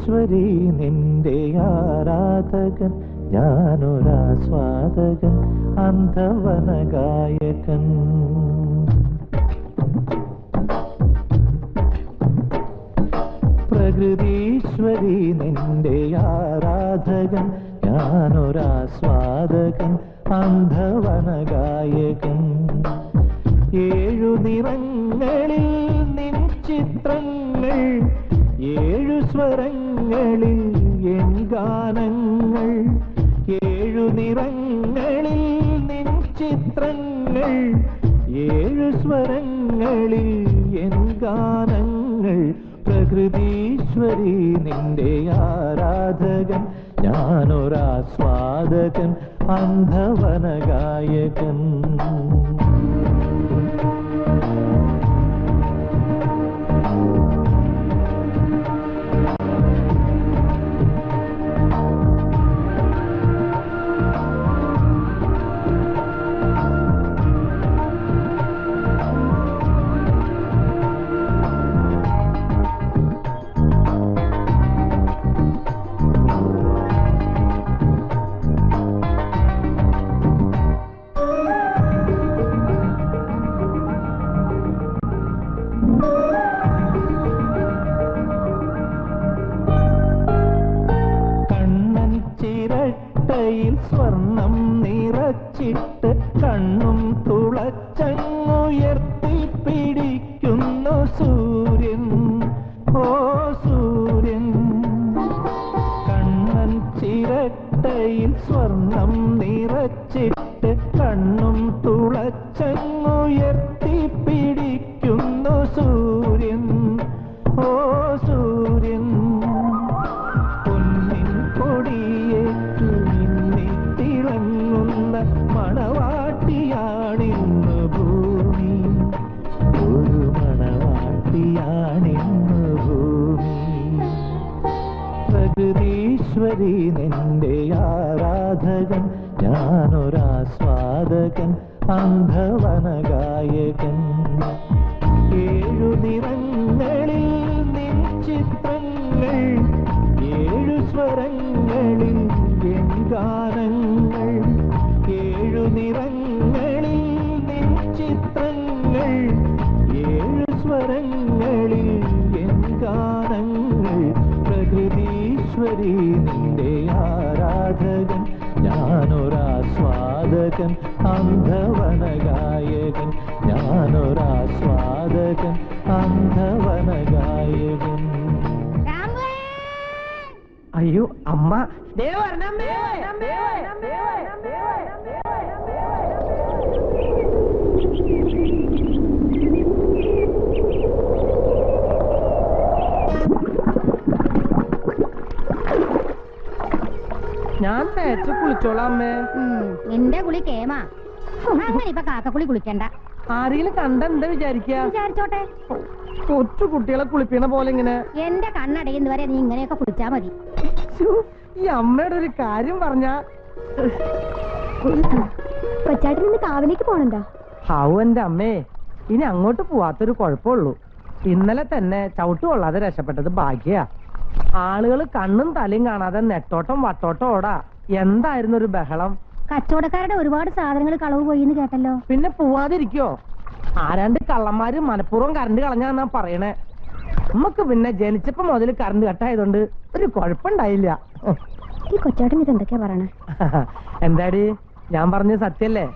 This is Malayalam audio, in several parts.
പ്രകൃതീശ്വരി നിന്റെ ആരാധകൻ ഞാനൊരാസ്വാദകൻ അന്ധവനഗായകൻ. പ്രകൃതീശ്വരി നിന്റെ ആരാധകൻ ഞാനൊരാസ്വാദകൻ അന്ധവനഗായകൻ. ഏഴു നിറങ്ങളിൽ നിൻ ചിത്രങ്ങൾ, ഏഴു സ്വരങ്ങളിൽ എൻ ഗാനങ്ങൾ. ഏഴു നിറങ്ങളിൽ നിൻ ചിത്രങ്ങൾ, ഏഴു സ്വരങ്ങളിൽ എൻ ഗാനങ്ങൾ. പ്രകൃതീശ്വരി നിന്റെ ആരാധകൻ ഞാനൊരാസ്വാദകൻ അന്ധവനഗായകൻ. സ്വർണം നിറച്ചിട്ട് കണ്ണും തുളച്ചങ്ങുയർത്തി പിടിക്കുന്നു സൂര്യൻ. ഓ സൂര്യൻ, കണ്ണൻ ചിരട്ടയിൽ സ്വർണം നിറച്ചിട്ട് കണ്ണും തുളച്ചങ്ങുയർത്തി പിടിക്കുന്നു സൂര്യൻ. ഓ സൂര്യൻ, പൊന്നിൻ കൊടിയേറ്റു തിളങ്ങുന്ന മണവാട്ടിയാണിന്ന് ഭൂമി. ഒരു മണവാട്ടിയാണിന്ന് ഭൂമി. പ്രകൃതീശ്വരി നിന്റെ ആരാധകൻ ഞാനൊരാസ്വാദകൻ അന്ധവനഗായകൻ. ഏഴു നിറങ്ങളിൽ നിൻ ചിത്രങ്ങൾ, ഏഴു സ്വരങ്ങളിൽ എൻ ഗാനങ്ങൾ. ഏഴു നിറങ്ങളിൽ നിൻ ചിത്രങ്ങൾ, ഏഴു സ്വരങ്ങളിൽ എൻ ഗാനങ്ങൾ. പ്രകൃതീശ്വരി നിന്റെ ആരാധകൻ ഞാനൊരാസ്വാദകൻ അന്ധവനഗായകൻ. ഞാനൊരാസ്വാദകൻ അന്ധവനഗായകൻ. അയ്യോ അമ്മ, ഞാൻ തേച്ച് കുളിച്ചോളാം അമ്മേ. നിന്റെ കുളി കേമാ. അങ്ങനെ ഇപ്പൊ കാക്കക്കുളി കുളിക്കണ്ട. ആരെങ്കിലും കണ്ട എന്താ വിചാരിച്ചോട്ടെ. കൊച്ചു കുട്ടികളെ കുളിപ്പിക്കണ പോലെ ഇങ്ങനെ. എന്റെ കണ്ണടയുന്നവരെ നീ ഇങ്ങനെയൊക്കെ കുളിച്ചാ മതി. ഈ അമ്മയുടെ ഒരു കാര്യം പറഞ്ഞാ കൊച്ചാട്ടിൽ നിന്ന് കാവിലേക്ക് പോണെന്താ? ഹാവു എന്റെ അമ്മേ, ഇനി അങ്ങോട്ട് പോവാത്തൊരു കുഴപ്പമുള്ളൂ. ഇന്നലെ തന്നെ ചവിട്ട് കൊള്ളാതെ രക്ഷപ്പെട്ടത് ഭാഗ്യാ. ആളുകൾ കണ്ണും തലയും കാണാതെ നെട്ടോട്ടം വട്ടോട്ടം ഓടാ. എന്തായിരുന്നു ഒരു ബഹളം. കച്ചവടക്കാരുടെ ഒരുപാട് സാധനങ്ങൾ കളവ് പോയിന്ന് കേട്ടല്ലോ. പിന്നെ പോവാതിരിക്കോ? ആരാണ്ട് കള്ളന്മാര് മനഃപൂർവ്വം കറണ്ട് കളഞ്ഞാന്നാ പറയണേ. നമുക്ക് പിന്നെ ജനിച്ചപ്പോ മുതൽ കറണ്ട് കട്ടായതുകൊണ്ട് ഒരു കുഴപ്പമുണ്ടായില്ല. ഈ കൊച്ചാട്ടൻ ഇത് എന്തൊക്കെയാ പറയണേ? എന്താടി, ഞാൻ പറഞ്ഞ സത്യല്ലേ?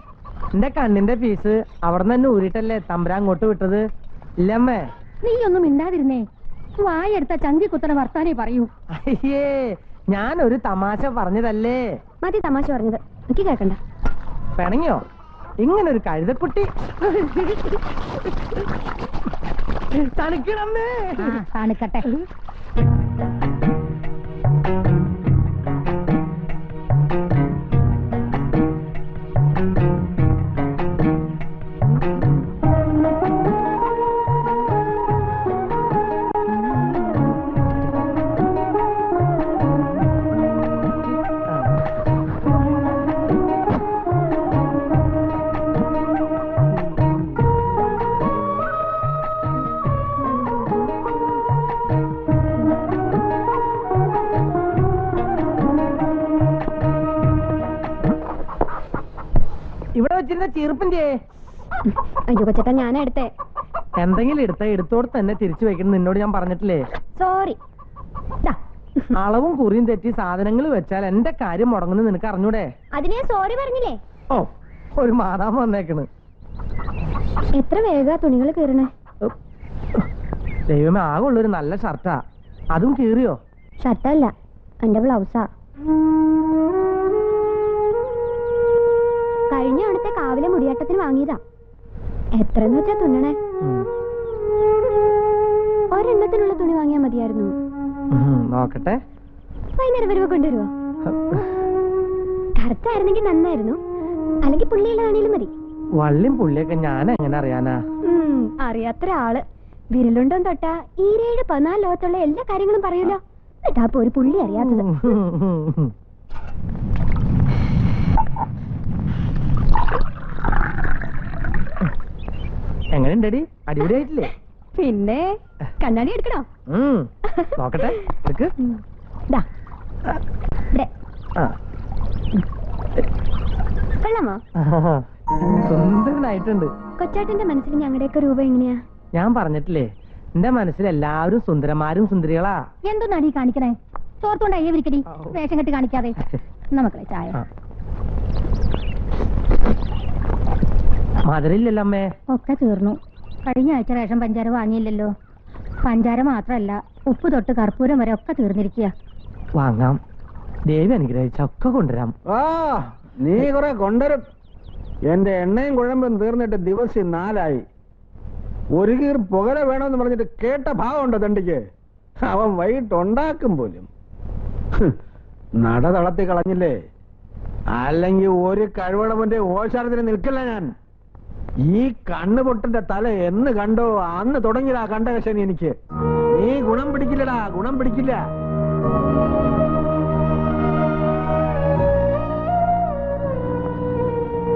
എന്റെ കണ്ണിന്റെ ഫീസ് അവിടെ നിന്ന് തന്നെ ഊരിട്ടല്ലേ തമ്പുരാൻ അങ്ങോട്ട് വിട്ടത്. ഇല്ലമ്മേ, നീ ഒന്നും മിണ്ടാതിരുന്നേ. വായെടുത്ത ചങ്കി കുത്തണ വർത്താനേ പറയൂ. അയ്യേ, ഞാനൊരു തമാശ പറഞ്ഞതല്ലേ. മതി തമാശ പറഞ്ഞത്, എനിക്ക് കേക്കണ്ട. പിണങ്ങിയോ? ഇങ്ങനൊരു കഴുതക്കുട്ടി. തണുക്കണമ്മേ. തണുക്കട്ടെ. ഇവിടെ വെച്ചിരുന്ന ചീർപ്പിന്റെ അയ്യോ കൊച്ചേട്ടാ ഞാനാ എടുത്തേ. എന്തെങ്കിലും എടുത്തോട് തന്നെ തിരിച്ചു വെക്കണം നിന്നോട് ഞാൻ പറഞ്ഞിട്ടില്ലേ? സോറി. അളവും കുറിയും തെറ്റി സാധനങ്ങൾ വെച്ചാൽ എന്റെ കാര്യം മുടങ്ങുന്നു നിനക്ക് അറിഞ്ഞൂടെ? അതിനെ സോറി പറഞ്ഞില്ലേ? ഓ ഒരു മാതാൻ വന്നേക്കണ്. എത്ര വേഗ തുണികൾ കീറണേ. ദൈവമേ, ആകുള്ളൊരു നല്ല ഷർട്ടാ, അതും കീറിയോ? ഷർട്ടല്ല, എന്റെ ബ്ലൗസാ. കഴിഞ്ഞ അവിടുത്തെ കാവിലെ മുടിയാട്ടത്തിന് വാങ്ങിയതാ. എത്രന്ന് വെച്ചാ തുന്നണേ? ഒരെണ്ണത്തിനുള്ള തുണി വാങ്ങിയാ മതിയായിരുന്നു. നോക്കട്ടെ. വൈകുന്നേരം വരുമ്പോ കൊണ്ടുവരുവോ? കറുത്തായിരുന്നെങ്കിൽ നന്നായിരുന്നു, അല്ലെങ്കിൽ പുള്ളിയുള്ളതാണേലും മതി. വള്ളിയും പുള്ളിയൊക്കെ ഞാൻ എങ്ങനെ അറിയാനാ? അറിയാത്ത ആള് വിരലുണ്ടോ തൊട്ടാ 17-14 ലോകത്തുള്ള എല്ലാ കാര്യങ്ങളും പറയൂലോ. എന്നിട്ടാ ഒരു പുള്ളി അറിയാത്തത്. എങ്ങനെയുണ്ടടി? അടിപൊളിയായിട്ടില്ലേ? പിന്നെ കണ്ണാടി എടുക്കണോ? നോക്കട്ടെ. എടുക്ക്. കൊള്ളാമോ? സുന്ദരനായിട്ടുണ്ട്. കൊച്ചാട്ടന്റെ മനസ്സിൽ ഞങ്ങളുടെയൊക്കെ രൂപം എങ്ങനെയാ? ഞാൻ പറഞ്ഞിട്ടില്ലേ, എന്റെ മനസ്സിൽ എല്ലാവരും സുന്ദരന്മാരും സുന്ദരികളാ. എന്തൊന്നാണ് ഈ കാണിക്കണേ? ചോർത്തോണ്ട് അയ്യ വിരിക്കടി, വേഷം കെട്ടി കാണിക്കാതെ. നമുക്കളെ ചായ. മധുരയില്ലല്ലോ അമ്മേ. ഒക്കെ തീർന്നു. കഴിഞ്ഞ ആഴ്ച റേഷൻ പഞ്ചാര വാങ്ങിയില്ലല്ലോ. പഞ്ചാര മാത്രല്ല, ഉപ്പ് തൊട്ട് കർപ്പൂരം വരെ ഒക്കെ തീർന്നിരിക്കുക. വാങ്ങാം, ദേവി അനുഗ്രഹിച്ച ഒക്കെ കൊണ്ടുവരാം. നീ കുറെ കൊണ്ടുവരും. എന്റെ എണ്ണയും കുഴമ്പും തീർന്നിട്ട് ദിവസം 4 ആയി. ഒരു കീർ പുകല വേണമെന്ന് പറഞ്ഞിട്ട് കേട്ട ഭാവമുണ്ടോ തണ്ടിക്ക്? അവൻ വൈകിട്ട് ഉണ്ടാക്കും പോലും. നട തളത്തി കളഞ്ഞില്ലേ? അല്ലെങ്കിൽ ഒരു കഴിവടവന്റെ ഓശാരത്തിന് നിൽക്കില്ല ഞാൻ. ഈ കണ്ണുപൊട്ടന്റെ തല എന്ന് കണ്ടോ അന്ന് തുടങ്ങിയതാ കണ്ടകശനി എനിക്ക്. നീ ഗുണം പിടിക്കില്ലടാ, ഗുണം പിടിക്കില്ല.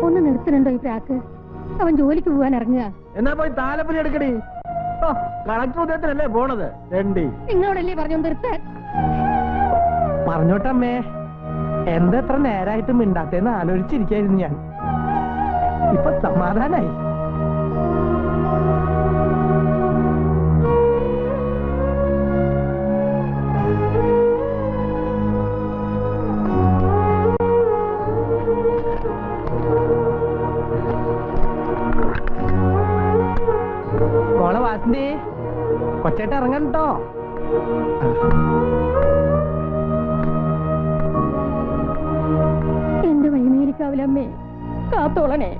ഒന്ന് നിർത്തുന്നുണ്ടോ ഈ പ്രാക്ക്? അവൻ ജോലിക്ക് പോവാൻ ഇറങ്ങുക. എന്നാ പോയി താലപ്പൊലി എടുക്കടി. കളക്ടർ ഉദയത്തിനല്ലേ പോണത്? രണ്ടി നിങ്ങളോടല്ലേ പറഞ്ഞു നിർത്താൻ? പറഞ്ഞോട്ടമ്മേ, എന്തെത്ര നേരായിട്ട് മിണ്ടാത്തേന്ന് ആലോചിച്ചിരിക്കായിരുന്നു ഞാൻ. ഇപ്പൊ സമാധാനായി. മോളെ വാസന്തി, കൊച്ചേട്ട ഇറങ്ങാൻ കേട്ടോ. എന്റെ വൈകുന്നേരിക്കാവിലമ്മേ, കാത്തോളണേ.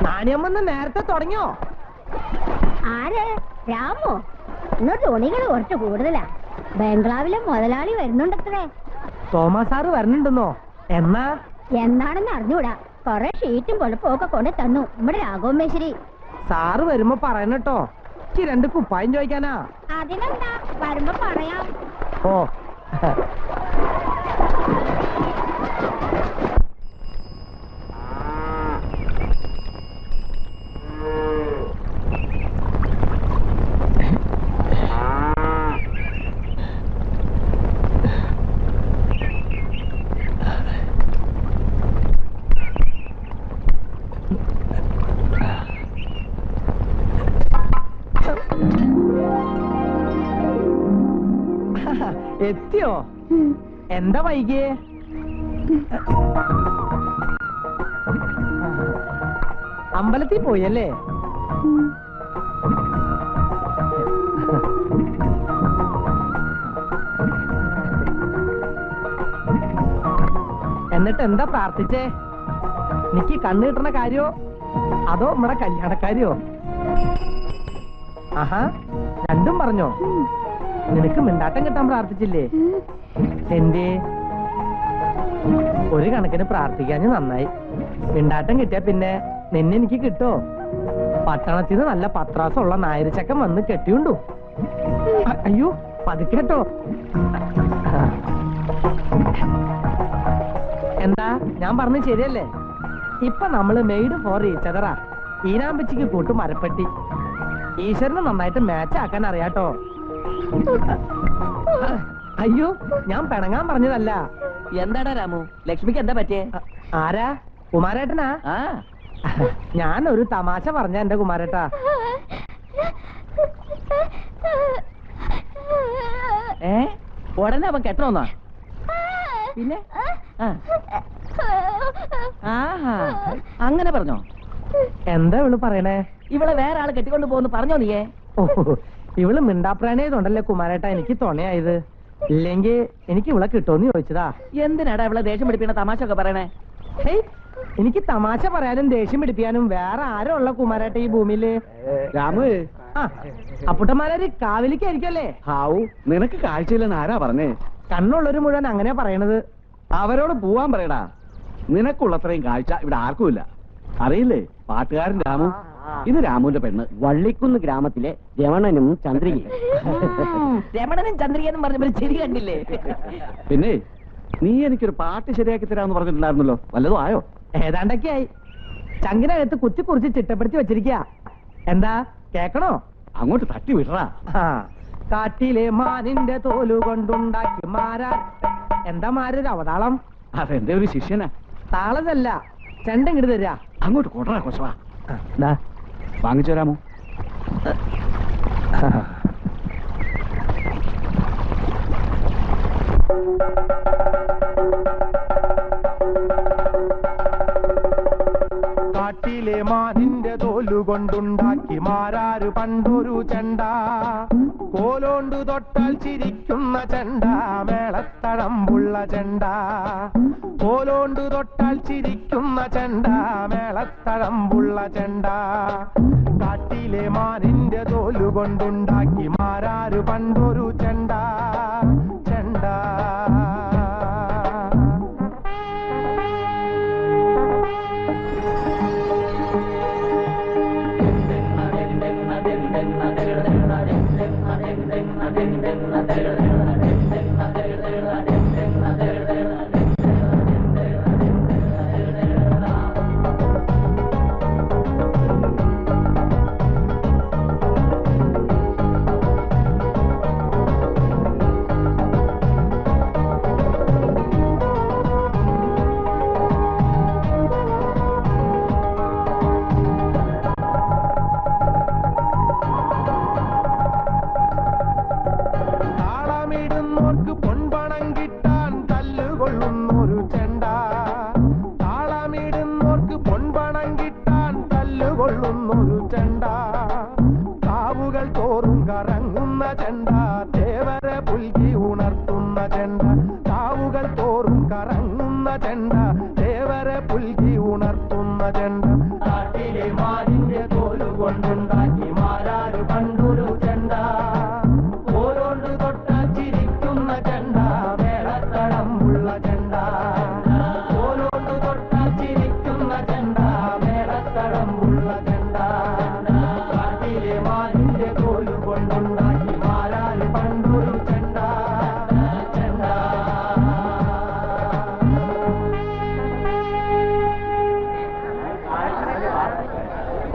നാണിയമ്മന്ന് നേരത്തെ തുടങ്ങിയോ? ആര്? രാമോ? ഇന്ന് തുണികൾ കുറച്ച് കൂടുതലാ. ബംഗ്ലാവിലെ മുതലാളി വരുന്നുണ്ടത്രേ. Thomas sir വരണുണ്ടെന്നോ? എന്നാണെന്ന് അറിഞ്ഞൂടാ. കൊറേ ഷീറ്റും പൊളപ്പും ഒക്കെ കൊണ്ട് തന്നു നമ്മുടെ രാഘവമേശ്വരി. സാറ് വരുമ്പോ പറയണട്ടോ. 2 കുപ്പായം ചോദിക്കാനാ. അതിനെന്താ, വരുമ്പോ പറയാം. ഓ എത്തിയോ? എന്താ വൈകിയേ? അമ്പലത്തിൽ പോയല്ലേ? എന്നിട്ട് എന്താ പ്രാർത്ഥിച്ചേ? എനിക്ക് കണ്ണ് കിട്ടണ കാര്യോ അതോ നമ്മുടെ കല്യാണക്കാരിയോ? ആഹാ, രണ്ടും പറഞ്ഞോ? നിനക്ക് മിണ്ടാട്ടം കിട്ടാൻ പ്രാർത്ഥിച്ചില്ലേ? എന്തേ? ഒരു കണക്കിന് പ്രാർത്ഥിക്കാൻ നന്നായി. മിണ്ടാട്ടം കിട്ടിയ പിന്നെ നിന്നെ എനിക്ക് കിട്ടോ? പട്ടണത്തിൽ നിന്ന് നല്ല പത്രാസമുള്ള നായരിച്ചക്കൻ വന്ന് കെട്ടിയുണ്ടു. അയ്യോ, പതുക്കേട്ടോ. എന്താ ഞാൻ പറഞ്ഞത് ശരിയല്ലേ? ഇപ്പൊ നമ്മള് മെയ്ഡ് ഫോർ ഈച്ച് അതറാ. ഈനാമ്പച്ചിക്ക് കൂട്ട് മരപ്പെട്ടി. ഈശ്വരന് നന്നായിട്ട് മാച്ച് ആക്കാൻ അറിയാട്ടോ. അയ്യോ, ഞാൻ പിണങ്ങാൻ പറഞ്ഞതല്ല. എന്താടാ രാമു, ലക്ഷ്മിക്ക് എന്താ പറ്റിയേ? ആരാ? കുമാരേട്ടനാ? ആ, ഞാൻ ഒരു തമാശ പറഞ്ഞ എന്റെ കുമാരേട്ടാ. ഉടനെ അവൻ കെട്ടണമെന്നാ? പിന്നെ ആഹാ, അങ്ങനെ പറഞ്ഞോ? എന്താ ഇവള് പറയണേ? ഇവളെ വേറെ ആള് കെട്ടിക്കൊണ്ട് പോകുന്നു പറഞ്ഞോ നീയേ? ഓ, ഇവള് മിണ്ടാപ്രാണിയായതുകൊണ്ടല്ലേ കുമാരേട്ടാ എനിക്ക് തുണയായത്. ഇല്ലെങ്കിൽ എനിക്ക് ഇവളെ കിട്ടുമെന്ന് ചോദിച്ചതാ. എന്തിനാടാ ഇവളെ ദേഷ്യം പിടിപ്പിക്കുന്ന തമാശ ഒക്കെ പറയണേ? ഹേയ്, എനിക്ക് തമാശ പറയാനും ദേഷ്യം പിടിപ്പിക്കാനും വേറെ ആരോ ഉള്ള കുമാരേട്ട ഈ ഭൂമിയില്? രാമു, ആ, അപ്പുട്ടന്മാരൊരു കാവലിക്കായിരിക്കല്ലേ? ഹാവു, നിനക്ക് കാഴ്ചയില്ലെന്ന് ആരാ പറഞ്ഞേ? കണ്ണുള്ളൊരു മുഴുവൻ അങ്ങനെയാ പറയണത്. അവരോട് പോവാൻ പറയടാ. നിനക്കുള്ളത്രയും കാഴ്ച ഇവിടെ ആർക്കുമില്ല. അറിയില്ലേ, പാട്ടുകാരൻ രാമു. ഇത് രാമുവിന്റെ പെണ്ണ്. വള്ളിക്കുന്ന് ഗ്രാമത്തിലെ രമണനും ചന്ദ്രികയും. രമണനും ചന്ദ്രികയെന്നും പറഞ്ഞ ശരി കണ്ടില്ലേ? പിന്നെ നീ എനിക്കൊരു പാട്ട് ശരിയാക്കി തരാമെന്ന് പറഞ്ഞിട്ടുണ്ടായിരുന്നല്ലോ, വല്ലതും ആയോ? ഏതാണ്ടൊക്കെ ആയി. ചങ്കിനകത്ത് കുത്തി കുറിച്ച് ചിട്ടപ്പെടുത്തി വെച്ചിരിക്കുക. എന്താ കേക്കണോ? അങ്ങോട്ട് തട്ടി വിടറാ. ആ, കാട്ടിലെ മാനിന്റെ തോലു കൊണ്ടുണ്ടാക്കി മാരാ. എന്താ മാരൊരു അവതാളം? അതെന്റെ ഒരു ശിഷ്യനാ. താളതല്ല, ചെണ്ടിങ്ങട് തരാ. അങ്ങോട്ട് കൊടറാ കൊച്ചവാ. ദാ, വാങ്ങിച്ചു തരാമോ? കാട്ടിലെ മാനിന്റെ തോലുകൊണ്ടുണ്ടാക്കി മാരാര് പണ്ടൊരു ചെണ്ട. കോലോണ്ടു തൊട്ടാൽ ചിരിക്കുന്ന ചെണ്ട, മേളത്തഴമ്പുള്ള ചെണ്ട. കോലോണ്ടു തൊട്ടാൽ ചിരിക്കുന്ന ചെണ്ട, മേളത്തഴമ്പുള്ള ചെണ്ട. കാട്ടിലെ മാനിന്റെ തോലുകൊണ്ടുണ്ടാക്കി മാരാര് പണ്ടൊരു ചെണ്ട. ചെണ്ട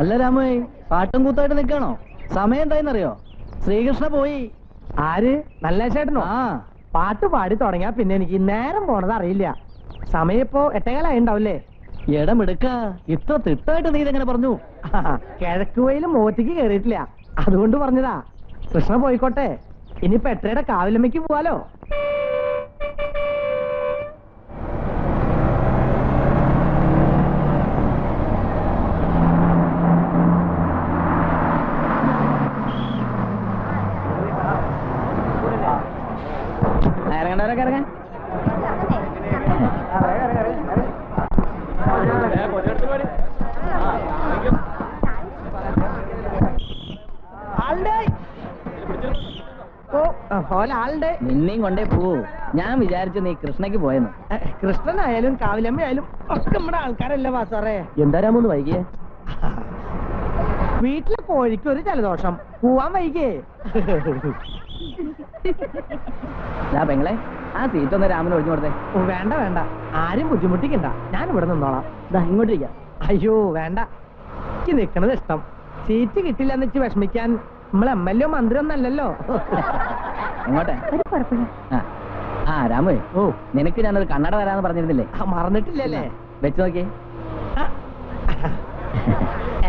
അല്ല രാമേ, പാട്ടും കൂത്തായിട്ട് നിൽക്കണോ? സമയം എന്തായെന്നറിയോ? ശ്രീകൃഷ്ണ പോയി. ആര്? നല്ല ചേട്ടനോ? ആ, പാട്ട് പാടി തുടങ്ങിയാ പിന്നെ എനിക്ക് നേരം പോണത് അറിയില്ല. സമയം ഇപ്പോ 8:15 ഉണ്ടാവില്ലേ? ഇടമെടുക്ക. ഇത്ര തിട്ടായിട്ട് നീ ഇതെങ്ങനെ പറഞ്ഞു? കിഴക്ക് വയിലും മോത്തിക്ക് കേറിയിട്ടില്ല, അതുകൊണ്ട് പറഞ്ഞതാ. കൃഷ്ണ പോയിക്കോട്ടെ, ഇനിയിപ്പോ 8:30 കാവിലമ്മയ്ക്ക് പോവാലോ. ഇറങ്ങണ്ടവരൊക്കെ ഇറങ്ങാൻ. ആളുടെ നിന്നെയും കൊണ്ടേ പോവൂ. ഞാൻ വിചാരിച്ചു നീ കൃഷ്ണയ്ക്ക് പോയെന്ന്. കൃഷ്ണനായാലും കാവിലമ്മയായാലും ഒക്കെ നമ്മുടെ ആൾക്കാരല്ലേ വാസാറേ. എന്താ രാമൊന്ന് വൈകിയേ? വീട്ടിലെ കോഴിക്ക് ഒരു ജലദോഷം, പോവാൻ വൈകിയേ. പെങ്ങളെ, ആ സീറ്റ് ഒന്ന് രാമന് ഒഴിഞ്ഞു കൊടുത്തേ. വേണ്ട വേണ്ട, ആരും ബുദ്ധിമുട്ടിക്കണ്ട, ഞാൻ ഇവിടെ നിന്നോളാം. ഇങ്ങോട്ടിരിക്കാം. അയ്യോ വേണ്ട, എനിക്ക് നിക്കണത് ഇഷ്ടം. സീറ്റ് കിട്ടില്ല എന്ന് വെച്ച് വിഷമിക്കാൻ നമ്മൾ MLA മന്ത്രി ഒന്നല്ലല്ലോ. എങ്ങോട്ടെ? ഒരു കുഴപ്പമില്ല. ആ രാമു, ഓ നിനക്ക് ഞാനൊരു കണ്ണട തരാന്ന് പറഞ്ഞിരുന്നില്ലേ? മറന്നിട്ടില്ലല്ലേ? വെച്ച് നോക്കിയേ.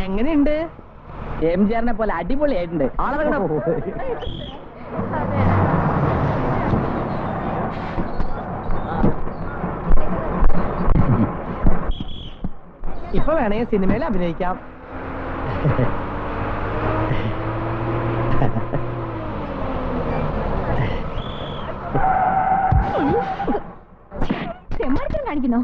എങ്ങനെയുണ്ട്? MGR പോലെ അടിപൊളിയായിട്ടുണ്ട്. ആളെ ഇപ്പൊ വേണമെങ്കിൽ സിനിമയിൽ അഭിനയിക്കാം. കാണിക്കുന്നോ?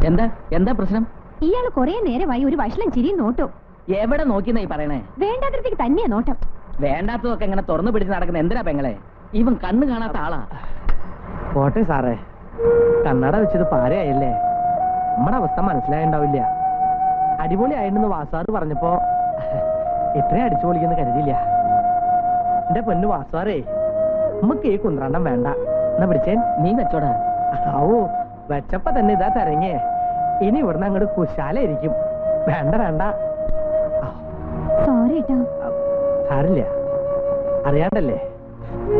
എന്താ എന്താ പ്രശ്നം? ഇയാള് കൊറേ നേരമായി ഒരു വഷളം ചിരിയും നോട്ടോ. എവിടെ നോക്കിന്നാ ഈ പറയണേ? വേണ്ടാത്തടത്തേക്ക് തന്നെയാ നോട്ടം. വേണ്ടാത്തതൊക്കെ ഇങ്ങനെ തുറന്നു പിടിച്ച് നടക്കുന്ന എന്തിനാ പെങ്ങളെ? ഇവൻ കണ്ണ് കാണാത്ത ആളാ. പോട്ടെ സാറേ, കണ്ണട വെച്ചത് പാരയായല്ലേ. നമ്മുടെ അവസ്ഥ മനസ്സിലായിണ്ടാവില്ല. അടിപൊളിയായിട്ടെന്ന് വാസാറ് പറഞ്ഞപ്പോ ഇത്രയും അടിച്ചു പൊളിക്കെന്ന് കരുതിയില്ല. എന്റെ പൊന്നു വാസാറേ, നമുക്ക് ഈ കുന്ത്രണ്ടം വേണ്ട. എന്നാ പിടിച്ചേൻ. നീ വെച്ചോടാ. ഓ വെച്ചപ്പോ തന്നെ ഇതാ തരങ്ങേ. ഇനി ഇവിടുന്ന് അങ്ങോട്ട് കുശാലായിരിക്കും. വേണ്ട വേണ്ട. സോറി കേട്ടോ. സാരില്ല, അറിയാണ്ടല്ലേ.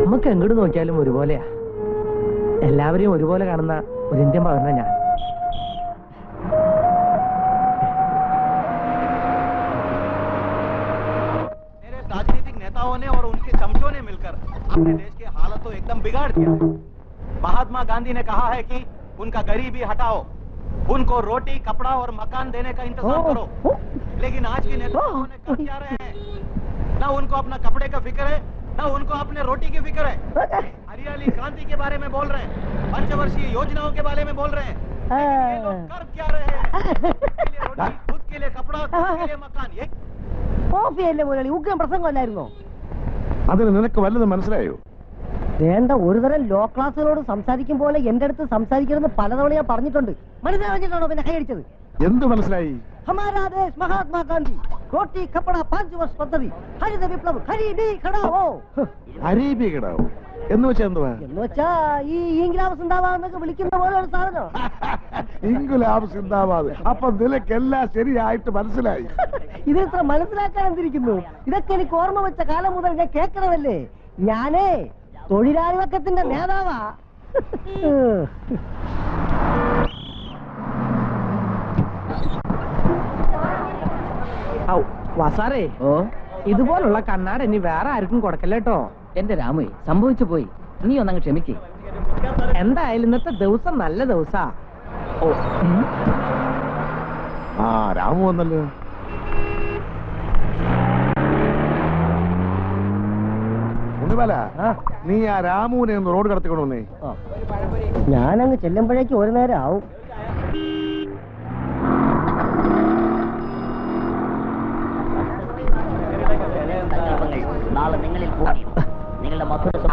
നമുക്ക് എങ്ങോട്ട് നോക്കിയാലും ഒരുപോലെയാ. എല്ലാവരെയും ഒരുപോലെ കാണുന്ന ഒരു ഇന്ത്യൻ പൗരനാ ഞാൻ. राजनीतिक नेताओं ने और उनके चमचों ने मिलकर अपने देश की हालत तो एकदम बिगाड़ दिया। महात्मा गांधी ने कहा है कि उनका गरीबी हटाओ, उनको रोटी कपड़ा और मकान देने का इंतजाम करो। लेकिन आज के नेताओं ने कर क्या रहे हैं? ना उनको अपना कपड़े का फिक्र है, ना उनको अपने रोटी की फिक्र है। हरियाली क्रांति के बारे में बोल रहे हैं, पंचवर्षीय योजनाओं के बारे में बोल रहे हैं। लेकिन ये लोग कर क्या रहे हैं? खुद के लिए रोटी, खुद के लिए कपड़ा, खुद के लिए मकान। ये കോഫിയല്ലേ മുരളി? ഉഗ്രം പ്രസംഗമല്ലായിരുന്നോ? അതിന് നിനക്ക് വല്ലതും മനസ്സിലായോ? വേണ്ട, ഒരുതരം ലോ ക്ലാസ്സുകളോട് സംസാരിക്കും പോലെ എന്റെ അടുത്ത് സംസാരിക്കണമെന്ന് പലതവണ ഞാൻ പറഞ്ഞിട്ടുണ്ട്. മനസ്സിലാക്കിയിട്ടാണോ പിന്നെ കൈയടിച്ചത്? എന്ത് മനസ്സിലായി? ഹമാരാ ദേശ് മഹാത്മാഗാന്ധി റോട്ടി കപ്പട 5 വർഷ പദ്ധതി ഹരിത വിപ്ലവ് ഹരിബി ഘടാവോ. ഹരീബി കിടാവോ എന്ന് വെച്ചാ എന്തുവാ? എന്ന് വെച്ചാ ഈ ഇംഗ്ലാബ് സിന്ദാബാദ് വിളിക്കുന്ന പോലെ ഒരു സാധനം. ഇംഗുലാബ് സിന്ദാബാദ്. അപ്പൊ നിനക്കെല്ലാം ശരിയായിട്ട് മനസ്സിലായി. ഇത് ഇത്ര മനസ്സിലാക്കാൻ എന്തിരിക്കുന്നു? ഇതൊക്കെ എനിക്ക് ഓർമ്മ വെച്ച കാലം മുതൽ ഞാൻ കേൾക്കണതല്ലേ. ഞാനേ തൊഴിലാളി വർഗത്തിന്റെ നേതാവാ. വാസാറേ, ഓ ഇതുപോലുള്ള കണ്ണാട ഇനി വേറെ ആർക്കും കൊടുക്കല്ലേട്ടോ. എന്റെ രാമു, സംഭവിച്ചു പോയി. നീ ഒന്നങ്ങ് ക്ഷമിക്കേ. എന്തായാലും ഇന്നത്തെ ദിവസം നല്ല ദിവസാ. ഓ ആ രാമു വന്നല്ലോ. ഉണ്ണിമല, നീ ആ രാമുവിനെ ഒന്ന് റോഡ് കടത്തിക്കൊണ്ടുവന്നേ. ഞാനങ്ങ് ചെല്ലുമ്പോഴേക്ക് ഒരു നേരം ആവും.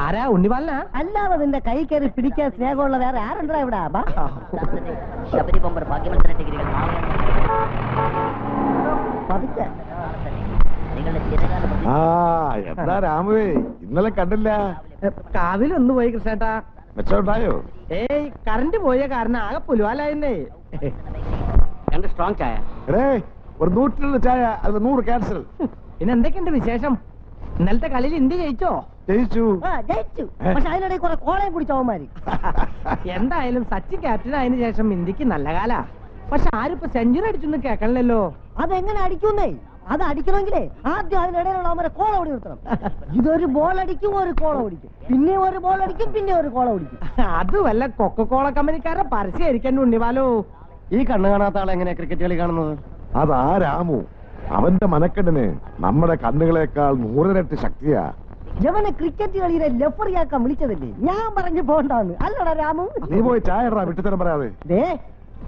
ആരാ? ഉണ്ണിപാലനാ? അല്ലാതെ നിന്റെ കൈ കയറി പിടിക്കാൻ സ്നേഹമുള്ള വേറെ ആരുണ്ടാ ഇവിടെ? പതുക്കെ. ആ എന്താ രാമുവേ, ഇന്നലെ കണ്ടില്ല. കാവിലൊന്നു പോയി കൃഷ്ണേട്ടാ. മെച്ചമുണ്ടായോ? ഏയ്, കറണ്ട് പോയ കാരണം ആകെ പുലുവാലായിരുന്നേ. രണ്ട് സ്ട്രോങ് ചായ. എടേ, ഒരു 102 ചായ, അത് 100 ക്യാൻസൽ. പിന്നെ എന്തൊക്കെയുണ്ട് വിശേഷം? ഇന്നലത്തെ കളിയിൽ ഇന്ത്യ ജയിച്ചോ? ജയിച്ചു. ജയിച്ചു. പക്ഷെ അതിനിടയിൽ കുറെ കോളയും കുടിച്ചവന്മാര്. എന്തായാലും സച്ചിൻ ക്യാപ്റ്റൻ ആയതിനു ശേഷം ഇന്ത്യക്ക് നല്ല കാലാ. പക്ഷെ ആരിപ്പോ സെഞ്ചുറി അടിച്ചൊന്നും കേൾക്കണല്ലോ. അതെങ്ങനെ അടിക്കുന്നേ? അത് അടിക്കണമെങ്കിലേ ആദ്യം അതിനിടയിലുള്ള അവരെ കോള ഓടി നിർത്തണം. ഇതൊരു ബോൾ അടിക്കും, ഒരു കോള ഓടിക്കും, പിന്നെ ഒരു ബോൾ അടിക്കും, പിന്നെ ഒരു കോള ഓടിക്കും. അത് വല്ല കൊക്കക്കോള കമ്പനിക്കാരുടെ പരസ്യമായിരിക്കാൻ ഉണ്ണിവാലോ. ഈ കണ്ണു കാണാത്ത ആളെ എങ്ങനെയാ ക്രിക്കറ്റ് കളി കാണുന്നത്? അതാ രാമു. അവന്റെ മനക്കെട്ടിന് നമ്മുടെ കണ്ണുകളെക്കാൾ 100 ഇരട്ടി ശക്തിയാ. യവനെ ക്രിക്കറ്റ് കളിയിലെ ലെഫറിയാക്കാൻ വിളിച്ചതല്ലേ? ഞാൻ പറഞ്ഞു പോണ്ടാന്ന്. അല്ലടാ രാമു. നീ പോയി ചായ ഇടാ, വിട്ടുതരം പറയാതെ. ദേ,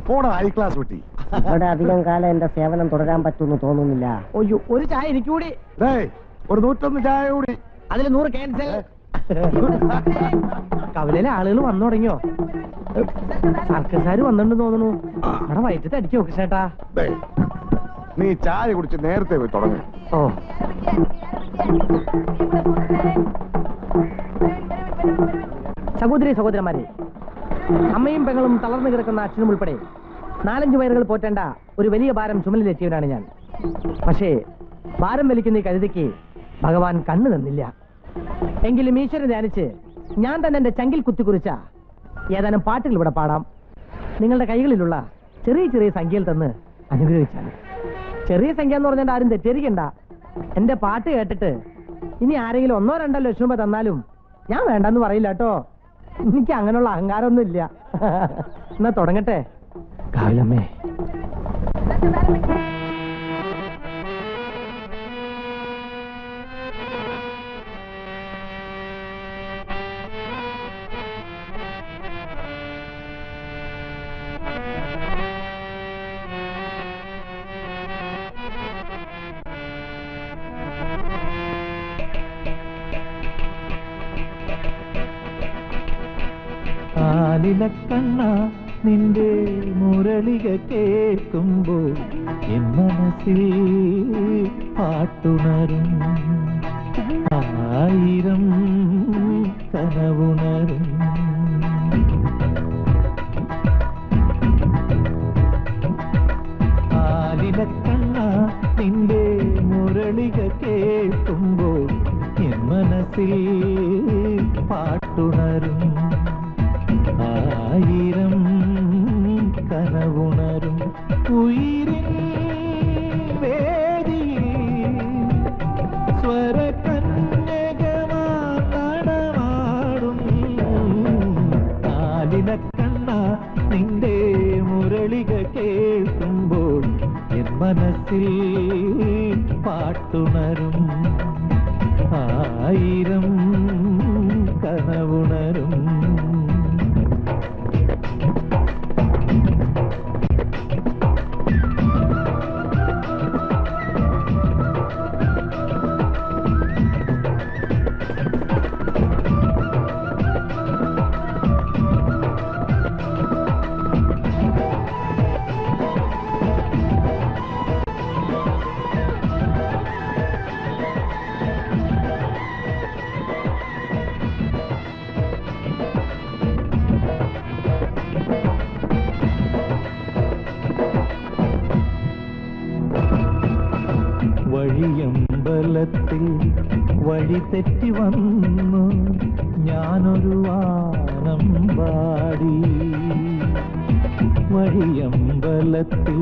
പോടാ ഹൈ ക്ലാസ് വിട്ടി. ഇവിടെ അധികം കാലം എന്റെ സേവനം തുടരാൻ പറ്റുമെന്ന് തോന്നുന്നില്ല. ഒയ്യോ, ഒരു ചായ എനിക്ക് കൂടി. ഒരു 101 ചായ കൂടി. അതിൽ 100 ക്യാൻസൽ. കവലയിലെ ആളുകൾ വന്നു തുടങ്ങിയോ? സർക്കസാര് വന്നിട്ടുണ്ടെന്ന് തോന്നുന്നു. അവിടെ വയറ്റത്ത് അടിക്കോ കൃഷ്ണേട്ടാ? നീ ചായ കുടിച്ച് നേരത്തെ പോയി തുടങ്ങി. ഓ, സഹോദരി സഹോദരന്മാരെ, അമ്മയും പെങ്ങളും തളർന്നു കിടക്കുന്ന അച്ഛനും ഉൾപ്പെടെ 4-5 വയറുകൾ പോറ്റേണ്ട ഒരു വലിയ ഭാരം ചുമലിലെത്തിയവനാണ് ഞാൻ. പക്ഷേ ഭാരം വലിക്കുന്ന ഈ കഴുതയ്ക്ക് ഭഗവാൻ കണ്ണു തന്നില്ല. എങ്കിലും ഈശ്വരൻ ധ്യാനിച്ച് ഞാൻ തന്നെ എന്റെ ചങ്കിൽ കുത്തിക്കുറിച്ച ഏതാനും പാട്ടുകൾ ഇവിടെ പാടാം. നിങ്ങളുടെ കൈകളിലുള്ള ചെറിയ ചെറിയ സംഖ്യയിൽ തന്ന് അനുഗ്രഹിച്ചാൽ. ചെറിയ സംഖ്യ എന്ന് പറഞ്ഞാൽ ആരും തെറ്റിദ്ധരിക്കണ്ട. എന്റെ പാട്ട് കേട്ടിട്ട് ഇനി ആരെങ്കിലും 1-2 ലക്ഷം രൂപ തന്നാലും ഞാൻ വേണ്ടെന്ന് പറയില്ല കേട്ടോ. എനിക്ക് അങ്ങനെയുള്ള അഹങ്കാരമൊന്നും ഇല്ല. എന്നാ തുടങ്ങട്ടെ. കാവിലമ്മേ, ആലിലക്കണ്ണ നിന്റെ മുരളിക കേൾക്കുമ്പോൾ എൻ മനസ്സിൽ പാട്ടുണരും, 1000 കനവുണരും. ആലിലക്കണ്ണ നിന്റെ മുരളിക കേൾക്കുമ്പോൾ എൻ മനസ്സിൽ പാട്ടുണരും, 1000 കനവുണരും. ഉയിരിൻ വേദിയിൽ സ്വരകന്യകമാ നടമാടും. ആലിലക്കണ്ണ നിന്റെ മുരളിക കേൾക്കുമ്പോൾ എൻ മനസ്സിൽ പാട്ടുണരും, 1000 കനവുണരും. വഴിയമ്പലത്തിൽ വഴി തെറ്റി വന്നു ഞാനൊരു വാനം പാടി. വഴിയമ്പലത്തിൽ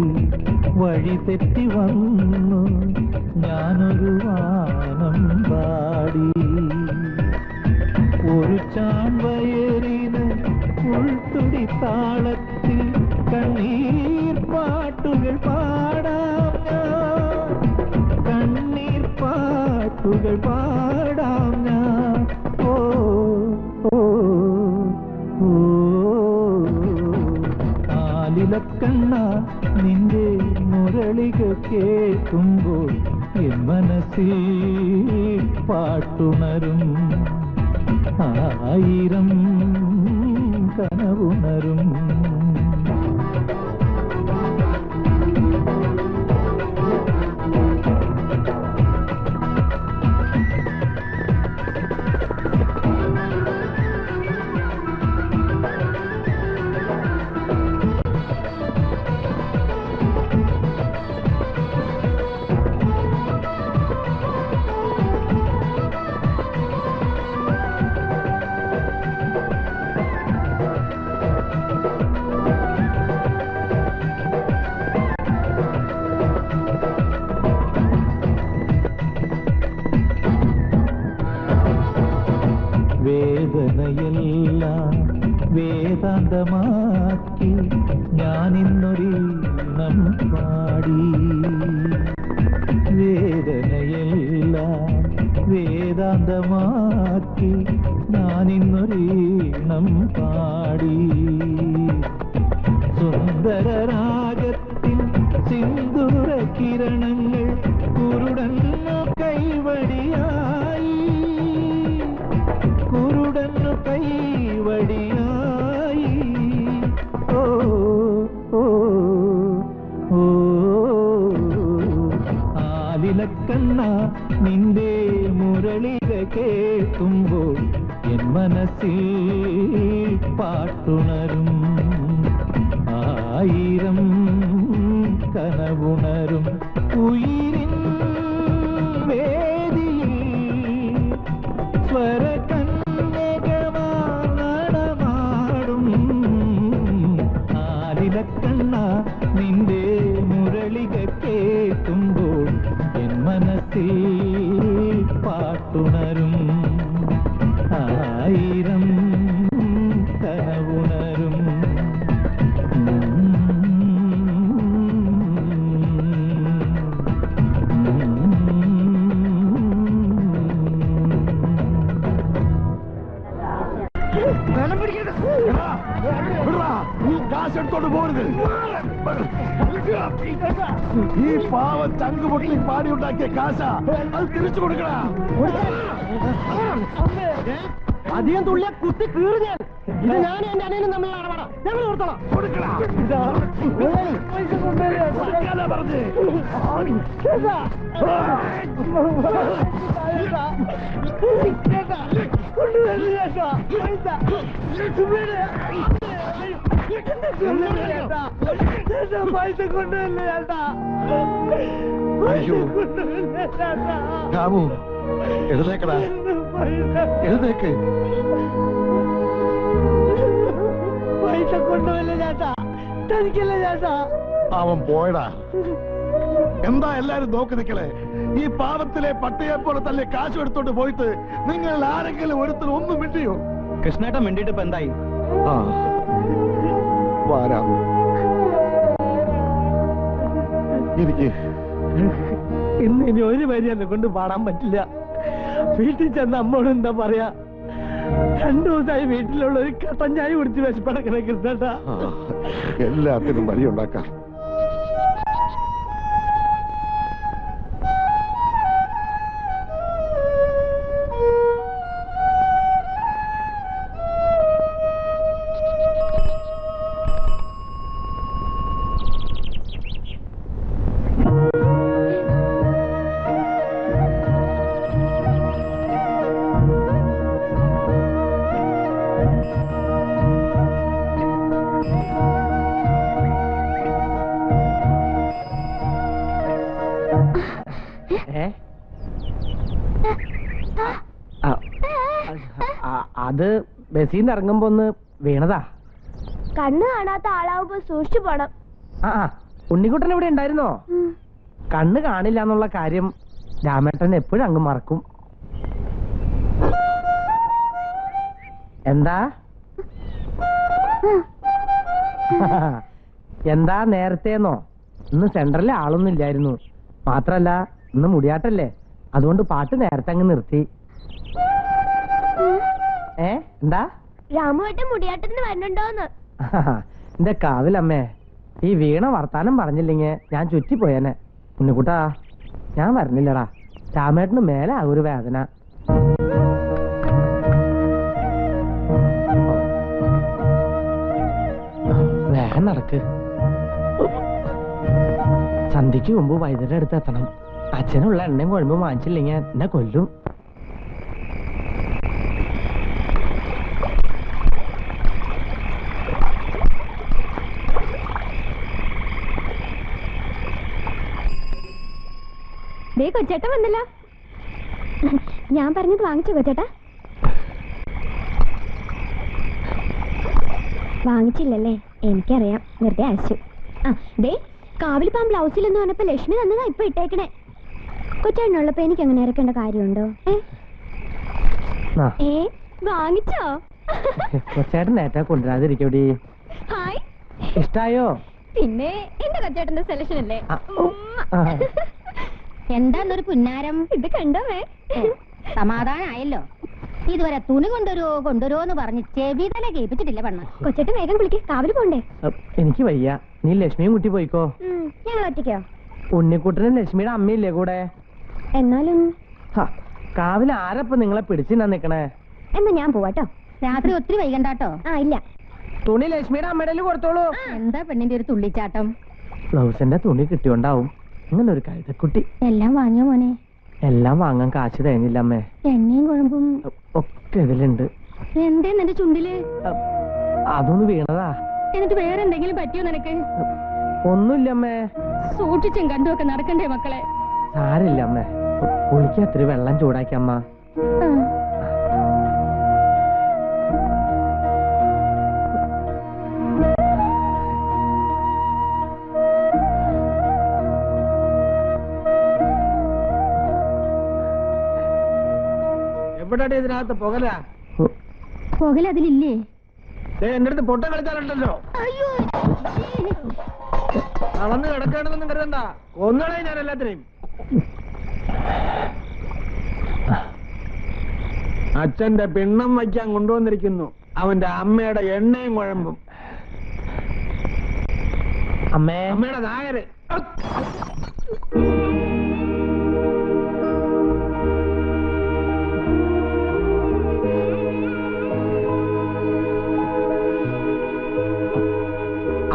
വഴി തെറ്റി വന്നു ഞാനൊരു വാനം പാടി. ഒരു ചാൺവയറിന് ഉൾത്തുടി താളത്തിൽ കണ്ണീർ പാട്ടുകൾ പാടാം ഞാൻ, കണ്ണീർ പാട്ടുകൾ പാടാം ഞാൻ. ഓ ഓ ഓ ആലിലക്കണ്ണ നിന്റെ മുരളിക കേൾക്കുമ്പോൾ എൻ മനസ്സിൽ പാട്ടുണരും, 1000 കനവുണരും. വേദനയെല്ലാം വേദാന്തമാക്കി ഞാനിന്നൊരീണം പാടി. വേദനയെല്ലാം വേദാന്തമാക്കി ഞാനിന്നൊരീണം പാടി. സുന്ദരരാഗത്തിൻ സിന്ദൂര കിരണങ്ങൾ കുരുടന്നു കൈവടിയായി, കുരുടന്നു കൈവടിയായി. ഓ ഓ ഓ ആലിലക്കണ്ണ നിന്റെ മുരളിക കേൾക്കുമ്പോൾ എൻ മനസ്സിൽ പാട്ടുണരും ആയിരം കനവുണരും ഉയിരിൻ വേദിയിൽ സ്വരകന്യകമാർ നടമാടും ആലിലക്കണ്ണ നിന്റെ മുരളിക കേൾക്കുമ്പോൾ എൻ മനസ്സിൽ പാട്ടുണരും ആയിരം കനവുണരും കാശ് എടുത്തോണ്ട് പോരുത്. ഈ പാവം ചങ്ക് പൊട്ടി പാടി ഉണ്ടാക്കിയ കാശ അത് തിരിച്ചു കൊടുക്കണ. അധികം തുള്ളിയ കുത്തി കീറി ഞാൻ. ഇത് ഞാനും എന്റെ അനിയനും തമ്മിലുള്ള ഇടപാടാ. ഞങ്ങൾ കൊടുത്തോളാം. പറഞ്ഞേ പൈസ കൊണ്ടുവല്ലേ ചേട്ടാ. അയ്യോ രാമു എഴുന്നേക്കടാ, എഴുന്നേക്ക്. പൈസ കൊണ്ടുവല്ലേ ചേട്ടാ. തനിക്കല്ലേ ചേട്ടാ. അവൻ പോയടാ. എന്താ എല്ലാരും നോക്കി നിൽക്കലേ? ഈ പാവത്തിലെ പട്ടിയെ പോലെ തന്നെ കാശ് എടുത്തോണ്ട് പോയിട്ട് നിങ്ങൾ ആരെങ്കിലും ഒരുത്തിൽ ഒന്നും മിണ്ടിയോ? കൃഷ്ണേട്ടൻ മിണ്ടിട്ട് ഇപ്പൊ എന്തായി? ആ വാരാം. എനിക്ക് ഇന്ന് ഇനി ഒരു വരി എന്നെ കൊണ്ട് പാടാൻ പറ്റില്ല. വീട്ടിൽ ചെന്ന അമ്മോട് എന്താ പറയാ? 2 ദിവസമായി വീട്ടിലുള്ള ഒരു കട്ടൻ ചായ കുടിച്ച് വിശപ്പടക്കണ കൃഷ്ണേട്ടാ. എല്ലാത്തിനും വഴിയുണ്ടാക്കാം. അത് ബസ്സിൽ നിന്ന് ഇറങ്ങുമ്പോ ഒന്ന് വീണതാ. കണ്ണ് കാണാത്ത ആളാവുമ്പോ സൂക്ഷിച്ചു പോണം. ആ ഉണ്ണിക്കുട്ടൻ ഇവിടെ ഉണ്ടായിരുന്നോ? കണ്ണ് കാണില്ല എന്നുള്ള കാര്യം രാമേട്ടൻ എപ്പോഴും അങ്ങ് മറക്കും. എന്താ എന്താ നേരത്തേന്നോ? ഇന്ന് സെന്ററിലെ ആളൊന്നും ഇല്ലായിരുന്നു. മാത്രല്ല ഇന്ന് മുടിയാട്ടല്ലേ, അതുകൊണ്ട് പാട്ട് നേരത്തെ അങ്ങ് നിർത്തി. എന്താ രാമുവേട്ടൻ മുടിയാട്ടത്തിന് വരണുണ്ടോന്ന്? എന്റെ കാവിലമ്മേ, ഈ വീണ വർത്താനം പറഞ്ഞില്ലെങ്കിൽ ഞാൻ ചുറ്റിപ്പോയേനെ. ഉണ്ണിക്കുട്ടാ, ഞാൻ വരണില്ലടാ. രാമേട്ടന് മേലെ ആ ഒരു വേദന. വേഗം നടക്ക്. സന്ധ്യക്ക് മുമ്പ് വൈദ്യുതി അടുത്ത് എത്തണം. അച്ഛനുള്ള എണ്ണയും കുഴമ്പും വാങ്ങിച്ചില്ലെങ്കിൽ എന്നെ കൊല്ലും. ദേ കൊച്ചേട്ടൻ വന്നല്ലോ. ഞാൻ പറഞ്ഞത് വാങ്ങിച്ചോ കൊച്ചേട്ടാ? വാങ്ങിച്ചില്ലല്ലേ? എനിക്കറിയാം, വെറുതെ അയച്ചു. ആ ദേ കാവിലിപ്പാൻ ബ്ലൗസിലെന്ന് പറഞ്ഞപ്പോ ലക്ഷ്മി തന്നതാ ഇപ്പൊ ഇട്ടേക്കണേ. കൊച്ചേട്ടനുള്ളപ്പോ എനിക്ക് അങ്ങനെ ഇറക്കേണ്ട കാര്യമുണ്ടോ? വാങ്ങിച്ചോ? കൊച്ചേട്ടൻ നേട്ടാ കൊണ്ടുവരാതിരിക്കോടി. ഹായ്, ഇഷ്ടായോ? പിന്നെ എന്റെ കൊച്ചേട്ടന്റെ സെലക്ഷൻ അല്ലേ? എന്താന്നൊരു പുന്നാരം? ഇത് കണ്ടോമേ? സമാധാനായല്ലോ. ഇതുവരെ തുണി കൊണ്ടുവരുമോന്ന് പറഞ്ഞ് ചെവി തല കേൾപ്പിച്ചിട്ടില്ല പെണ്ണ. കൊച്ചേട്ടൻ വേഗം വിളിക്ക്, കാവില് പോണ്ടേ? എനിക്ക് വയ്യ. നീ ലക്ഷ്മിയും കുട്ടി പോയിക്കോ. ഞങ്ങൾ ഒറ്റയ്ക്കോ? ഉണ്ണിക്കുട്ടനും ലക്ഷ്മിയുടെ അമ്മയില്ലേ കൂടെ? എന്നാലും കാവില് ആരപ്പം നിങ്ങളെ പിടിച്ചിന്നാ നിക്കണേ? എന്നാ ഞാൻ പോവാട്ടോ. രാത്രി ഒത്തിരി വൈകണ്ടാട്ടോ. ഇല്ല. തുണി ലക്ഷ്മിയുടെ അമ്മയുടെ കൊടുത്തോളൂ. എന്താ പെണ്ണിന്റെ ഒരു തുള്ളിച്ചാട്ടം? ബ്ലൗസിന്റെ തുണി കിട്ടിയോണ്ടാവും. അങ്ങനെ ഒരു കഴുതക്കുട്ടി. എല്ലാം വാങ്ങിയോ മോനെ? എല്ലാം വാങ്ങാൻ കാശ് തേങ്ങില്ല അമ്മേ. എണ്ണയും കുഴമ്പും ഒക്കെ ഇതിലുണ്ട്. എന്തേ നിന്റെ ചുണ്ടില്? അതൊന്ന് വീണതാ. എന്നിട്ട് വേറെ എന്തെങ്കിലും പറ്റിയോ നിനക്ക്? ഒന്നുമില്ല അമ്മേ. സൂക്ഷിച്ചും കണ്ടുമൊക്കെ നടക്കണ്ടേ മക്കളെ? സാരില്ല അമ്മേ. കുളിക്ക് അത്ര വെള്ളം ചൂടാക്കി അമ്മ. എവിടെ ഇതിനകത്ത് പുകല? പുകല അതിലില്ലേ? എന്റെ അടുത്ത് പൊട്ട കളിച്ചാലുണ്ടല്ലോ. അളന്ന് കിടക്കണമെന്നൊന്നും കരുതണ്ട, ഒന്നളെ ഞാൻ എല്ലാത്തിനെയും. അച്ഛന്റെ പിണ്ണം വയ്ക്കാൻ കൊണ്ടുവന്നിരിക്കുന്നു അവന്റെ അമ്മയുടെ എണ്ണയും കുഴമ്പും. അമ്മയുടെ നായര്.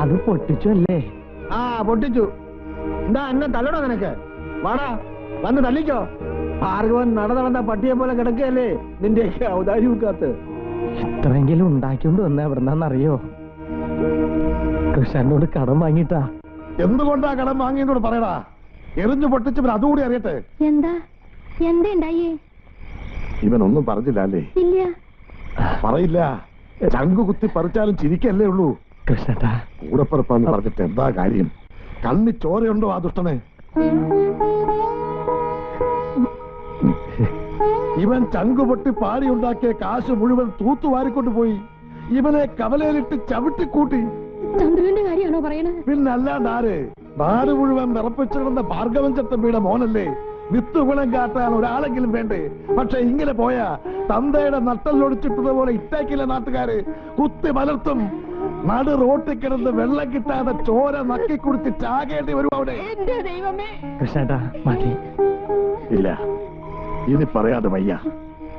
അത് പൊട്ടിച്ചു അല്ലേ? ആ പൊട്ടിച്ചു. എന്താ എന്നെ തല്ലണോ നിനക്ക്? വാടാ വന്ന് തല്ലിക്കോ. ഭാർഗവൻ നടന്ന പട്ടിയെ പോലെ കിടക്കുകയല്ലേ നിന്റെ ഔദാര്യമൊക്കാത്ത്. ഇത്രയെങ്കിലും ഉണ്ടാക്കിക്കൊണ്ട് വന്ന എവിടെന്നാന്നറിയോ? കൃഷ്ണനോട് കടം വാങ്ങിട്ടാ. എന്തുകൊണ്ടാ കടം വാങ്ങിയെന്നോട് പറയടാ. എറിഞ്ഞു പൊട്ടിച്ചവൻ അതുകൂടി അറിയട്ടെ. എന്താ ഉണ്ടായേ? ഇവനൊന്നും പറഞ്ഞില്ല അല്ലേ? ഇല്ല. പറയില്ല. ചങ്കു കുത്തി പറിച്ചാലും ചിരിക്കല്ലേ ഉള്ളൂ. കൃഷ്ണട്ടാ കൂടപ്പുറപ്പാന്ന് പറഞ്ഞിട്ട് എന്താ കാര്യം? കണ്ണി ചോരയുണ്ടോ ആ ദുഷ്ടനെ? ഇവൻ ചങ്കുപൊട്ടി പാടിയുണ്ടാക്കിയ കാശ് മുഴുവൻ തൂത്തുവാരിക്കൊണ്ട് പോയി. ഇവനെ കവലയിലിട്ട് ചവിട്ടിക്കൂട്ടി. ചന്ദ്രന്റെ കാര്യമാണോ പറയണത്? പിന്നല്ലാണ്ട് ആര്? നാട് മുഴുവൻ വിറപ്പിച്ചിടുന്ന ഭാർഗവൻ ചട്ടമ്പിയുടെ മോനല്ലേ. വിത്തുകുളം കാട്ടാൻ ഒരാളെങ്കിലും വേണ്ടേ? പക്ഷെ ഇങ്ങനെ പോയാ തന്തയുടെ നട്ടല്ലൊടിച്ചിട്ടതുപോലെ ഇട്ടേക്കില്ല നാട്ടുകാര്. കുത്തി മലർത്തും. നടു റോട്ടിൽ കിടന്ന് വെള്ളം കിട്ടാതെ ചോര നക്കി കുടിച്ച് ചാകേണ്ടി വരും അവിടെ. കൃഷ്ണേട്ടാ മതി. ഇല്ല, ഇനി പറയാതെ വയ്യ.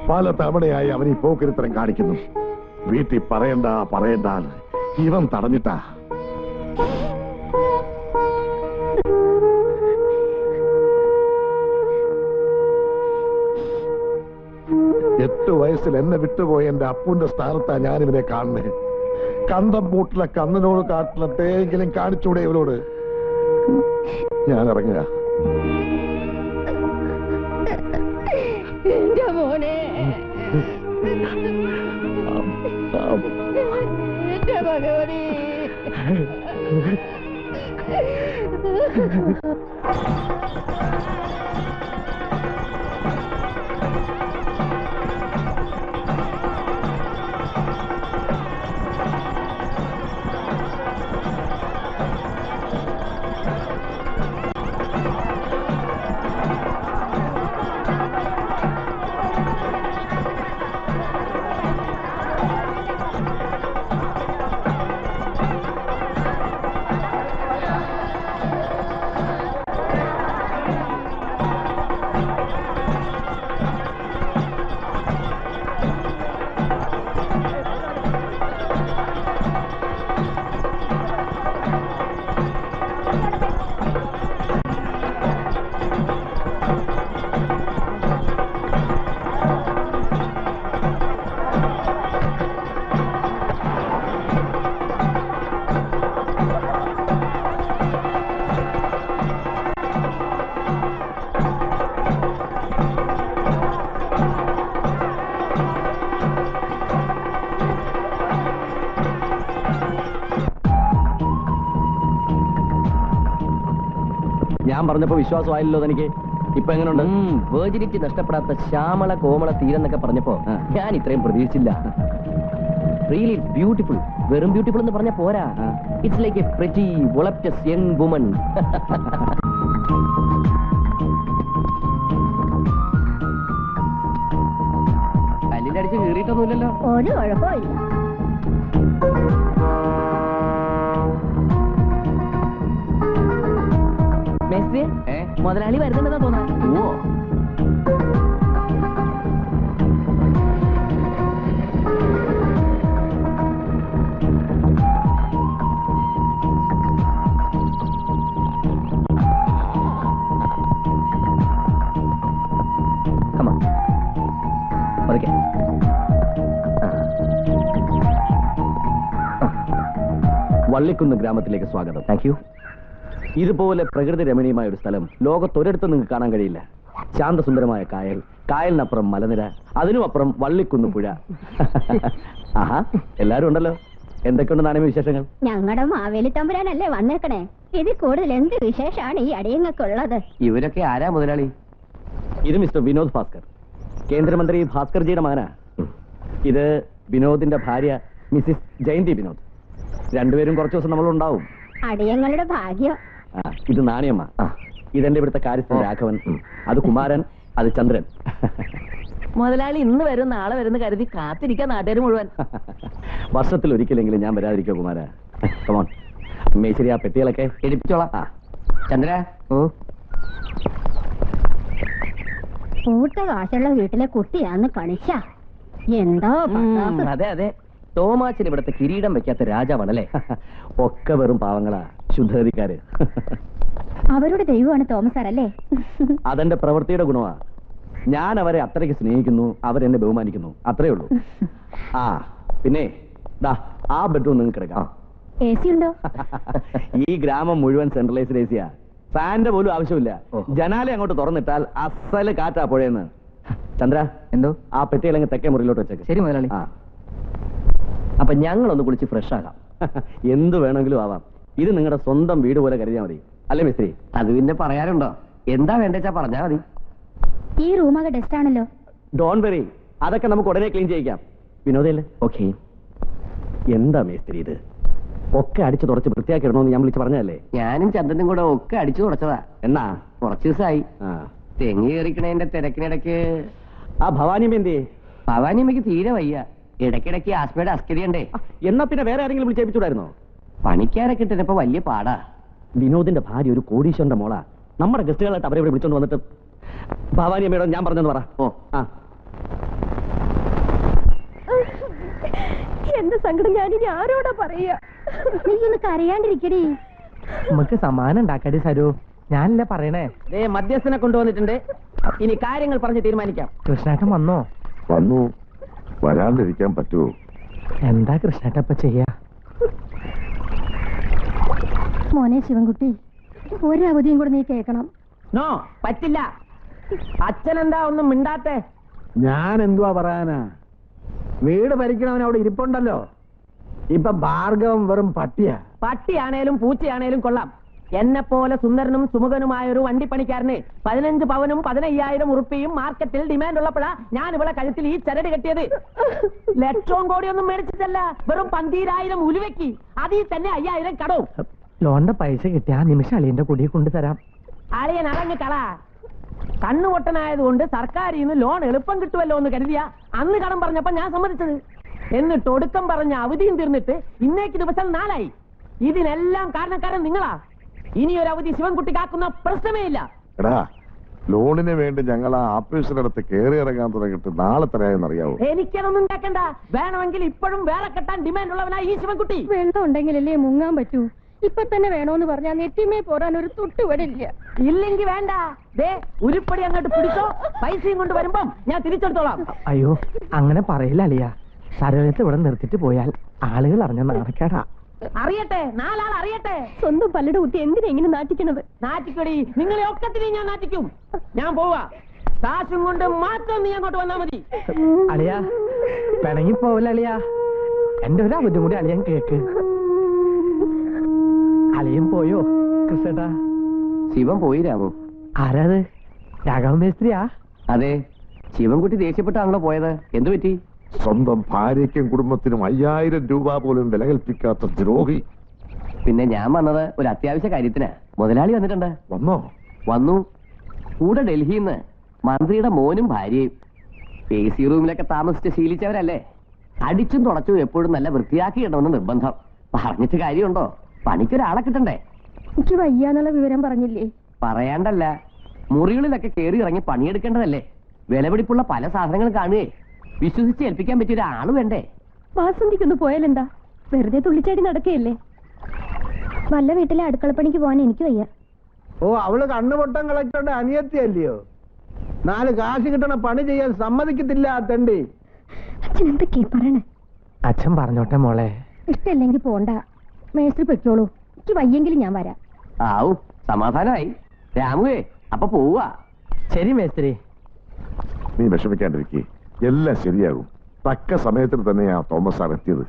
പല തവണയായി അവൻ ഈ പോക്കിരിത്തരം കാണിക്കുന്നു. വീട്ടിൽ പറയണ്ട ഇവൻ തടഞ്ഞിട്ടാ. 8 വയസ്സിൽ എന്നെ വിട്ടുപോയ എന്റെ അപ്പൂന്റെ സ്ഥാനത്താ ഞാനിവനെ കാണുന്നേ. കന്തം പൂട്ടിലെ കന്നിനോട് കാട്ടിലെ തേങ്കിലും കാണിച്ചൂടെ ഇവരോട്? ഞാൻ ഇറങ്ങുക. മോനെ ഭഗവതി. ഞാൻ പറഞ്ഞപ്പോ വിശ്വാസമായില്ലോ തനിക്ക്? ഇപ്പൊ എങ്ങനെയുണ്ട്? വേർജിനിറ്റി നഷ്ടപ്പെടാത്ത ശ്യാമള കോമള തീരെന്നൊക്കെ പറഞ്ഞപ്പോ ഞാൻ ഇത്രയും പ്രതീക്ഷിച്ചില്ല. Really it's beautiful. വെറും ബ്യൂട്ടിഫുൾ എന്ന് പറഞ്ഞ പോരാ. It's like a pretty voluptuous young woman. കല്ലിലടിച്ച് കീറിയിട്ടൊന്നുമില്ലല്ലോ. ഒരു കുഴപ്പമില്ല. മുതലാളി വരുന്നുണ്ടെന്നാ തോന്നാ. ഓ വള്ളിക്കുന്ന് ഗ്രാമത്തിലേക്ക് സ്വാഗതം. Thank you. ഇതുപോലെ പ്രകൃതി രമണീയമായ ഒരു സ്ഥലം ലോകത്തൊരിടത്തും നിങ്ങൾക്ക് കാണാൻ കഴിയില്ല. ശാന്തസുന്ദരമായ കായൽ, കായലിനപ്പുറം മലനിര, അതിനുമപ്പുറം വള്ളിക്കുന്ന് പുഴ. ആഹാ, എല്ലാരും ഉണ്ടല്ലോ. എന്തൊക്കെയുണ്ട് നാണയ വിശേഷങ്ങൾ? ഞങ്ങളുടെ മാവേലി തമ്പുരാനല്ലേ വന്നേക്കണേ. ഇതിൽ കൂടുതൽ എന്ത് വിശേഷമാണ് ഈ അടിയങ്ങൾക്കുള്ളത്? ഇവരൊക്കെ ആരാ മുതലാളി? ഇത് മിസ്റ്റർ വിനോദ് ഭാസ്കർ, കേന്ദ്രമന്ത്രി ഭാസ്കർജിയുടെ മകനാ. ഇത് വിനോദിന്റെ ഭാര്യ മിസ്സിസ് ജയന്തി വിനോദ്. രണ്ടുപേരും കുറച്ചു ദിവസം നമ്മളുണ്ടാവും. അടിയങ്ങളുടെ ഭാഗ്യം. ഇത് നാണയമ്മ, ഇതെന്റെ ഇവിടുത്തെ കാര്യസ്ഥൻ രാഘവൻ, അത് കുമാരൻ, അത് ചന്ദ്രൻ. മുതലാളി ഇന്ന് വരും നാളെ വരുന്ന കരുതി കാത്തിരിക്കാൻ നാട്ടുകാർ മുഴുവൻ. വർഷത്തിൽ ഒരിക്കലെങ്കിലും ഞാൻ വരാതിരിക്കോ കുമാര? കമോൺ മേശരി, ആ പെട്ടികളൊക്കെ എടുപ്പിച്ചോളാം. ചന്ദ്ര, കൂട്ട കാശുള്ള വീട്ടിലെ കുട്ടിയാന്ന് കണിച്ച എന്തോ. അതെ അതെ, തോമാച്ചൻ ഇവിടുത്തെ കിരീടം വെക്കാത്ത രാജാവാണല്ലേ. ഒക്കെ വെറും പാവങ്ങളാ, ശുദ്ധഗതിക്കാര്. അവരുടെ ദൈവമാണ് തോമസ് സാറല്ലേ? അതെന്റെ പ്രവൃത്തിയുടെ ഗുണമാ. ഞാൻ അവരെ അത്രയ്ക്ക് സ്നേഹിക്കുന്നു, അവരെന്നെ ബഹുമാനിക്കുന്നു, അത്രേ ഉള്ളൂ. ആ പിന്നെ ദാ ആ ബെഡ്റൂം നിങ്ങൾക്ക് എടുക്കാം. AC ഉണ്ടോ? ഈ ഗ്രാമം മുഴുവൻ സെൻട്രലൈസ്ഡ് AC-യാ. ഫാന്റെ പോലും ആവശ്യമില്ല. ജനാലെ അങ്ങോട്ട് തുറന്നിട്ടാൽ അസല് കാറ്റാ പുഴയെന്ന്. ചന്ദ്ര, എന്തോ ആ പെട്ടികളങ്ങ് തെക്കേ മുറിയിലോട്ട് വെച്ചേക്ക്. ശരി മുതലാളി. അപ്പൊ ഞങ്ങളൊന്ന് കുളിച്ച് ഫ്രഷ് ആകാം. എന്ത് വേണമെങ്കിലും ആവാം. ഇത് നിങ്ങളുടെ സ്വന്തം വീട് പോലെ കരുതിയാൽ മതി, അല്ലേ മിസ്ത്രി? അത് പിന്നെ പറയാനുണ്ടോ? എന്താ വേണ്ടെച്ചാ പറഞ്ഞാ മതി. ഈ റൂമൊക്കെ ഡസ്റ്റ് ആണല്ലോ. ഡോൺ വെറി, അതൊക്കെ നമുക്ക് ഉടനെ ക്ലീൻ ചെയ്യിക്കാം. വിനോദല്ലേ? ഓക്കെ. എന്താ മേസ്ത്രി ഇത്? ഒക്കെ അടിച്ചു തുടച്ച് വൃത്തിയാക്കി ഇടണമെന്ന് ഞാൻ വിളിച്ച് പറഞ്ഞതല്ലേ? ഞാനും ചന്ദ്രനും കൂടെ ഒക്കെ അടിച്ചു തുടച്ചതാ. എന്നാ കുറച്ച് ദിവസമായി. തെങ്ങി കയറിക്കണേന്റെ തിരക്കിനിടയ്ക്ക് ആ ഭവാനിയമ്മ എന്തേ? ഭവാനിയമ്മയ്ക്ക് തീരെ വയ്യ. ഇടയ്ക്കിടയ്ക്ക് ആസ്മയുടെ അസ്കരിയുണ്ടേ. എന്നാ പിന്നെ വേറെ ആരെങ്കിലും വിളിച്ചേപ്പിച്ചൂടായിരുന്നോ? പണിക്കാരെ കിട്ടുന്നപ്പോ വലിയ പാടാ. വിനോദിന്റെ ഭാര്യ ഒരു കോടീശ്വരന്റെ മോളാ. നമ്മുടെ ഗസ്റ്റുകളായിട്ട് അവരെ ഇവിടെ വിളിച്ചോണ്ട് വന്നിട്ട് ഭവാനിയമ്മയോട് ഞാൻ പറഞ്ഞെന്ന് പറ. ഓ ആ, എന്റെ സങ്കടം ഞാനിനി ആരോടാ പറയാ? നീ ഒന്ന് കരയാണ്ടിരിക്കടി. നമുക്ക് സമാനം ഉണ്ടാക്കടി സരു. ഞാനല്ലേ പറയണേ. മധ്യസ്ഥനെ കൊണ്ടുവന്നിട്ടുണ്ട്. ഇനി കാര്യങ്ങൾ പറഞ്ഞ് തീരുമാനിക്കാം. കൃഷ്ണേട്ടൻ വന്നോ? വന്നു. വരാണ്ടിരിക്കാൻ പറ്റുമോ? എന്താ കൃഷ്ണേട്ട ഇപ്പൊ ചെയ്യാ? മോനെ ശിവൻകുട്ടി, ഒരു അവധിയും കൂടെ നീ കേൾക്കണം. നോ, പറ്റില്ല. അച്ഛനെന്താ ഒന്നും മിണ്ടാത്തെ? ഞാൻ എന്തുവാ പറയാനാ? വീട് ഭരിക്കണവൻ അവിടെ ഇരിപ്പുണ്ടല്ലോ. ഇപ്പൊ ഭാർഗവം വെറും പട്ടിയാ. പട്ടിയാണേലും പൂച്ചയാണേലും കൊള്ളാം. എന്നെ പോലെ സുന്ദരനും സുമുഖനുമായ ഒരു വണ്ടിപ്പണിക്കാരന് 15 പവനും 15,000 ഉറുപ്പിയും മാർക്കറ്റിൽ ഡിമാൻഡ് ഉള്ളപ്പോഴാ ഞാൻ ഇവിടെ കഴുത്തിൽ ഈ ചരട് കെട്ടിയത്. ലക്ഷവും കോടിയൊന്നും മേടിച്ചിട്ടല്ല, വെറും 12,000 ഉലുവയ്ക്ക്. അതിൽ തന്നെ 5,000 കടവും. ലോണിന്റെ പൈസ കിട്ടിയ ആ നിമിഷം അളിയന്റെ കുടിയെ കൊണ്ടുതരാം. അളിയൻ അടങ്ങ് കള. കണ്ണുപൊട്ടനായതുകൊണ്ട് സർക്കാരിൽ നിന്ന് ലോൺ എളുപ്പം കിട്ടുമല്ലോ എന്ന് കരുതിയ അന്ന് കടം പറഞ്ഞപ്പോ ഞാൻ സമ്മതിച്ചത്. എന്നിട്ട് ഒടുക്കം പറഞ്ഞ അവധിയും തീർന്നിട്ട് ഇന്നേക്ക് ദിവസം 4 ആയി. ഇതിനെല്ലാം കാരണക്കാരൻ നിങ്ങളാ. ഇനി ഒരു അവധി ശിവൻകുട്ടി കാക്കുന്ന പ്രശ്നമേ ഇല്ല. എടാ, ലോണിന് വേണ്ടി ഞങ്ങൾ ആ ആഫീസിനടുത്ത് കയറി ഇറങ്ങാൻ തുടങ്ങിയിട്ട് നാളെ തരായെന്നറിയാവോ? എനിക്കതൊന്നും കേൾക്കണ്ട. വേണമെങ്കിൽ ഇപ്പോഴും വേറെ കെട്ടാൻ ഡിമാൻഡ് ഉള്ളവനായി ഈ ശിവൻകുട്ടി. വെള്ളം ഉണ്ടെങ്കിലല്ലേ മുങ്ങാൻ പറ്റൂ. ഇപ്പൊ തന്നെ വേണോന്ന് പറഞ്ഞാൽ നെറ്റിമേ പോരാൻ ഒരു തൊട്ടുവടില്ല. ഇല്ലെങ്കിൽ വേണ്ട. ദേ ഉരുപ്പടി അങ്ങോട്ട് പിടിച്ചോ. പൈസയും കൊണ്ട് വരുമ്പം ഞാൻ തിരിച്ചെടുത്തോളാം. അയ്യോ, അങ്ങനെ പറയില്ല അളിയ. സരളത്ത് ഇവിടെ നിർത്തിട്ട് പോയാൽ ആളുകൾ അറിഞ്ഞ നാണക്കേടാ. അറിയട്ടെ, 4 ആൾ അറിയട്ടെ. സ്വന്തം പല്ലയുടെ കുത്തി എന്തിനാ ഇങ്ങനെ നാട്ടിക്കണത്? നാറ്റിക്കടി, നിങ്ങളെ ഒക്കത്തിനെയും ഞാൻ നാറ്റിക്കും. ഞാൻ പോവാ. കാശും കൊണ്ട് മാത്രം നീ അങ്ങോട്ട് വന്നാ മതി. അളിയ പിണങ്ങി പോവല്ല അളിയ. എന്റെ ഒരു അവധി കൂടി അളിയൻ കേക്ക്. അളിയൻ പോയോ കൃഷ്ണേട്ടാ? ശിവൻ പോയി രാമു. ആരാത്? രാഘവ മേസ്ത്രിയാ? അതെ, ശിവൻകുട്ടി ദേഷ്യപ്പെട്ടാണല്ലോ പോയത്. എന്തു പറ്റി? സ്വന്തം ഭാര്യയ്ക്കും കുടുംബത്തിനും 5,000 രൂപ പോലും വില കൽപ്പിക്കാത്ത ദ്രോഹി. പിന്നെ ഞാൻ വന്നത് ഒരു അത്യാവശ്യ കാര്യത്തിന്. മുതലാളി വന്നിട്ടുണ്ട്. വന്നോ? വന്നു. കൂടെ ഡൽഹിയിൽ നിന്ന് മന്ത്രിയുടെ മോനും ഭാര്യയും. AC റൂമിലൊക്കെ താമസിച്ച് ശീലിച്ചവരല്ലേ. അടിച്ചും തുടച്ചും എപ്പോഴും നല്ല വൃത്തിയാക്കി ഇടണമെന്ന് നിർബന്ധം. പറഞ്ഞിട്ട് കാര്യമുണ്ടോ? പണിക്കൊരാളെ കിട്ടണ്ടേ? എനിക്ക് വയ്യാന്നുള്ള വിവരം പറഞ്ഞില്ലേ? പറയാണ്ടല്ല, മുറികളിലൊക്കെ കയറി ഇറങ്ങി പണിയെടുക്കേണ്ടതല്ലേ. വിലപിടിപ്പുള്ള പല സാധനങ്ങളും കാണുകയെ. വിശ്വസിച്ച് ഏൽപ്പിക്കാൻ പറ്റിയ ഒരാള് വേണ്ടേ? വാസന്തിക്കൊന്ന് പോയാലെന്താ? വെറുതെ തുള്ളിച്ചാടി നടക്കുകയല്ലേ. വല്ല വീട്ടിലെ അടുക്കളപ്പണിക്ക് പോകാൻ എനിക്ക് വയ്യ. ഓ, അവള് കണ്ണുപൊട്ടം കളക്ടറുടെ അനിയത്തിയല്ലയോ? 4 കാശ് കിട്ടണ പണി ചെയ്യാൻ സമ്മതിക്കത്തില്ല ആ തണ്ടി. അച്ഛൻ എന്തൊക്കെയാ പറയണേ? അച്ഛൻ പറഞ്ഞോട്ടെ മോളെ. ഇഷ്ടല്ലെങ്കിൽ പോണ്ട. മേസ്ത്രി പൊയ്ക്കോളൂ, എനിക്ക് വയ്യെങ്കിലും ഞാൻ വരാം. ആവു സമാധാനായി. രാമുവേ അപ്പൊ പോവാ. ശരി മേസ്ത്രി. നീ വിഷമിക്കാണ്ടിരിക്കേ, എല്ലാം ശരിയാകും. തക്ക സമയത്തിൽ തന്നെയാ തോമസ് സാർ എത്തിയത്.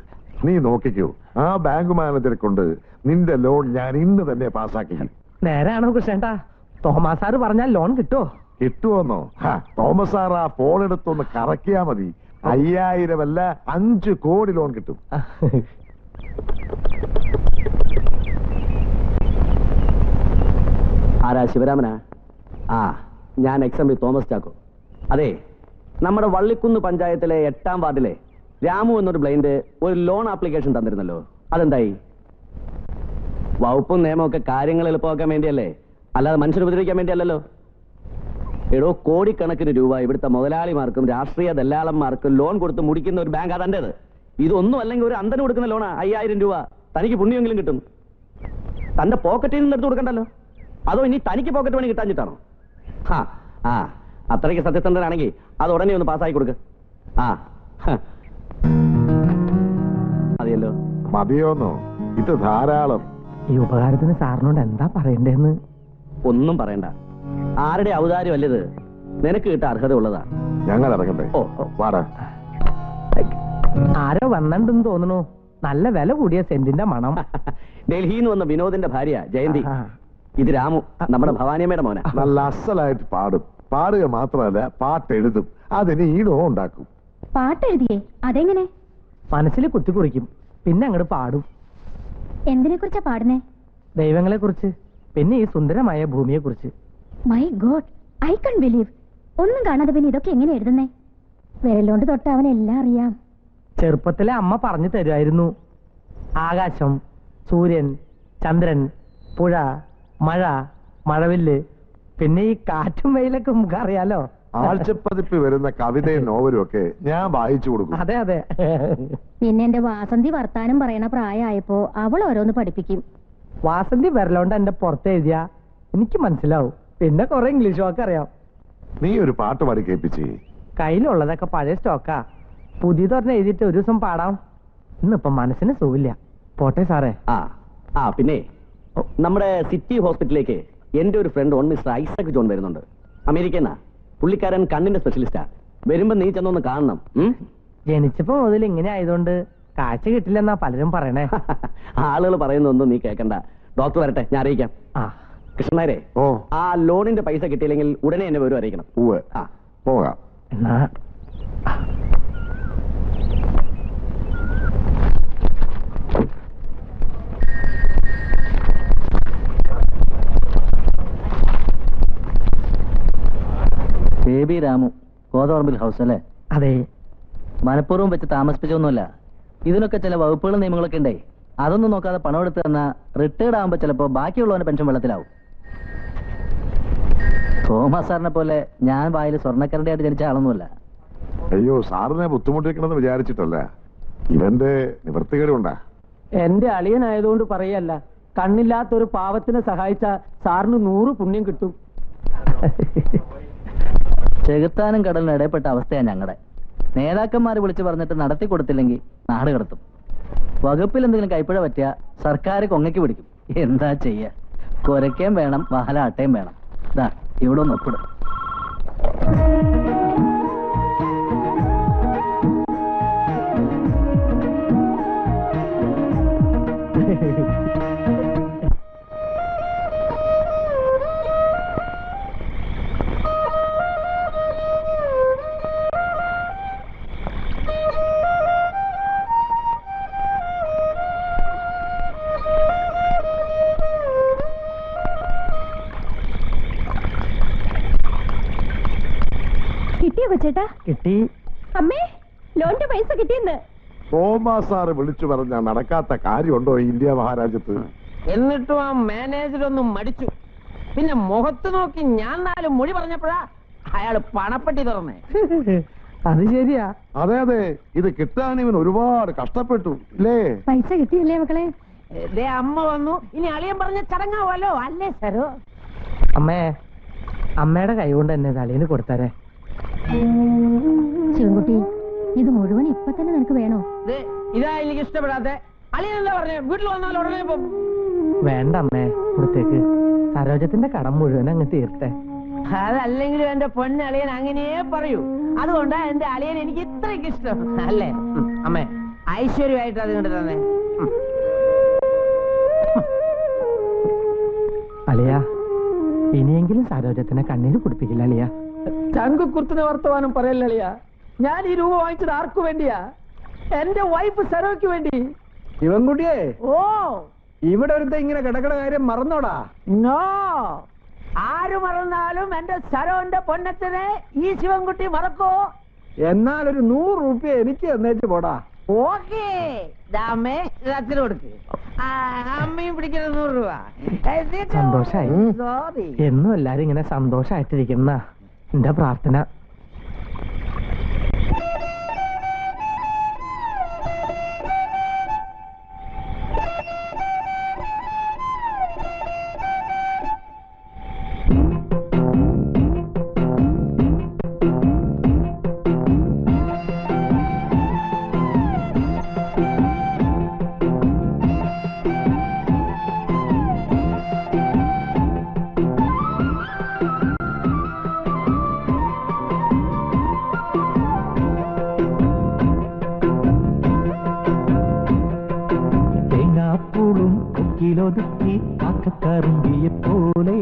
നീ നോക്കിക്കോ, ആ ബാങ്ക് മാനേജറെ കൊണ്ട് നിന്റെ ലോൺ ഞാൻ ഇന്ന് തന്നെ പാസ്സാക്കി. നേരാണോ കൃഷ്ണേട്ടാ? തോമസ് സാറ് പറഞ്ഞാൽ ലോൺ കിട്ടുമോ? കിട്ടുമെന്നോ? തോമസ് സാർ ആ ഫോൺ എടുത്തൊന്ന് കറക്കിയാ മതി. 5000 അല്ല 5 കോടി ലോൺ കിട്ടും. ആരാ? ശിവരാമനാ? ആ, ഞാൻ XMP തോമസ് ചാക്കോ. അതെ, നമ്മുടെ വള്ളിക്കുന്ന് പഞ്ചായത്തിലെ 8ാം വാർഡിലെ രാമു എന്നൊരു ബ്ലൈൻഡ് ഒരു ലോൺ ആപ്ലിക്കേഷൻ തന്നിരുന്നല്ലോ, അതെന്തായി? വകുപ്പും നിയമമൊക്കെ കാര്യങ്ങൾ എളുപ്പമാക്കാൻ വേണ്ടിയല്ലേ, അല്ലാതെ മനുഷ്യർ ഉപദ്രവിക്കാൻ വേണ്ടിയല്ലല്ലോ. എടോ, കോടിക്കണക്കിന് രൂപ ഇവിടുത്തെ മുതലാളിമാർക്കും രാഷ്ട്രീയ ദല്ലാളന്മാർക്കും ലോൺ കൊടുത്ത് മുടിക്കുന്ന ഒരു ബാങ്ക് അതൻ്റേത്. ഇതൊന്നും അല്ലെങ്കിൽ ഒരു അന്തന് കൊടുക്കുന്ന ലോണാ. 5000 രൂപ തനിക്ക് പുണ്യമെങ്കിലും കിട്ടും. തന്റെ പോക്കറ്റിൽ നിന്ന് എടുത്ത് കൊടുക്കണ്ടല്ലോ. അതോ ഇനി തനിക്ക് പോക്കറ്റ് പണി കിട്ടാഞ്ഞിട്ടാണോ? ആ അത്രയ്ക്ക് സത്യസന്ധനാണെങ്കിൽ അത് ഉടനെ ഒന്ന് പാസ്സാക്കി കൊടുക്ക. മതിയല്ലോ. മതിയോന്നോ? ഇത് ധാരാളം. ഈ ഉപകാരത്തിന് സാറിനോട് എന്താ പറയണ്ടേന്ന്? ഒന്നും പറയണ്ട. ആരുടെ ഔദാര്യം അല്ലത്, നിനക്ക് കിട്ടാൻ അർഹത ഉള്ളതാ. ഞങ്ങൾ ഇറങ്ങട്ടെ. വാടാ. ആരോ വന്നിട്ടുണ്ടെന്ന് തോന്നുന്നു. നല്ല വില കൂടിയ സെന്റിന്റെ മണം. ഡൽഹിയിൽ നിന്ന് വന്ന വിനോദിന്റെ ഭാര്യ ജയന്തി. ഇത് രാമു, നമ്മുടെ ഭവാനിയമ്മയുടെ മോന. നല്ല അസലായിട്ട് പാടും. പാടുക മാത്രമല്ല, പാട്ടെഴുതും. അതിന് ഈണവും ഉണ്ടാക്കും. പാട്ടെഴുതിയേ? അതെങ്ങനെ? മനസ്സിൽ കുത്തിക്കുറിക്കും, പിന്നെ അങ്ങോട്ട് പാടും. എന്തിനെ കുറിച്ചാ പാടുന്നേ? ദൈവങ്ങളെ കുറിച്ച്, പിന്നെ ഈ സുന്ദരമായ ഭൂമിയെ കുറിച്ച്. My God, I can believe. ഒന്നും കാണാതെ പിന്നെ ഇതൊക്കെ എങ്ങനെ എഴുതുന്നേ? വിരലോണ്ട് തൊട്ട് അവനെല്ലാം അറിയാം. ചെറുപ്പത്തിലെ അമ്മ പറഞ്ഞു തരുമായിരുന്നു. ആകാശം, സൂര്യൻ, ചന്ദ്രൻ, പുഴ, മഴ, മഴവില്ല്, പിന്നെ ഈ കാറ്റും വെയിലൊക്കെ നമുക്ക് അറിയാലോ. ആഴ്ചപ്പതിപ്പ് വരുന്ന കവിതയും നോവലും ഒക്കെ ഞാൻ വായിച്ചു കൊടുക്കും. അതെ അതെ. പിന്നെ എന്റെ വാസന്തി വർത്താനം പറയണ പ്രായമായപ്പോ അവൾ ഓരോന്ന് പഠിപ്പിക്കും. വാസന്തി വിരലോണ്ട് എന്റെ പുറത്ത് എഴുതിയ എനിക്ക് മനസ്സിലാവും. പിന്നെ കുറെ ഇംഗ്ലീഷ് വാക്ക് അറിയാം. നീ ഒരു പാട്ട് പാടി കേൾപ്പിച്ചേ. കയ്യിലുള്ളതൊക്കെ പഴയ സ്റ്റോക്കാ. പുതിയതൊരെണ്ണം എഴുതിയിട്ട് ഒരു ദിവസം പാടാം. ഇന്നിപ്പം മനസ്സിന് സുഖമില്ല. പോട്ടെ സാറേ. പിന്നെ നമ്മുടെ സിറ്റി ഹോസ്പിറ്റലിലേക്ക് എന്റെ ഒരു ഫ്രണ്ട് മിസ്റ്റർ ഐസക് ജോൺ വരുന്നുണ്ട്. അമേരിക്കന്നാ. പുള്ളിക്കാരൻ കണ്ണിന്റെ സ്പെഷ്യലിസ്റ്റാ. വരുമ്പോ നീ ചെന്നൊന്ന് കാണണം. ജനിച്ചപ്പോ മുതൽ ഇങ്ങനെ ആയതുകൊണ്ട് കാഴ്ച കിട്ടില്ലെന്നാ പലരും പറയണേ. ആളുകൾ പറയുന്നൊന്നും നീ കേൾക്കണ്ട. ഡോക്ടർ വരട്ടെ, ഞാൻ അറിയിക്കാം. കൃഷ്ണനാരെ, ആ ലോണിന്റെ പൈസ കിട്ടിയില്ലെങ്കിൽ ഉടനെ എന്നെ വിവരം അറിയിക്കണം. പോകാം. എന്നാ ബേബി രാമു, ഗോതവർമ്പിൽ ഹൗസ് അല്ലേ? അതെ. മനഃപൂർവ്വം വെച്ച് താമസിപ്പിച്ചൊന്നുമല്ല. ഇതിനൊക്കെ ചില വകുപ്പുകളും നിയമങ്ങളൊക്കെ ഉണ്ടേ. അതൊന്നും നോക്കാതെ പണം എടുത്ത് തന്നാ റിട്ടയർഡ് ആകുമ്പോ ചിലപ്പോ ബാക്കിയുള്ളവന്റെ പെൻഷൻ വെള്ളത്തിലാവും. തോമസ് സാറിനെ പോലെ ഞാൻ വായിൽ സ്വർണ്ണക്കരടിയായിട്ട് ജനിച്ച ആളൊന്നുമല്ല. അയ്യോ, സാറിനെ ബുദ്ധിമുട്ടിക്കണമെന്ന് വിചാരിച്ചിട്ടല്ല. ഇവന്റെ നിവൃത്തികേട് കൊണ്ടാ. എന്റെ അളിയനായതുകൊണ്ട് പറയല്ല. കണ്ണില്ലാത്തൊരു പാവത്തിനെ സഹായിച്ച സാറിന് 100 പുണ്യം കിട്ടും. ചെകുത്താനും കടലിനും ഇടപെട്ട അവസ്ഥയാണ് ഞങ്ങളുടെ. നേതാക്കന്മാർ വിളിച്ചു പറഞ്ഞിട്ട് നടത്തി കൊടുത്തില്ലെങ്കിൽ നാട് കടത്തും. വകുപ്പിൽ എന്തെങ്കിലും കൈപ്പിഴ പറ്റിയ സർക്കാർ കൊങ്ങയ്ക്ക് പിടിക്കും. എന്താ ചെയ്യ? കുരയ്ക്കേം വേണം, വാലാട്ടയും വേണം. ഇതാ ഇവിടെ ഒന്ന് ഒപ്പിടും. കിട്ടിയോ കൊച്ചേട്ടാ? കിട്ടി. അമ്മേ, ലോണിന്റെ പൈസ കിട്ടിയെന്ന്. തോമസ് സാറ് വിളിച്ചു പറഞ്ഞ നടക്കാത്ത കാര്യമുണ്ടോ ഇന്ത്യ മഹാരാജ്യത്ത്? എന്നിട്ടും ആ മാനേജർ ഒന്നും മടിച്ചു. പിന്നെ മുഖത്ത് നോക്കി ഞാൻ 4 മൊഴി പറഞ്ഞപ്പോഴാ അയാള് പണപ്പെട്ടി തുറന്നേ. അത് ശരിയാ. അതെ അതെ, ഇത് കിട്ടാൻ ഇവൻ ഒരുപാട് കഷ്ടപ്പെട്ടു ഇല്ലേ? പൈസ കിട്ടിയില്ലേ മക്കളെ? അമ്മ വന്നു. ഇനി അളിയൻ പറഞ്ഞ ചടങ്ങാവല്ലോ അല്ലേ സരോ? അമ്മേ, അമ്മയുടെ കൈ കൊണ്ട് തന്നെ അളിയന് കൊടുത്തരേ. ശിവൻകുട്ടി, ഇത് മുഴുവൻ ഇപ്പൊ തന്നെ നിനക്ക് വേണോ? ഇതാ എനിക്ക് ഇഷ്ടപ്പെടാതെ. അളിയനല്ലേ പറഞ്ഞേ വീട്ടിൽ വന്നാൽ ഉടനെ ഇപ്പൊ വേണ്ട അമ്മേ കൊടുത്തേക്ക്. സരോജത്തിന്റെ കടം മുഴുവൻ അങ്ങ് തീർത്തെ. അതല്ലെങ്കിലും എന്റെ പൊന്നളിയൻ അങ്ങനെയേ പറയൂ. അതുകൊണ്ടാ എന്റെ അളിയൻ എനിക്ക് ഇത്രയ്ക്ക് ഇഷ്ടം അല്ലേ? അമ്മേ ഐശ്വര്യമായിട്ട് അത് കണ്ടു തന്നെ. അളിയ ഇനിയെങ്കിലും സരോജത്തിനെ കണ്ണീര് കുടിപ്പിക്കില്ല അളിയ. ചങ്കു കുർത്തിന് വർത്തമാനം പറയല്ലേ അളിയ. ഞാൻ ഈ രൂപ വാങ്ങിച്ചത് ആർക്കു വേണ്ടിയാ? എന്റെ വൈഫ് സരോയ്ക്ക് വേണ്ടി. ശിവൻകുട്ടിയെ, ഓ ഇവിടെ ഒരുത്ത ഇങ്ങനെ കിടക്കണ കാര്യം മറന്നോടാ? നോ, ആര് മറന്നാലും എന്റെ സരോന്റെ പൊന്നത്തിനെ ഈ ശിവൻകുട്ടി മറക്കോ? എന്നാൽ ഒരു 100 രൂപ എനിക്ക് തന്നേച്ച് പോടാ. ഓക്കേ അമ്മേ അച്ഛന് കൊടുക്ക്. അമ്മയും പിടിക്കുന്ന 100 രൂപ. സന്തോഷായി. സോറി. എന്നും എല്ലാരും ഇങ്ങനെ സന്തോഷായിട്ടിരിക്കുന്ന എന്റെ പ്രാർത്ഥന. ഒതുക്കി കാക്കക്കറുമ്പിയെ പോലെ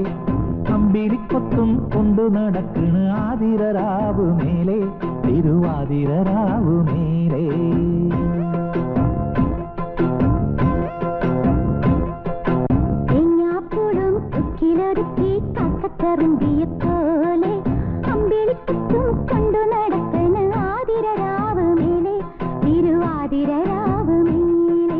അമ്പിളിക്കൊത്തും കൊണ്ടു നടക്കണ് ആതിരരാവു മേലെ തിരുവാതിരരാവു മേലെ. കാക്കക്കറുമ്പിയെ പോലെ അമ്പിളിക്കൊത്തും കൊണ്ടു നടക്കണ് ആതിരരാവു മേലെ തിരുവാതിരരാവു മേലെ.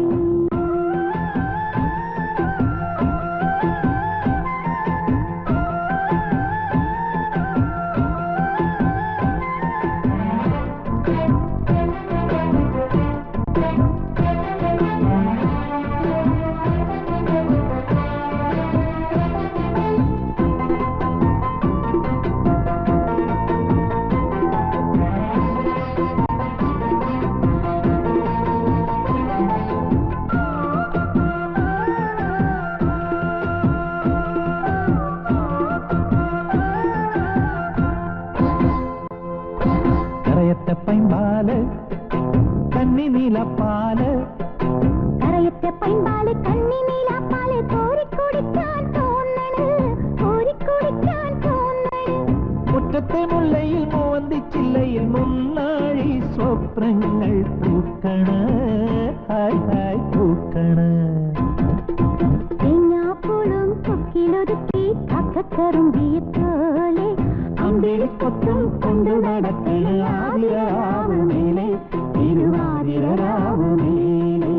പൈമ്പാല് കണ്ണി നീലപ്പാല് കരയത്തെ പൈമ്പാല് കണ്ണി നീലപ്പാല് കോരിക്കുടിക്കാൻ തോന്നണ് കോരിക്കുടിക്കാൻ തോന്നണ്. മുറ്റത്തെ മുല്ലയിൽ മോന്തിച്ചില്ലയിൽ മുന്നാഴി സ്വപ്നങ്ങൾ പൂക്കണ് ഹായ് ഹായ് പൂക്കണ്. തേങ്ങാപ്പൂളും കൊക്കിലൊതുക്കി കാക്കക്കറുമ്പിയെ പോലെ അമ്പിളിക്കൊത്തും കൊണ്ടു നടക്കണ് ആതിരരാവു മേലെ തിരുവാതിരരാവു മേലെ.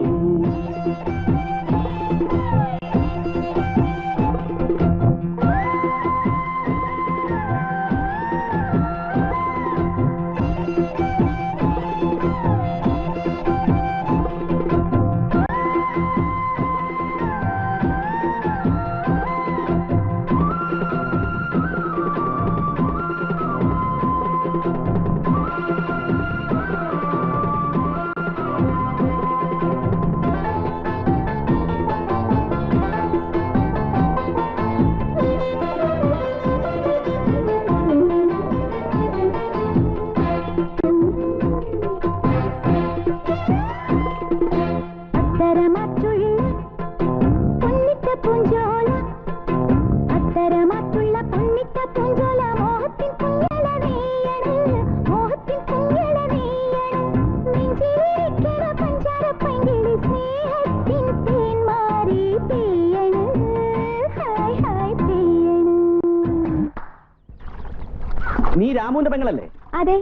നീ രാമുവിന്റെ പെങ്ങളല്ലേ? അതെ.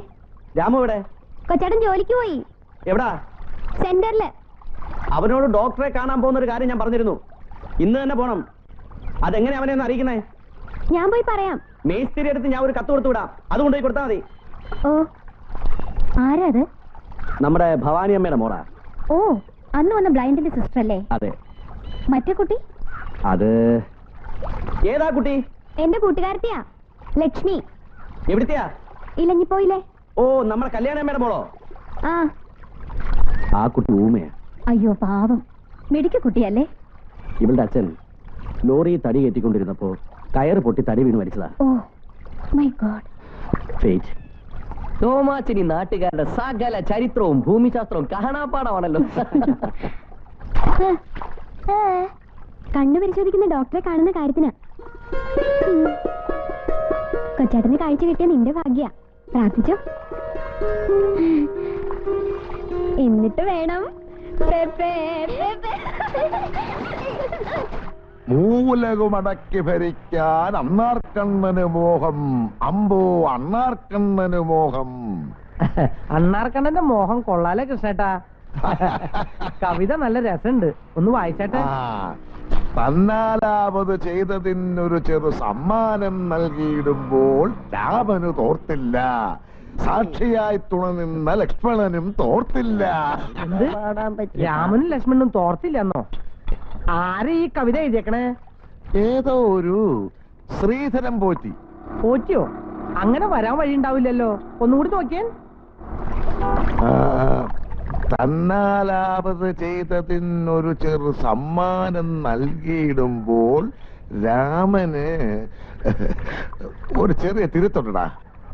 രാമു എവിടെ? കൊച്ചേട്ടൻ ജോലിക്ക് പോയി. എവിടാ? സെന്ററില്. അവനോട് ഡോക്ടറെ കാണാൻ പോകുന്ന ഒരു കാര്യം ഞാൻ പറഞ്ഞിരുന്നു. ഇന്ന് തന്നെ പോണം. അതെങ്ങനെ അവനെ ഒന്ന് അറിയിക്കണേ? ഞാൻ പോയി പറയാം. മേസ്തിരി അടുത്ത് ഞാൻ ഒരു കത്ത് കൊടുത്തു വിടാം. അതുകൊണ്ട് പോയി കൊടുത്താൽ മതി. ഓ, ആരാത്? നമ്മുടെ ഭവാനി അമ്മയുടെ മോളാ. ഓ, അന്ന് വന്ന ബ്ലൈൻഡിന്റെ സിസ്റ്റർ അല്ലേ? അതെ. മറ്റേ കുട്ടി? അത് ഏതാ കുട്ടി? എന്റെ കൂട്ടുകാരത്തിയാ, ലക്ഷ്മി. എവിടത്തെയാ? ഇലഞ്ഞിപ്പോയില്ലേ? ഓ, നമ്മുടെ കല്യാണമ്മയുടെ മോളോ? ആ. ആ കുട്ടി ഊമയാ. അയ്യോ പാവം. മിടുക്കി കുട്ടിയല്ലേ? ഇവളുടെ അച്ഛൻ ലോറി തടി കയറ്റിക്കൊണ്ടിരുന്നപ്പോ കയറ് പൊട്ടി തടി വീണ് മരിച്ചതാ. Oh my God. ഫേറ്റ്. തോമാച്ചനി നാട്ടുകാരുടെ സകല ചരിത്രവും ഭൂമിശാസ്ത്രവും കാണാപ്പാടമാണല്ലോ. കണ്ണു പരിശോധിക്കുന്ന ഡോക്ടറെ കാണുന്ന കാര്യത്തിനാ. കൊച്ചേട്ടന് കാഴ്ച കിട്ടിയ നിന്റെ ഭാഗ്യ. പ്രാർത്ഥിച്ചോ. എന്നിട്ട് വേണം മൂലകുമടക്കി ഭരിക്കാൻ അണ്ണാർക്കണ്ണന് മോഹം. അമ്പോ അണ്ണാർക്കണ്ണന് മോഹം. അണ്ണാർക്കണ്ണന്റെ മോഹം കൊള്ളാലേ കൃഷ്ണേട്ടാ. കവിത നല്ല രസമുണ്ട്, ഒന്ന് വായിച്ചേട്ടെ. തന്നാലാമത് ചെയ്തതിനൊരു ചെറു സമ്മാനം നൽകിയിടുമ്പോൾ രാമന് തോർത്തില്ല, സാക്ഷിയായി തുണനിന്ന ലക്ഷ്മണനും തോർത്തില്ല. എന്ത്? രാമനും ലക്ഷ്മണനും തോർത്തില്ലെന്നോ? ആരെ ഈ കവിത എഴുതിയേക്കണേ? ഏതോ ഒരു ശ്രീധരൻ പോറ്റി. പോറ്റിയോ? അങ്ങനെ വരാൻ വഴി ഉണ്ടാവില്ലല്ലോ, ഒന്നുകൂടി നോക്കിയാൻ. തന്നാലാപത് ചെയ്തതിനൊരു ചെറു സമ്മാനം നൽകിയിടുമ്പോൾ രാമന് ഒരു ചെറിയ തിരുത്തുണ്ടടാ.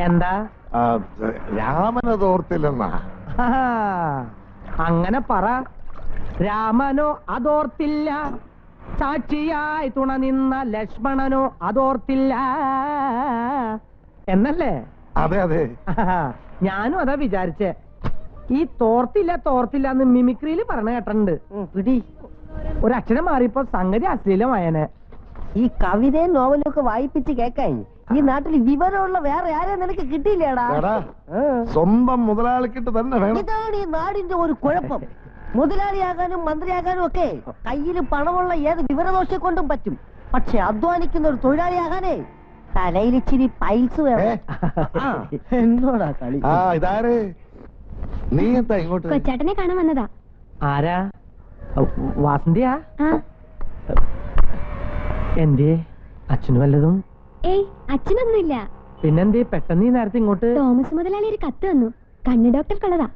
എന്താ? രാമന് തോർത്തില്ലെന്നാ. അങ്ങനെ പറ. രാമനോ അതോർത്തില്ല, സാക്ഷിയായി തുണ നിന്ന ലക്ഷ്മണനോ അതോർത്തില്ല എന്നല്ലേ? അതെ അതെ, ഞാനും അതാ വിചാരിച്ചേ. ഈ തോർത്തില്ല തോർത്തില്ല എന്ന് മിമിക്രിയിൽ പറഞ്ഞ കേട്ടിട്ടുണ്ട്. ഒരക്ഷരം മാറിയപ്പോ സംഗതി അശ്ലീലമായനെ. ഈ കവിതയും നോവലും ഒക്കെ വായിപ്പിച്ച് കേക്കാൻ ഈ നാട്ടിൽ വിവരമുള്ള വേറെ ആരെയും നിനക്ക് കിട്ടിയില്ലേടാ? സ്വന്തം മുതലാളിക്കിട്ട് തന്നെ വേണം. ഇതാണ് ഈ നാടിന്റെ ഒരു കുഴപ്പം. മുതലാളിയാകാനും മന്ത്രിയാകാനും ഒക്കെ കയ്യിൽ പണമുള്ള ഏത് വിവരദോഷം കൊണ്ടും പറ്റും. പക്ഷെ അധ്വാനിക്കുന്ന ഒരു തൊഴിലാളിയാകാനേ തലയിൽ ഇച്ചിരി പൈസ വേണം. എന്നോടാ കളി. ഇതാര്? നീ എന്താ ഇങ്ങോട്ട്? കൊച്ചേട്ടനെ കാണാൻ വന്നതാ. ആരാ? വാസന്തിയാ? എന്തേ അച്ഛന് വല്ലതും? ഏയ് അച്ഛനൊന്നുമില്ല. പിന്നെന്തേ പെട്ടെന്ന് ഈ നേരത്തെ ഇങ്ങോട്ട്? തോമസ് മുതലാളി ഒരു കത്ത് വന്നു. കണ്ണ് ഡോക്ടർക്കുള്ളതാ.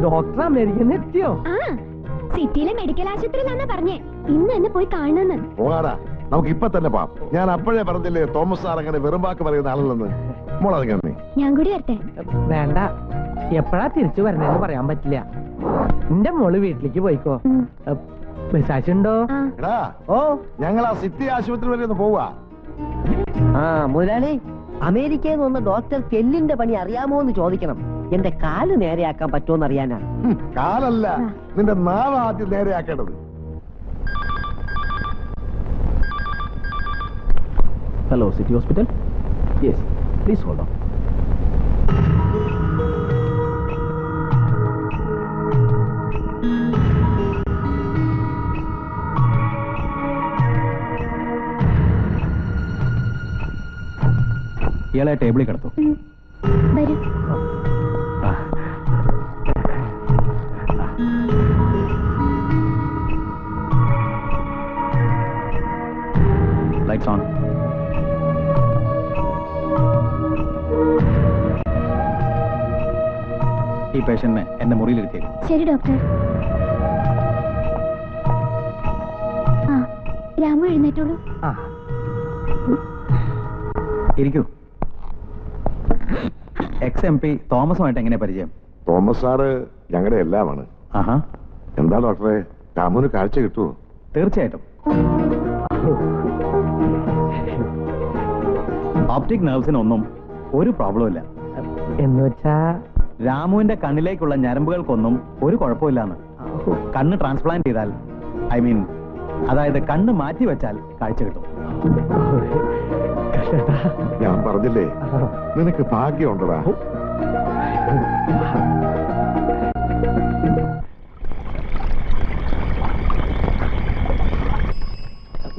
ഡോക്ടർ അമേരിക്കന്ന് എത്തിയോ? ആ, സിറ്റിയിലെ മെഡിക്കൽ ആശുപത്രിയിലാന്നാ പറഞ്ഞേ. ഇന്ന് എന്നെ പോയി കാണുന്നു. പോകാടാ, നമുക്ക് ഇപ്പൊ തന്നെ പോവാം. ഞാൻ അപ്പോഴേ പറഞ്ഞില്ലേ തോമസ് സാർ അങ്ങനെ വെറും വാക്ക് പറയുന്ന ആളല്ലെന്ന്. മോളെ ഞാൻ കൂടി വരട്ടെ? വേണ്ട, എപ്പോഴാ തിരിച്ചു വരണേന്ന് പറയാൻ പറ്റില്ല. എന്റെ മോള് വീട്ടിലേക്ക് പോയിക്കോ. മെസ്സാജുണ്ടോ? ഓ, ഞങ്ങൾ ആ സിറ്റി ആശുപത്രി വരെ ഒന്ന് പോവാ. മുതലാളി, അമേരിക്കയിൽ നിന്ന് വന്ന ഡോക്ടർ കെല്ലിന്റെ പണി അറിയാമോ എന്ന് ചോദിക്കണം. എന്റെ കാല് നേരെയാക്കാൻ പറ്റുമോന്ന് അറിയാനാ. കാലല്ല, നിന്റെ നാവ് ആദ്യം നേരെയാക്കേണ്ടത്. Hello, city hospital? Yes, please hold on. ഇയാളെ ടേബിളിൽ കിടത്തു. വരൂ. Lights on. ഈ പേഷ്യന്റിനെ എന്റെ മുറിയിലിരുത്തിയേക്കും. ശരി ഡോക്ടർ. രാമു എഴുന്നേറ്റോളൂ. ഇരിക്കൂ. XMP തോമസുമായിട്ട് എങ്ങനെ പരിചയം? തോമസ് സാറ് ഞങ്ങളുടെ എല്ലാമാണ്. ആഹാ. എന്താ ഡോക്ടറെ, രാമുന് കാഴ്ച കിട്ടുമോ? തീർച്ചയായിട്ടും. ഓപ്റ്റിക് നെർവ്സിനൊന്നും ഒരു പ്രോബ്ലം ഇല്ല. എന്ന് വെച്ചാ രാമുവിന്റെ കണ്ണിലേക്കുള്ള ഞരമ്പുകൾക്കൊന്നും ഒരു കുഴപ്പമില്ലാന്ന്. കണ്ണ് ട്രാൻസ്പ്ലാന്റ് ചെയ്താൽ, അതായത് കണ്ണ് മാറ്റി വെച്ചാൽ കാഴ്ച കിട്ടും. ഞാൻ പറഞ്ഞില്ലേ, നിനക്ക് ഭാഗ്യമുണ്ടടാ.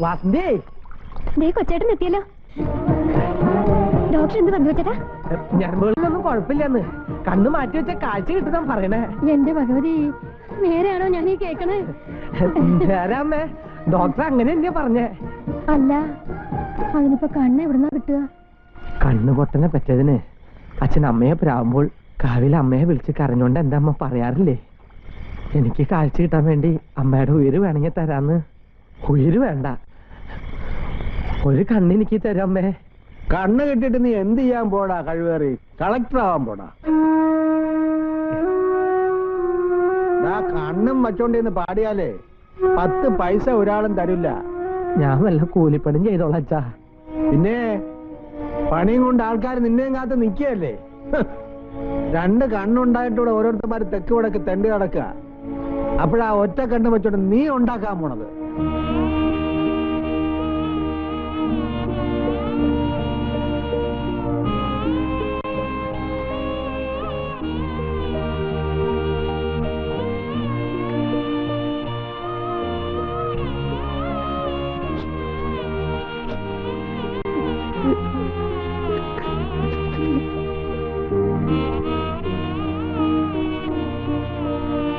വാസന്തി, കൊച്ചേട്ടൻ എത്തിയല്ലോ. ഡോക്ടർ എന്ത് പറഞ്ഞു ചേട്ടാ? ഞരമ്പുകളിലൊന്നും കുഴപ്പമില്ലെന്ന്, കണ്ണ് മാറ്റി വെച്ച കാഴ്ച കിട്ടുന്ന പറയണേ. എന്റെ ഭഗവതി, നേരെയാണോ ഞാൻ ഈ കേക്കണേ? നേരാമ്മേ, ഡോക്ടർ അങ്ങനെ തന്നെയാ പറഞ്ഞേ. അല്ല, അതിനിപ്പോ കണ്ണ് എവിടുന്നാ കിട്ടുക? കണ്ണ് പൊട്ടനെ പറ്റിയതിന് അച്ഛൻ അമ്മയെ പ്രാവുമ്പോൾ കാവിലെ അമ്മയെ വിളിച്ച് കരഞ്ഞോണ്ട് എന്റെ അമ്മ പറയാറില്ലേ? എനിക്ക് കാഴ്ച കിട്ടാൻ വേണ്ടി അമ്മയുടെ ഉയിര് വേണമെങ്കിൽ തരാന്ന്. ഉയിര് വേണ്ട, ഒരു കണ്ണെനിക്ക് തരാം അമ്മേ. കണ്ണ് കിട്ടിയിട്ട് നീ എന്ത് ചെയ്യാൻ പോടാ? കഴിവേറി കളക്ടർ ആവാൻ പോടാ. കണ്ണും വച്ചോണ്ടിന്ന് പാടിയാലേ 10 പൈസ ഒരാളും തരില്ല. ഞാൻ വല്ല കൂലിപ്പണിയും ചെയ്തോളാം അച്ഛാ. പിന്നെ പണിയും കൊണ്ട് ആൾക്കാർ നിന്നെയും കാത്ത് നിൽക്കുകയല്ലേ? 2 കണ്ണുണ്ടായിട്ടൂടെ ഓരോരുത്തന്മാര് തെക്ക് വടക്ക് തെണ്ടി നടക്കുക. അപ്പോഴാ ഒറ്റ കണ്ണ് വെച്ചോണ്ട് നീ ഉണ്ടാക്കാൻ പോണത്.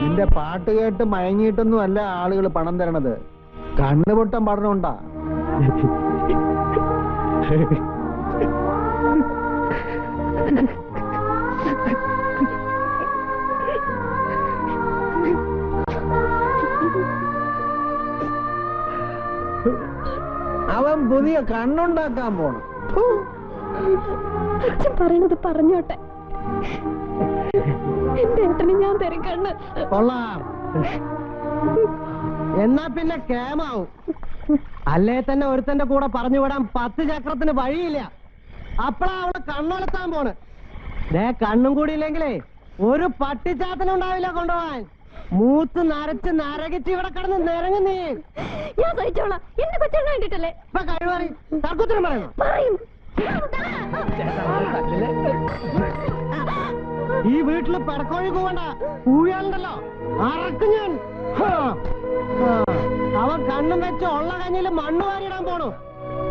നിന്റെ പാട്ട് കേട്ട് മയങ്ങിയിട്ടൊന്നും അല്ല ആളുകൾ പണം തരണത്, കണ്ണുപൊട്ടം പഠനമുണ്ടാ. അവൻ പുതിയ കണ്ണുണ്ടാക്കാൻ പോണം. അച്ഛൻ പറയണത് പറഞ്ഞോട്ടെ. എന്റെ ഏട്ടന് ഞാൻ തരും കണ്ണ്. കൊള്ളാം. എന്നാ പിന്നെ കേമാവും. അല്ലേ തന്നെ ഒരുത്തന്റെ കൂടെ പറഞ്ഞു വിടാൻ 10 ചക്രത്തിന് വഴിയില്ല. അപ്പളാ അവള് കണ്ണൊലത്താൻ പോണ്. കണ്ണും കൂടി ഇല്ലെങ്കിലേ ഒരു പട്ടിച്ചാത്തനുണ്ടാവില്ല കൊണ്ടുപോവാൻ. മൂത്ത് നരച്ച് നരകിച്ച് ഇവിടെ കിടന്ന് നിരങ്ങി നീ. ഞാൻ സഹിച്ചോളാം. എന്റെ കൊച്ചെണ്ണ വേണ്ടിട്ടല്ലേ ഇപ്പൊ കഴിവറി തർക്കുത്തരം പറയുന്നു. പറയും. ഈ വീട്ടില് പെടക്കോഴി പോകണ്ട, കൂഴിയാളുണ്ടല്ലോ അറക്കും ഞാൻ. അവൻ കണ്ണും വെച്ച് ഉള്ള കഞ്ഞില് മണ്ണ് വാരിയിടാൻ പോണു.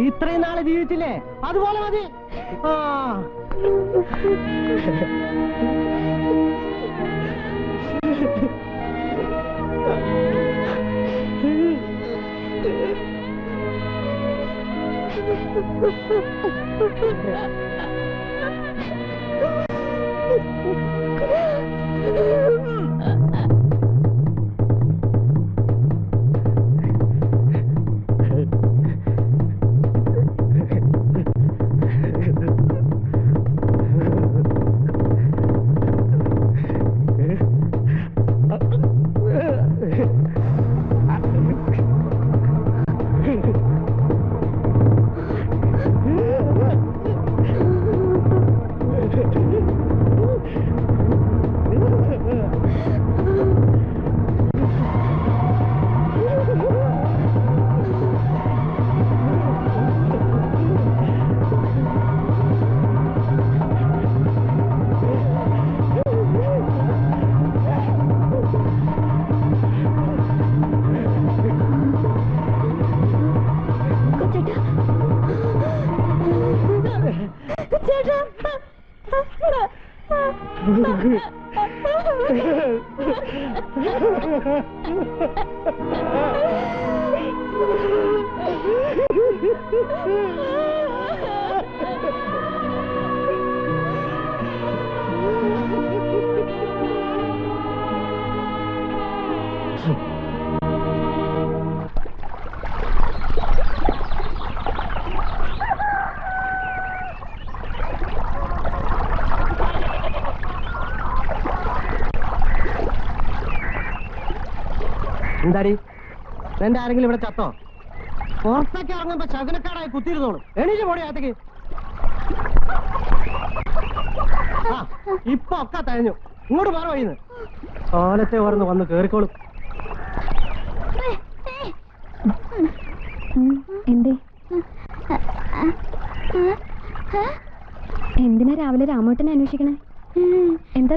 ഇത്രയും നാള് ജീവിച്ചില്ലേ, അതുപോലെ മതി. എന്താടി എന്റെ ആരെങ്കിലും ഇവിടെ ചത്തോ? പുറത്തേക്ക് ഇറങ്ങുമ്പോ ശകുനക്കാടായി കുത്തിയിരുന്നോളൂ. എണീറ്റ് പോടി അകത്തേക്ക്. ഇപ്പൊ ഒക്കെ തഴഞ്ഞു. ഇങ്ങോട്ട് മാറി വഴിന്ന് കാലത്തെ ഓർന്ന് വന്ന് കേറിക്കോളും. എന്തേ എന്തിനാ രാവിലെ രാമോട്ടനെ അന്വേഷിക്കണേ? എന്താ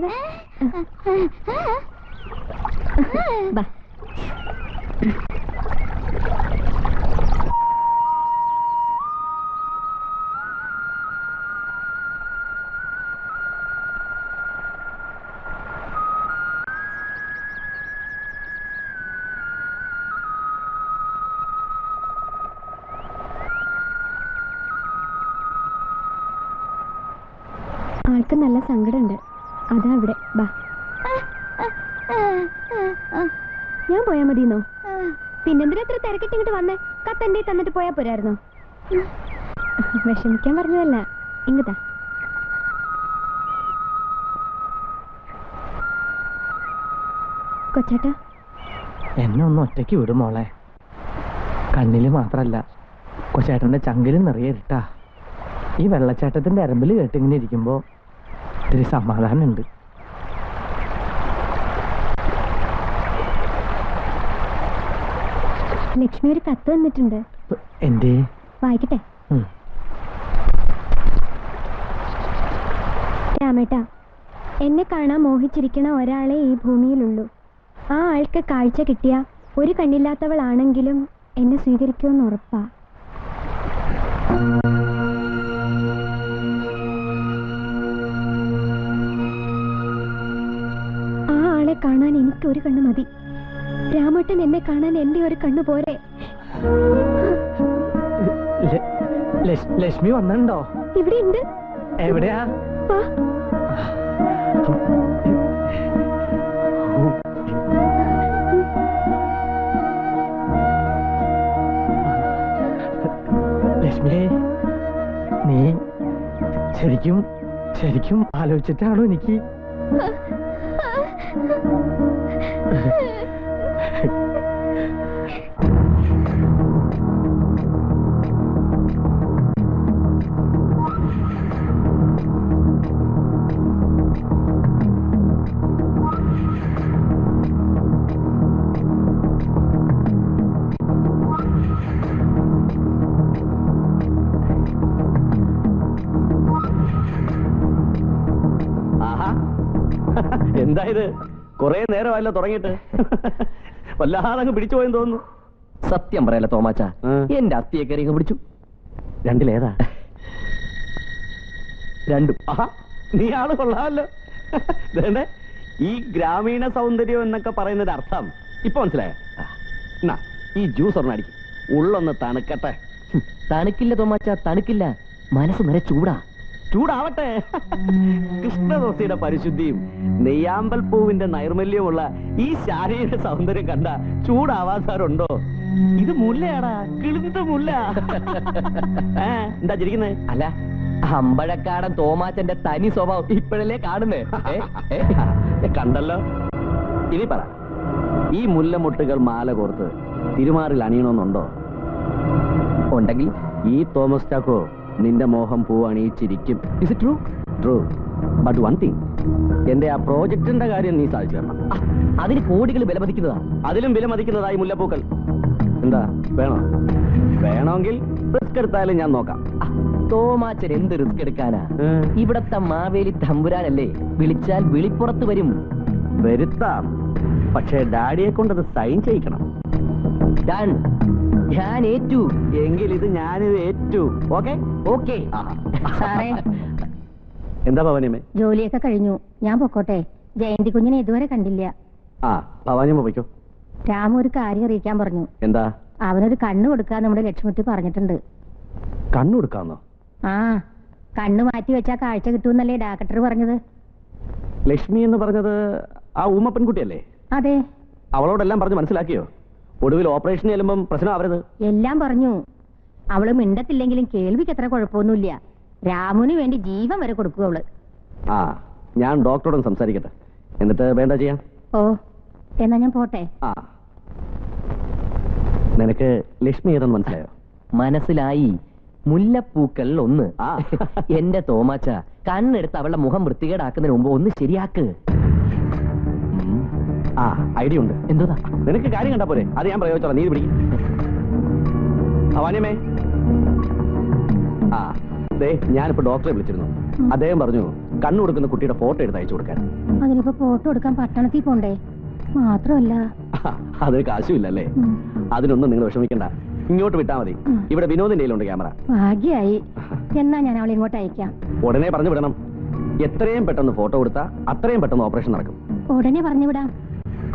ആൾക്ക് നല്ല സങ്കടമുണ്ട്. അതാ ഇവിടെ. ബാ ഞാൻ പോയാ മതിന്നോ? പിന്നെന്തിനാ എത്ര തിരക്കിട്ട് ഇങ്ങോട്ട് വന്നേ? കത്തന്റെ തന്നിട്ട് പോയാ പോരായിരുന്നോ? വിഷമിക്കാൻ പറഞ്ഞതല്ല, ഇങ്ങത്താ. കൊച്ചേട്ടാ, എന്നെ ഒന്ന് ഒറ്റയ്ക്ക് വിടും മോളെ. കണ്ണില് മാത്രല്ല, കൊച്ചേട്ടന്റെ ചങ്കിലും നിറയെ ഇരുട്ടാ. ഈ വെള്ളച്ചാട്ടത്തിന്റെ അരമ്പിൽ കേട്ടിങ്ങനെ ഇരിക്കുമ്പോ ഇത്തിരി സമാധാനമുണ്ട്. ലക്ഷ്മി ഒരു കത്ത് തന്നിട്ടുണ്ട്. എന്തേ? വായിക്കട്ടെ. രാമേട്ടാ, എന്നെ കാണാൻ മോഹിച്ചിരിക്കണ ഒരാളെ ഈ ഭൂമിയിലുള്ളൂ. ആ ആൾക്ക് കാഴ്ച കിട്ടിയ ഒരു കണ്ണില്ലാത്തവളാണെങ്കിലും എന്നെ സ്വീകരിക്കുമെന്ന് ഉറപ്പാ. ആ ആളെ കാണാൻ എനിക്ക് ഒരു കണ്ണ് മതി. രാമേട്ടൻ എന്നെ കാണാൻ എന്റെ ഒരു കണ്ണ് പോരെ. ലക്ഷ്മി വന്നിട്ടുണ്ടോ? ഇവിടെ ഉണ്ട്. എവിടെയാ? ലക്ഷ്മി, നീ ശരിക്കും ആലോചിച്ചിട്ടാണോ എനിക്ക്? എന്തായത്? കൊറേ നേരമല്ല തുടങ്ങിയിട്ട്. വല്ലാതെ പിടിച്ചു പോയെന്ന് തോന്നുന്നു. സത്യം പറയല്ല തോമാച്ച, എന്റെ അത്തിയെ കയറി പിടിച്ചു. രണ്ടിലേതാ? രണ്ടും. നീ ആള് കൊള്ളാമല്ലോ. ഈ ഗ്രാമീണ സൗന്ദര്യം എന്നൊക്കെ പറയുന്നത് അർത്ഥം ഇപ്പൊ മനസ്സിലായ? ഈ ജ്യൂസ് ഒരെണ്ണം അടിക്കും, ഉള്ളൊന്ന് തണുക്കട്ടെ. തണുക്കില്ല തോമാച്ച, തണുക്കില്ല. മനസ്സ് നിറയെ ചൂടാ. ചൂടാവട്ടെ. കൃഷ്ണദോസിയുടെ പരിശുദ്ധിയും നെയ്യാമ്പൽ പൂവിന്റെ നൈർമല്യമുള്ള ഈ ശാരീരിക സൗന്ദര്യം കണ്ട ചൂടാവാൻ സാറുണ്ടോ? ഇത് മുല്ലയാടാ, കിളിന്ത മുല്ല. എന്താ ചിരിക്കുന്നത്? അല്ല, അമ്പഴക്കാടൻ തോമാച്ചന്റെ തനി സ്വഭാവം ഇപ്പോഴല്ലേ കാണുന്നേ. കണ്ടല്ലോ. ഇനി പറ, ഈ മുല്ലമുട്ടുകൾ മാല കോർത്ത് തിരുമാറിൽ അണിയണമെന്നുണ്ടോ? ഉണ്ടെങ്കിൽ ഈ തോമസ് ചാക്കോ നിന്റെ മോഹം പൂ അണിയിച്ചിരിക്കും. Is it true? True. But one thing, എന്റെ ആ പ്രോജക്റ്റിന്റെ കാര്യം നീ സാധിച്ചു തരണം. അതിന് കോടികൾ വിലമതിക്കുന്നതാ. അതിലും വിലമതിക്കുന്നതായി മുല്ലപ്പൂക്കൾ. എന്താ വേണോ? വേണമെങ്കിൽ റിസ്ക് എടുത്താലും ഞാൻ നോക്കാം. തോമാച്ചൻ എന്ത് റിസ്ക് എടുക്കാനാ? ഇവിടത്തെ മാവേലി തമ്പുരാനല്ലേ, വിളിച്ചാൽ വിളിപ്പുറത്ത് വരും. വരുത്താം, പക്ഷേ ഡാഡിയെ കൊണ്ടത് സൈൻ ചെയ്യിക്കണം. ഞാൻ ഏറ്റു. എങ്കിൽ ഇത് ഞാനിത് ഏറ്റു. Okay okay. സാറേ, എന്താ ഭവാനിയമ്മേ? ജോലിയൊക്കെ കഴിഞ്ഞു, ഞാൻ പൊക്കോട്ടെ. ജയന്തി കുഞ്ഞിനെ ഇതുവരെ കണ്ടില്ല. ഭവാനിയമ്മ പോയിക്കോ. രാമു ഒരു കാര്യം അറിയിക്കാൻ പറഞ്ഞു. എന്താ? അവനൊരു കണ്ണ് കൊടുക്കാൻ നമ്മുടെ ലക്ഷ്മിട്ടി പറഞ്ഞിട്ടുണ്ട്. കണ്ണു കൊടുക്കാന്നോ? കണ്ണ് മാറ്റി വെച്ചാ കാഴ്ച കിട്ടുമെന്നല്ലേ ഡാക്ടർ പറഞ്ഞത്. ലക്ഷ്മി എന്ന് പറഞ്ഞത് ആ ഊമ പെൺകുട്ടിയല്ലേ? അതെ. അവളോടെല്ലാം പറഞ്ഞു മനസ്സിലാക്കിയോ? ഒടുവിൽ ഓപ്പറേഷൻ ചെല്ലുമ്പം പ്രശ്നം ആവരുത്. എല്ലാം പറഞ്ഞു. അവള് മിണ്ടത്തില്ലെങ്കിലും കേൾവിക്ക് എത്ര കുഴപ്പമൊന്നുമില്ല. രാമുന് വേണ്ടി ജീവൻ വരെ കൊടുക്കുക അവള്. ഞാൻ ഡോക്ടറോടും സംസാരിക്കട്ടെ, എന്നിട്ട് വേണ്ട ചെയ്യാം. ഓ, എന്നാ ഞാൻ പോട്ടെ. നിനക്ക് ലക്ഷ്മി ഏതെന്ന് മനസ്സിലായോ? മനസ്സിലായി. മുല്ലപ്പൂക്കൾ ഒന്ന്. എന്റെ തോമാച്ച, കണ്ണെടുത്ത് അവളുടെ മുഖം വൃത്തികേടാക്കുന്നതിന് മുമ്പ് ഒന്ന് ശരിയാക്ക്. ഐഡിയ ഉണ്ട്. എന്തോതാ? നിനക്ക് കാര്യം കണ്ടാ പോരെ, അത് ഞാൻ പ്രയോഗിച്ചോളാം. നീ പിടിക്കും. ഭവാനിയമ്മേ, ഞാനിപ്പോ ഡോക്ടറെ വിളിച്ചിരുന്നു. അദ്ദേഹം പറഞ്ഞു കണ്ണു കൊടുക്കുന്ന കുട്ടിയുടെ ഫോട്ടോ എടുത്ത് അയച്ചു കൊടുക്കാൻ. അതിനിപ്പോ ഫോട്ടോ എടുക്കാൻ പട്ടണത്തിൽ പോണ്ടേ? മാത്രമല്ല അതൊരു കാശുമില്ലല്ലേ. അതിനൊന്നും നിങ്ങൾ വിഷമിക്കണ്ട, ഇങ്ങോട്ട് വിട്ടാ മതി. ഇവിടെ വിനോദിന്റെ കയ്യിലുണ്ട് ക്യാമറ. ഭാഗ്യായി. എന്നാ ഞാൻ അവളെ ഇങ്ങോട്ട് അയക്കാം. ഉടനെ പറഞ്ഞു വിടണം. എത്രയും പെട്ടെന്ന് ഫോട്ടോ കൊടുത്താ അത്രയും പെട്ടെന്ന് ഓപ്പറേഷൻ നടക്കും. ഉടനെ പറഞ്ഞു വിടാം.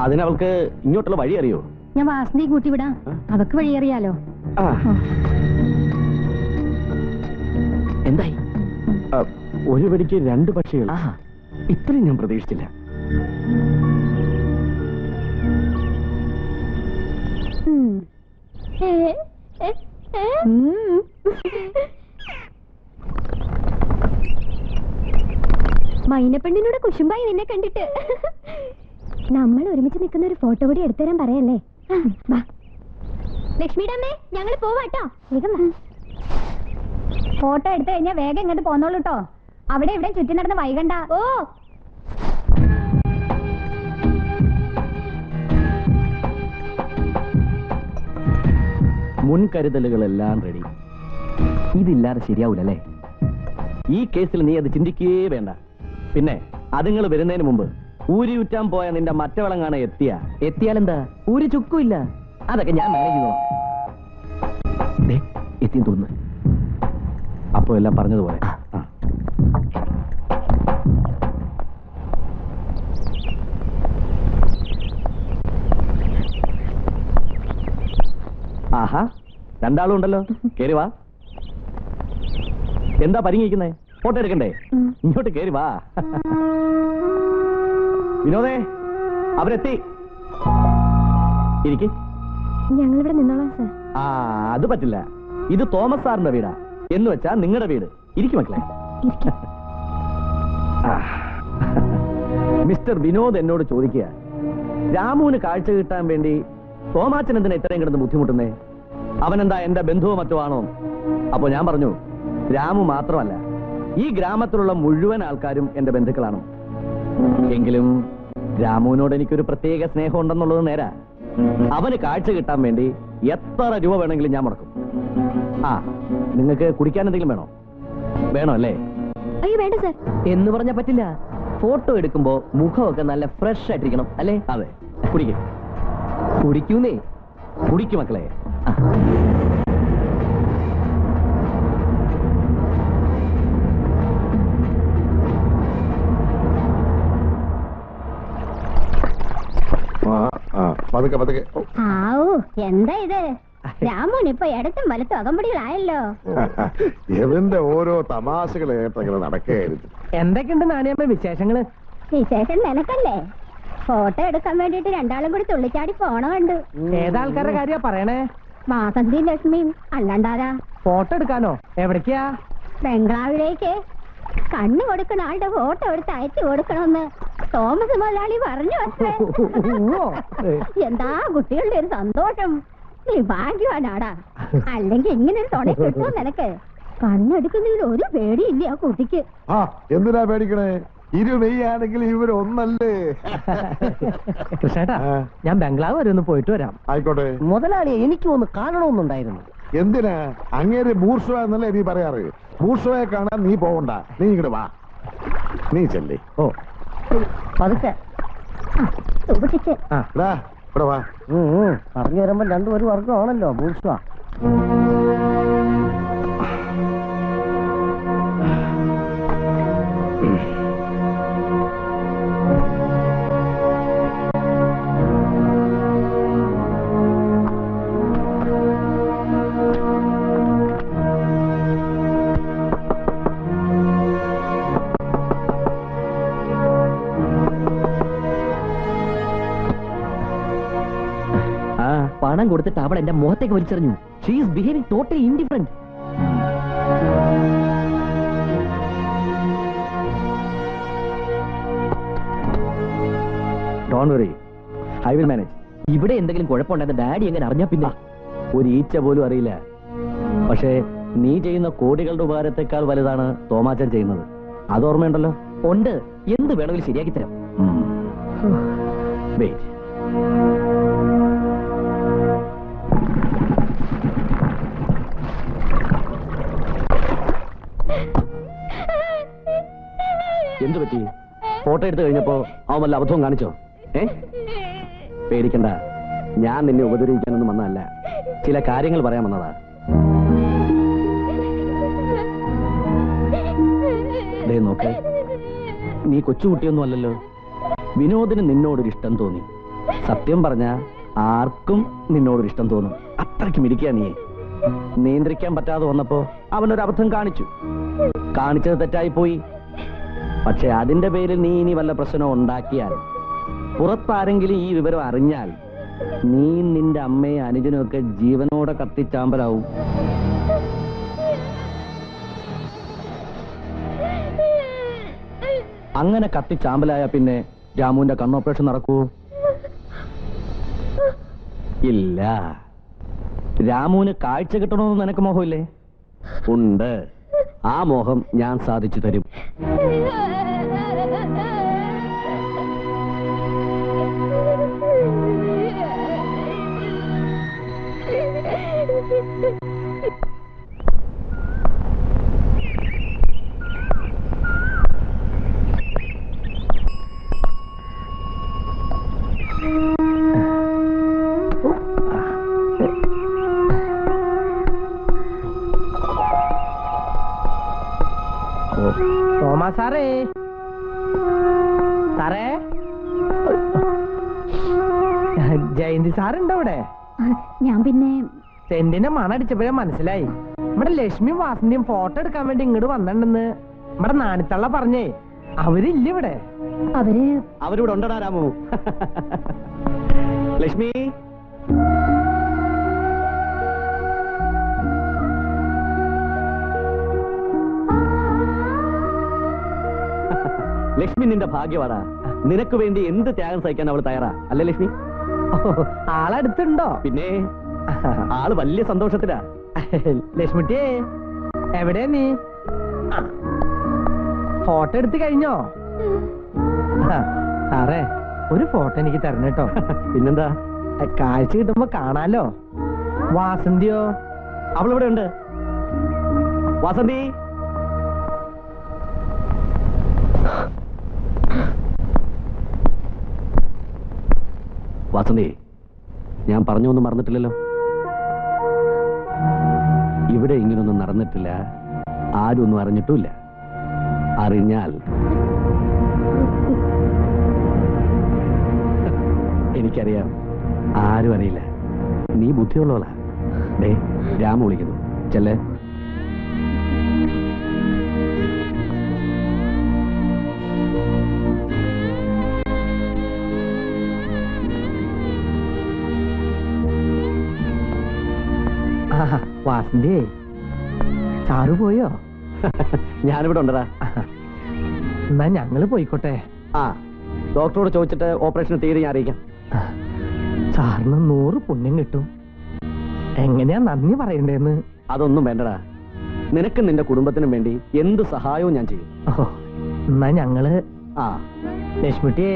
അതിനവൾക്ക് ഇങ്ങോട്ടുള്ള വഴി അറിയോ? ഞാൻ വാസന്തി കൂട്ടി വിടാം, അവക്ക് വഴി അറിയാലോ. എന്തായി? ഒരു വെടിക്ക് രണ്ട് പക്ഷികൾ. ഇത്രയും ഞാൻ പ്രതീക്ഷിച്ചില്ല. മൈനപ്പെണ്ണിനോട് കുശുമ്പായി നിന്നെ കണ്ടിട്ട്. നമ്മൾ ഒരുമിച്ച് നിൽക്കുന്ന ഒരു ഫോട്ടോ കൂടി എടുത്തുതരാൻ പറയല്ലേ? ലക്ഷ്മിയുടെ അമ്മേ, ഞങ്ങൾ പോവാട്ടോ. വേഗം ഫോട്ടോ എടുത്തു കഴിഞ്ഞാൽ വേഗം ഇങ്ങോട്ട് പോന്നോളൂ കേട്ടോ. അവിടെ ഇവിടെ ചുറ്റി നടന്ന് വൈകണ്ട. ഓ മുൻകരുതലുകളെല്ലാം റെഡി. ഇതില്ലാതെ ശരിയാവൂലല്ലേ? ഈ കേസിൽ നീ അത് ചിന്തിക്കേ വേണ്ട. പിന്നെ അതുങ്ങൾ വരുന്നതിന് മുമ്പ് ഊരിയുറ്റാൻ പോയ നിന്റെ മറ്റവളങ്ങാണ് എത്തിയാലെന്താ? ഊരി ചുക്കുമില്ല. അതൊക്കെ ഞാൻ മാനേജ് ചെയ്തോളാം. എത്തിയും തോന്നുന്നു. അപ്പോ എല്ലാം പറഞ്ഞതുപോലെ. ആഹാ, രണ്ടാളും ഉണ്ടല്ലോ. കേറി വാ. എന്താ പരിങ്ങിക്കുന്നേ? ഫോട്ടോ എടുക്കണ്ടേ? ഇങ്ങോട്ട് കേറി വാ. വിനോദേ, അവരെത്തി. ഇരിക്ക്. ഞങ്ങളിവിടെ നിന്നോളാം സാർ. ആ, അത് പറ്റില്ല. ഇത് തോമസ് സാറിന്റെ വീടാ. എന്ന് വെച്ചാ നിങ്ങളുടെ വീട്. ഇരിക്കും മക്കളെ. മിസ്റ്റർ വിനോദ് എന്നോട് ചോദിക്കുക, രാമുവിന് കാഴ്ച കിട്ടാൻ വേണ്ടി തോമാച്ചൻ എന്തിനാ ഇത്രയും കിടന്ന് ബുദ്ധിമുട്ടുന്നേ? അവനെന്താ എന്റെ ബന്ധുവോ മറ്റോ ആണോ? അപ്പൊ ഞാൻ പറഞ്ഞു, രാമു മാത്രമല്ല, ഈ ഗ്രാമത്തിലുള്ള മുഴുവൻ ആൾക്കാരും എന്റെ ബന്ധുക്കളാണ്. എങ്കിലും രാമുവിനോട് എനിക്കൊരു പ്രത്യേക സ്നേഹം ഉണ്ടെന്നുള്ളത് നേരാ. അവന് കാഴ്ച കിട്ടാൻ വേണ്ടി എത്ര രൂപ വേണമെങ്കിലും ഞാൻ മുടക്കും. ആ, നിങ്ങൾക്ക് കുടിക്കാൻ എന്തെങ്കിലും വേണോ? വേണോ അല്ലേ? അയ്യോ വേണ്ട സാർ. എന്ന് പറഞ്ഞാ പറ്റില്ല. ഫോട്ടോ എടുക്കുമ്പോ മുഖമൊക്കെ നല്ല ഫ്രഷ് ആയിട്ടിരിക്കണം അല്ലേ? അതെ. കുടിക്കൂന്നേ. കുടിക്കു മക്കളെ. പതുക്കെ പതുക്കെ. എന്താ ഇത്? രാമോൻ ഇപ്പൊ ഇടത്തും വലത്തും അകമ്പടികളായല്ലോ. ഇവന്റെ ഓരോ തമാശകൾ കേട്ടങ്ങനെ നടക്കുകയായിരുന്നു. എന്തൊക്കെയുണ്ട് നാണിയമ്മ വിശേഷങ്ങള്? വിശേഷം നിനക്കല്ലേ? ഫോട്ടോ എടുക്കാൻ വേണ്ടിട്ട് രണ്ടാളും കൂടി തുള്ളിച്ചാടി പോണ കണ്ടു. ഏതാൾക്കാരുടെ കാര്യ പറയണേ? വാസന്തിയും ലക്ഷ്മിയും. അല്ലാണ്ടാരാ? ഫോട്ടോ എടുക്കാനോ? എവിടേക്കാ? ബംഗ്ലാവിലേക്ക്. കണ്ണു കൊടുക്കുന്ന ആളുടെ ഫോട്ടോ എടുത്ത് അയച്ചു കൊടുക്കണമെന്ന് തോമസ് മുതലാളി പറഞ്ഞു. എന്താ കുട്ടികളുടെ ഒരു സന്തോഷം. നീ ഭാഗ്യവാനാടാ. അല്ലെങ്കിൽ ഇങ്ങനെ ഒരു തുണ കിട്ടുമോ നിനക്ക്? കണ്ണെടുക്കുന്നതിൽ ഒരു പേടിയില്ല ആ കുട്ടിക്ക്. ആ, എന്തിനാ പേടിക്കണേ? ഇരുമെയ്യാണെങ്കിൽ ഇവരൊന്നല്ലേ. കൃഷ്ണേട്ടാ, ഞാൻ ബംഗ്ലാവ് വരെ ഒന്ന് പോയിട്ട് വരാം. ആയിക്കോട്ടെ. മുതലാളിയെ എനിക്കും ഒന്ന് കാണണമെന്നുണ്ടായിരുന്നു. എന്തിനാ? അങ്ങേര് ബൂർഷ എന്നല്ലേ നീ പറയാറ്. ബൂർഷയെ കാണാൻ നീ പോവണ്ട. നീ ഇങ്ങോട്ട് വാ. നീ ചെല്ലേ. ഓ, പതുക്കെ സൂക്ഷിച്ച്. ഇവിടെ വാ. പറഞ്ഞു വരുമ്പോ രണ്ടും ഒരു വർഗമാണല്ലോ ബൂർഷ. പണം കൊടുത്തിട്ട് അവൾ എന്റെ മുഖത്തേക്ക് വലിച്ചെറിഞ്ഞു. She is behaving totally indifferent. Don't worry, I will manage. ഇവിടെ എന്തെങ്കിലും കുഴപ്പമുണ്ടെന്ന് ഡാഡി എങ്ങനെ അറിഞ്ഞാ പിന്നെ? ഒരു ഈച്ച പോലും അറിയില്ല. പക്ഷേ നീ ചെയ്യുന്ന കോടികളുടെ ഉപകാരത്തെക്കാൾ വലുതാണ് തോമാച്ചൻ ചെയ്യുന്നത്. അത് ഓർമ്മയുണ്ടല്ലോ? ഉണ്ട്. എന്ത് വേണമെങ്കിലും ശരിയാക്കി തരാം. വെയിറ്റ്. എന്തു പറ്റി? ഫോട്ടോ എടുത്തു കഴിഞ്ഞപ്പോ അവൻ വല്ല അബദ്ധവും കാണിച്ചോ? പേടിക്കണ്ട, ഞാൻ നിന്നെ ഉപദ്രവിക്കാനൊന്നും വന്നതല്ല. ചില കാര്യങ്ങൾ പറയാൻ വന്നതാ. നോക്ക്, നീ കൊച്ചുകുട്ടിയൊന്നും അല്ലല്ലോ. വിനോദിന് നിന്നോടൊരു ഇഷ്ടം തോന്നി. സത്യം പറഞ്ഞ ആർക്കും നിന്നോടൊരു ഇഷ്ടം തോന്നും. അത്രയ്ക്ക് മിടിക്കുക നീ. നിയന്ത്രിക്കാൻ പറ്റാതെ വന്നപ്പോ അവനൊരു അബദ്ധം കാണിച്ചത് തെറ്റായി പോയി. പക്ഷെ അതിന്റെ പേരിൽ നീ ഇനി വല്ല പ്രശ്നവും ഉണ്ടാക്കിയാൽ, പുറത്താരെങ്കിലും ഈ വിവരം അറിഞ്ഞാൽ നീ നിന്റെ അമ്മയും അനുജനും ഒക്കെ ജീവനോടെ കത്തിച്ചാമ്പലാവും. അങ്ങനെ കത്തിച്ചാമ്പലായ പിന്നെ രാമുവിന്റെ കണ്ണോപ്പറേഷൻ നടക്കൂ? ഇല്ല. രാമുവിന് കാഴ്ച കിട്ടണമെന്ന് നിനക്ക് മോഹമില്ലേ? ഉണ്ട്. ആ മോഹം ഞാൻ സാധിച്ചു തരും. തോമാ സാറേ, സാറേ, ജയന്തി സാറുണ്ടോ ഇവിടെ? ഞാൻ പിന്നെ സെന്റിന്റെ മണടിച്ചപ്പോഴേ മനസ്സിലായി. ഇവിടെ ലക്ഷ്മിയും വാസന്തിയും ഫോട്ടോ എടുക്കാൻ വേണ്ടി ഇങ്ങോട്ട് വന്നിട്ടുണ്ടെന്ന് ഇവിടെ നാണിത്തള്ള പറഞ്ഞേ. അവരില്ല ഇവിടെ. അവരിവിടെ ഉണ്ടടാ രാമു. ലക്ഷ്മി, ലക്ഷ്മി നിന്റെ ഭാഗ്യവാടാ. നിനക്ക് വേണ്ടി എന്ത് ത്യാഗം സഹിക്കാൻ അവൾ തയ്യാറാ, അല്ലേ ലക്ഷ്മി? ആളടുത്തുണ്ടോ? പിന്നെ ആള് വലിയ സന്തോഷത്തിലാ. ലക്ഷ്മിട്ടിയെ, എവിടെയാ നീ? ഫോട്ടോ എടുത്ത് കഴിഞ്ഞോ? സാറേ, ഒരു ഫോട്ടോ എനിക്ക് തരണം കേട്ടോ. പിന്നെന്താ, കാഴ്ച കിട്ടുമ്പോ കാണാലോ. വാസന്തിയോ? അവളിവിടെ ഉണ്ട്. വാസന്തി, വാസന്തി, ഞാൻ പറഞ്ഞൊന്നും മറന്നിട്ടില്ലല്ലോ. ഇവിടെ ഇങ്ങനൊന്നും നടന്നിട്ടില്ല. ആരും ഒന്നും അറിഞ്ഞിട്ടുമില്ല. അറിഞ്ഞാൽ എനിക്കറിയാം, ആരും അറിയില്ല. നീ ബുദ്ധിയുള്ളവളാ. ഡേ, രാമു വിളിക്കുന്നു, ചെല്ലേ. വാസന്തി, ചാറു പോയോ? ഞാനിവിടെ ഉണ്ടടാ. എന്നാ ഞങ്ങള് പോയിക്കോട്ടെ. ആ, ഡോക്ടറോട് ചോദിച്ചിട്ട് ഓപ്പറേഷൻ തീയതി ഞാൻ അറിയിക്കാം. സാറിന് 100 പുണ്യം കിട്ടും. എങ്ങനെയാ നന്ദി പറയണ്ടേന്ന്? അതൊന്നും വേണ്ടടാ. നിനക്കും നിന്റെ കുടുംബത്തിനും വേണ്ടി എന്ത് സഹായവും ഞാൻ ചെയ്യും. എന്നാ ഞങ്ങള് ലക്ഷ്മിട്ടിയെ.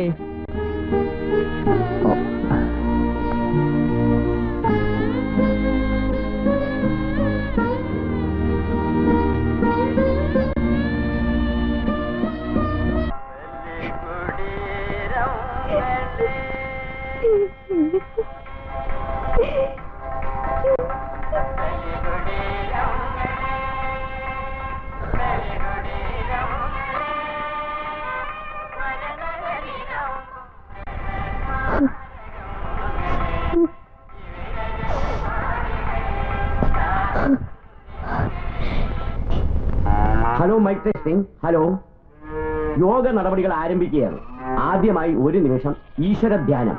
Hello, mike testing. ഹലോ, യോഗ നടപടികൾ ആരംഭിക്കുകയാണ്. ആദ്യമായി ഒരു നിമിഷം ഈശ്വര ധ്യാനം.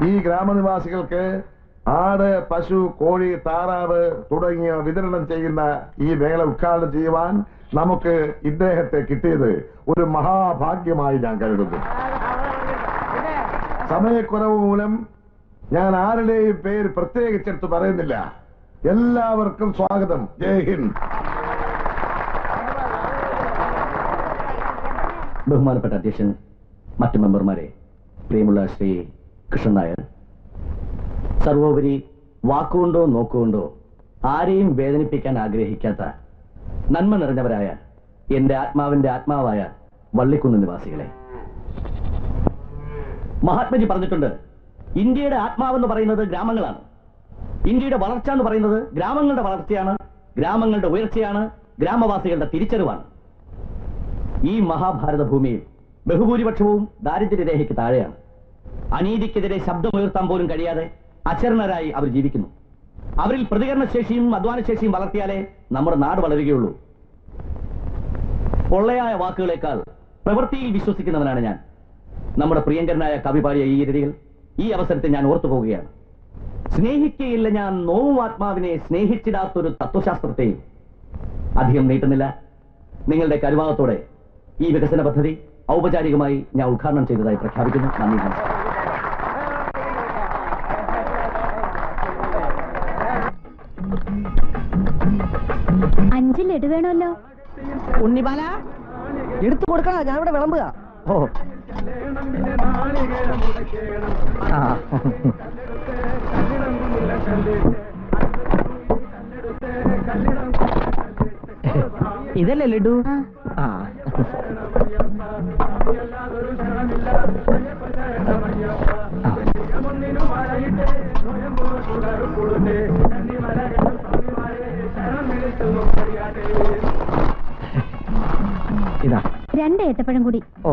ഈ ഗ്രാമനിവാസികൾക്ക് ആട്, പശു, കോഴി, താറാവ് തുടങ്ങിയ വിതരണം ചെയ്യുന്ന ഈ മേള ഉദ്ഘാടനം ചെയ്യുവാൻ നമുക്ക് ഇദ്ദേഹത്തെ കിട്ടിയത് ഒരു മഹാഭാഗ്യമായി ഞാൻ കരുതുന്നു. സമയക്കുറവ് മൂലം ഞാൻ ആരുടെയും പേര് പ്രത്യേകിച്ചെടുത്ത് പറയുന്നില്ല. എല്ലാവർക്കും സ്വാഗതം. ജയ് ഹിന്ദ്. ബഹുമാനപ്പെട്ട അധ്യക്ഷൻ, മറ്റു മെമ്പർമാരെ, പ്രിയമുള്ള ശ്രീ കൃഷ്ണൻ നായർ, സർവോപരി വാക്കുകൊണ്ടോ നോക്കുകൊണ്ടോ ആരെയും വേദനിപ്പിക്കാൻ ആഗ്രഹിക്കാത്ത നന്മ നിറഞ്ഞവരായ എന്റെ ആത്മാവിന്റെ ആത്മാവായ വള്ളിക്കുന്ന് നിവാസികളെ, മഹാത്മജി പറഞ്ഞിട്ടുണ്ട്, ഇന്ത്യയുടെ ആത്മാവെന്ന് പറയുന്നത് ഗ്രാമങ്ങളാണ്. ഇന്ത്യയുടെ വളർച്ച എന്ന് പറയുന്നത് ഗ്രാമങ്ങളുടെ വളർച്ചയാണ്, ഗ്രാമങ്ങളുടെ ഉയർച്ചയാണ്, ഗ്രാമവാസികളുടെ തിരിച്ചറിവാണ്. ഈ മഹാഭാരത ഭൂമിയിൽ ബഹുഭൂരിപക്ഷവും ദാരിദ്ര്യരേഖയ്ക്ക് താഴെയാണ്. അനീതിക്കെതിരെ ശബ്ദമുയർത്താൻ പോലും കഴിയാതെ അശരണരായി അവർ ജീവിക്കുന്നു. അവരിൽ പ്രതികരണശേഷിയും അധ്വാനശേഷിയും വളർത്തിയാലേ നമ്മുടെ നാട് വളരുകയുള്ളൂ. പൊള്ളയായ വാക്കുകളേക്കാൾ പ്രവൃത്തിയിൽ വിശ്വസിക്കുന്നവനാണ് ഞാൻ. നമ്മുടെ പ്രിയങ്കരനായ കവി പാടിയ ഈ രീതികൾ ഈ അവസരത്തിൽ ഞാൻ ഓർത്തു പോവുകയാണ്. സ്നേഹിക്കുകയില്ല ഞാൻ നോവും ആത്മാവിനെ സ്നേഹിച്ചിടാത്തൊരു തത്വശാസ്ത്രത്തെയും. അധികം നീട്ടുന്നില്ല, നിങ്ങളുടെ കരുവാകത്തോടെ ഈ വികസന പദ്ധതി ഔപചാരികമായി ഞാൻ ഉദ്ഘാടനം ചെയ്തതായി പ്രഖ്യാപിക്കുന്നു. നന്ദി, നമസ്കാരം. അഞ്ച് ലഡു വേണമല്ലോ. ഉണ്ണിബാല എടുത്തു കൊടുക്കണ, ഞാൻ ഇവിടെ വിളമ്പുക. ഓ ആ ഇതല്ലേ ലഡു? ആ ഇതാ 2 ഏത്തപ്പഴം കൂടി. ഓ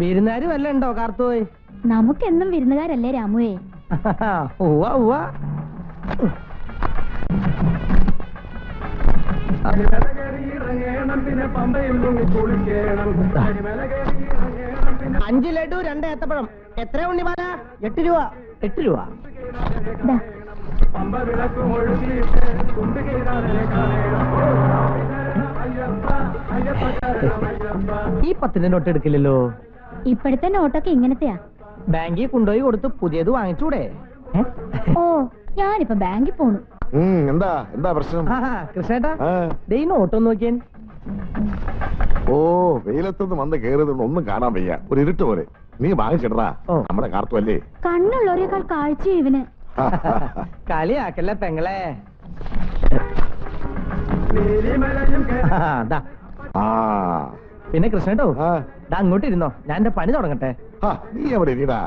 വിരുന്നുകാര് വല്ല ഉണ്ടോ കാർത്തോയ്? നമുക്കെന്നും വിരുന്നുകാരല്ലേ രാമുവേ. ഉവ്വ ഉവ്വ. 5 ലഡു 2 ഏത്തപ്പഴം. എത്ര ഉണ്ണിമാല? 8 രൂപ. 8 രൂപ. ദാ. ഈ 10 നോട്ട് എടുക്കില്ലല്ലോ. ഇപ്പോഴത്തെ നോട്ടൊക്കെ ഇങ്ങനത്തെയാ. ബാങ്കിൽ കൊണ്ടുപോയി കൊടുത്ത് പുതിയത് വാങ്ങിച്ചൂടെ? ഓ ഞാനിപ്പോ ബാങ്കിൽ പോണു. എന്താ എന്താ പ്രശ്നം? കൃഷ്ണേട്ടാ ദേ ഈ നോട്ടൊന്ന് നോക്കിയാൻ. ഓ വെയിലത്തുനിന്ന് വന്ന് കേറിയതുകൊണ്ട് ഒന്നും കാണാൻ വയ്യ, ഒരു ഇരുട്ട് പോലെ. നീ വാങ്ങിച്ചിടറാ, നമ്മുടെ കാർത്തു അല്ലേ. കണ്ണുള്ളവരെക്കാൾ കാഴ്ച ഇവന്. കളിയാക്കല്ല പെങ്ങളെ. പിന്നെ കൃഷ്ണേട്ടോ അങ്ങോട്ട് ഇരുന്നോ, ഞാൻ എന്റെ പണി തുടങ്ങട്ടെ. നീ എവിടെ ഇരിടാ?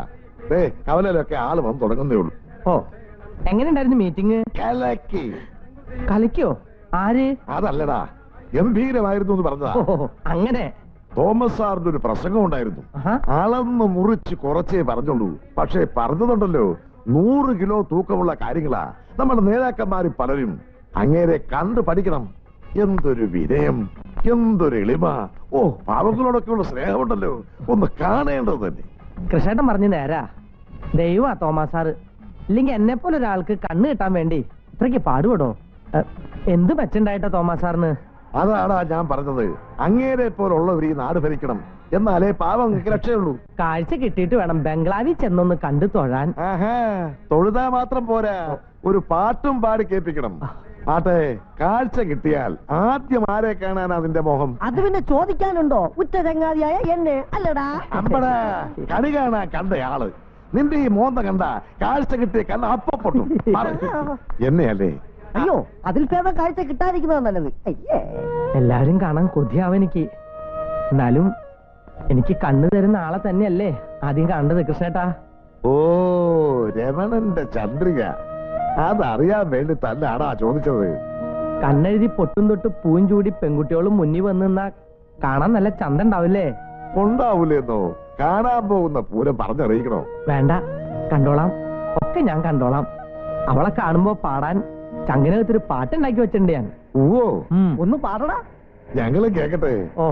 കവലയിലൊക്കെ ആള് വന്ന് തുടങ്ങുന്നേ ഉള്ളൂ. ഓ എങ്ങനെയുണ്ടായിരുന്നു മീറ്റിംഗ്? കലക്കി. കലക്കിയോ? ആര്? അതല്ലടാ, ഗംഭീരമായിരുന്നു എന്ന് പറഞ്ഞതാ. അങ്ങനെ തോമസ് സാറിന്റെ ഒരു പ്രസംഗം ഉണ്ടായിരുന്നു. അളന്ന് മുറിച്ച് കുറച്ചേ പറഞ്ഞുള്ളൂ, പക്ഷേ പറഞ്ഞതുണ്ടല്ലോ 100 കിലോ തൂക്കമുള്ള കാര്യങ്ങളാ. നമ്മുടെ നേതാക്കന്മാര് പലരും അങ്ങേരെ കണ്ടു പഠിക്കണം. എന്തൊരു വിനയം, എന്തൊരു എളിമ. ഓ പാവങ്ങളോടൊക്കെയുള്ള സ്നേഹമുണ്ടല്ലോ, ഒന്ന് കാണേണ്ടത് തന്നെ. കൃഷ്ണേട്ടൻ പറഞ്ഞു നേരാ. ദൈവമാ തോമസ് സാറ്. ഇല്ലെങ്കിൽ എന്നെ പോലെ ഒരാൾക്ക് കണ്ണ് കിട്ടാൻ വേണ്ടി ഇത്രയ്ക്ക് പാടുപെടോ? എന്ത് മെച്ചുണ്ടായിട്ടാ തോമസ് സാറിന്? അതാടാ ഞാൻ പറഞ്ഞത്, അങ്ങേരെ പോലുള്ളവർ ഈ നാട് ഭരിക്കണം, എന്നാലേ പാവങ്ങൾക്ക് രക്ഷയുള്ളൂ. കാഴ്ച കിട്ടിയിട്ട് വേണം ബംഗ്ലാവിൽ ചെന്നൊന്ന് കണ്ടു തൊഴാൻ. തൊഴുതാ മാത്രം പോരാ, ഒരു പാട്ടും പാടി കേൾപ്പിക്കണം. ആട്ടെ, കാഴ്ച കിട്ടിയാൽ ആദ്യം ആരെ കാണാൻ അതിന്റെ മോഹം? അത് പിന്നെ ചോദിക്കാനുണ്ടോ? ഉറ്റ ചങ്ങാതിയായ എന്നെ അല്ലടാ. അമ്പടാ, കണി കാണാൻ കണ്ടയാള്. നിന്റെ ഈ മോന്ത കണ്ട കാഴ്ച കിട്ടിയ കണ്ട അപ്പൊ പൊട്ടും. എന്നെയല്ലേ? അയ്യോ, അതിൽ ഭേദം കാഴ്ച കിട്ടാതിരിക്കുന്നത് നല്ലത്. എല്ലാരും കാണാൻ കൊതിയാവെനിക്ക്. എന്നാലും എനിക്ക് കണ്ണു തരുന്ന ആളെ തന്നെയല്ലേ ആദ്യം കണ്ടത് കൃഷ്ണേട്ടാ. ഓ രമണന്റെ ചന്ദ്രിക, അതറിയാൻ വേണ്ടി തന്നെയാടാ ചോദിച്ചത്. കണ്ണെഴുതി പൊട്ടും തൊട്ട് പൂവും ചൂടി പെൺകുട്ടികളും മുന്നിൽ വന്നിന്നാ കാണാൻ നല്ല ചന്ത ഉണ്ടാവില്ലേ? ഉണ്ടാവൂലെന്നോ? കാണാൻ പോകുന്ന പൂരം പറഞ്ഞറിയിക്കണോ? വേണ്ട, കണ്ടോളാം, ഒക്കെ ഞാൻ കണ്ടോളാം. അവളെ കാണുമ്പോ പാടാൻ ചങ്ങനകത്തൊരു പാട്ടുണ്ടാക്കി വെച്ചിട്ടുണ്ട് ഞാൻ. ഓ ഒന്ന് പാടടാ, ഞങ്ങളും കേക്കട്ടെ. ഓ